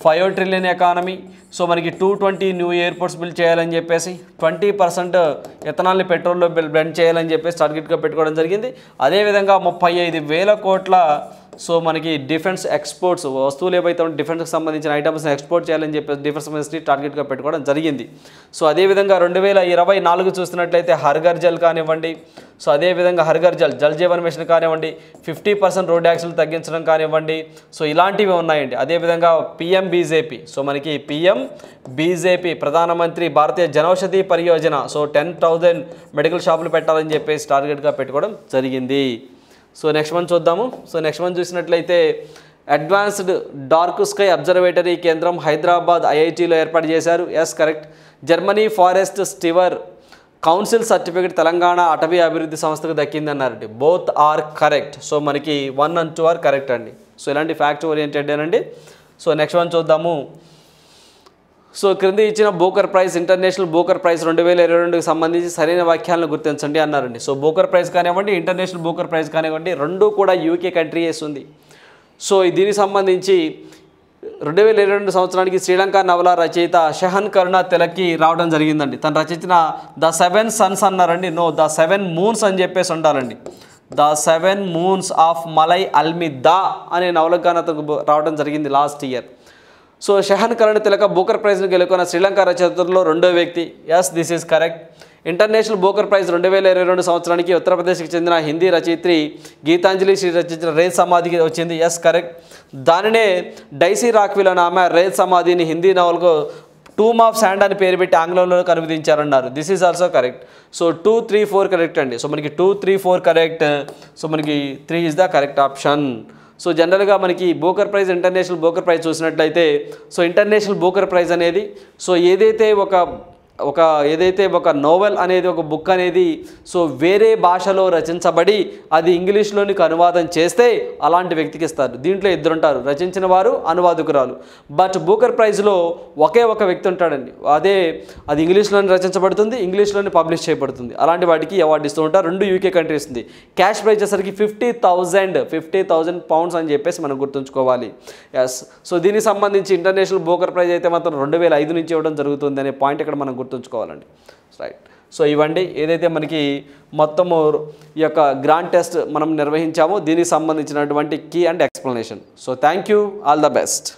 5 ట్రిలియన్ ఎకానమీ. సో మనకి 220 న్యూ ఎయిర్పోర్ట్స్ బిల్డ్ చేయాలని చెప్పేసి 20% ఎథనాల్ని పెట్రోల్లో బ్లెండ్ చేయాలని చెప్పేసి టార్గెట్గా పెట్టుకోవడం జరిగింది. అదేవిధంగా 35,000 కోట్ల సో మనకి డిఫెన్స్ ఎక్స్పోర్ట్స్ వస్తువులు ఏవైతే డిఫెన్స్కి సంబంధించిన ఐటమ్స్ని ఎక్స్పోర్ట్ చేయాలని చెప్పేసి డిఫెన్స్ మినిస్ట్రీ టార్గెట్గా పెట్టుకోవడం జరిగింది. సో అదేవిధంగా 2024 చూస్తున్నట్లయితే హర్ఘర్ జల్ కానివ్వండి, సో అదేవిధంగా హర్ఘర్ జల్, జల్ జీవన్ మిషన్ కానివ్వండి, 50% రోడ్ యాక్సిడెంట్లు తగ్గించడం కానివ్వండి, సో ఇలాంటివి ఉన్నాయండి. అదేవిధంగా PMBJP, సో మనకి PMBJP Pradhan Mantri Bharatiya Janaushadhi Pariyojana, so 10,000 medical షాపులు పెట్టాలని చెప్పేసి టార్గెట్గా పెట్టుకోవడం జరిగింది. సో నెక్స్ట్ వన్ చూద్దాము. సో నెక్స్ట్ వన్ చూసినట్లయితే అడ్వాన్స్డ్ డార్క్ స్కై అబ్జర్వేటరీ కేంద్రం హైదరాబాద్ IITలో ఏర్పాటు చేశారు. Yes, correct. Germany forest steward council certificate Telangana అటవీ అభివృద్ధి సంస్థకు దక్కిందన్నారండి. Both are correct. సో మనకి 1 and 2 ఆర్ కరెక్ట్ అండి. సో ఇలాంటి ఫ్యాక్ట్ ఓరియంటెడ్ అండి. సో నెక్స్ట్ వన్ చూద్దాము. సో క్రింద ఇచ్చిన Booker prize, international Booker praise 2022కి సంబంధించి సరైన వాక్యాలను గుర్తించండి అన్నారండి. సో బూకర్ ప్రైజ్ కానివ్వండి, ఇంటర్నేషనల్ బూకర్ ప్రైజ్ కానివ్వండి, రెండు కూడా UK కంట్రీ ఉంది. సో దీనికి సంబంధించి 2022 సంవత్సరానికి శ్రీలంక నవల రచయిత షహన్ కరుణ తిలక్కి రావడం జరిగిందండి. తను రచించిన ద 7 సన్స్ అన్నారండి. నో, ద 7 మూన్స్ అని చెప్పేసి ఉండాలండి. The 7 moons of Maali Almeida అనే నవలకు కానీ అతను రావడం జరిగింది last year. So Shehan Karunatilaka Booker ప్రైజ్ను గెలుచుకున్న శ్రీలంక రచయితల్లో 2వ వ్యక్తి. Yes, this is correct. International Booker prize 2022 సంవత్సరానికి ఉత్తరప్రదేశ్కి చెందిన హిందీ రచయిత్రి గీతాంజలి శ్రీ రచించిన రేత్ సమాధికి వచ్చింది. Yes, correct. దానినే డైసీ రాక్విల్ అనే ఆమె రేత్ సమాధిని హిందీ నవలకు టూమ్ ఆఫ్ శాండ్ అని పేరు పెట్టి ఆంగ్లంలో అనువదించారన్నారు. This is also correct. So 2, 3, 4 correct అండి. సో మనకి 2, 3, 4 కరెక్ట్. సో మనకి 3 is the correct option. So జనరల్గా మనకి Booker prize, international Booker prize చూసినట్లయితే సో ఇంటర్నేషనల్ బూకర్ ప్రైజ్ అనేది సో ఏదైతే ఒక నోవెల్ అనేది, ఒక బుక్ అనేది సో వేరే భాషలో రచించబడి అది ఇంగ్లీష్లోనికి అనువాదం చేస్తే అలాంటి వ్యక్తికి ఇస్తారు. దీంట్లో 2 ఉంటారు, రచించిన వారు, అనువాదకురాలు. బట్ బూకర్ ప్రైజ్లో ఒకే ఒక వ్యక్తి ఉంటాడండి. అది ఇంగ్లీష్లోని రచించబడుతుంది, ఇంగ్లీష్లోని పబ్లిష్ చేయబడుతుంది. అలాంటి వాటికి అవార్డు ఇస్తూ ఉంటారు. 2 UK కంట్రీస్ ఉంది. క్యాష్ ప్రైజ్ వచ్చేసరికి 50,000 పౌండ్స్ అని చెప్పేసి మనం గుర్తుంచుకోవాలి. ఎస్, సో దీనికి సంబంధించి ఇంటర్నేషనల్ బూకర్ ప్రైజ్ అయితే మాత్రం 2005 నుంచి ఇవ్వడం జరుగుతుంది అనే పాయింట్ ఇక్కడ మనం గుర్తుంచుకోవాలండి. రైట్. సో ఇవ్వండి ఏదైతే మనకి మొత్తము ఈ యొక్క గ్రాండ్ టెస్ట్ మనం నిర్వహించామో దీనికి సంబంధించినటువంటి key and explanation. So thank you, all the best.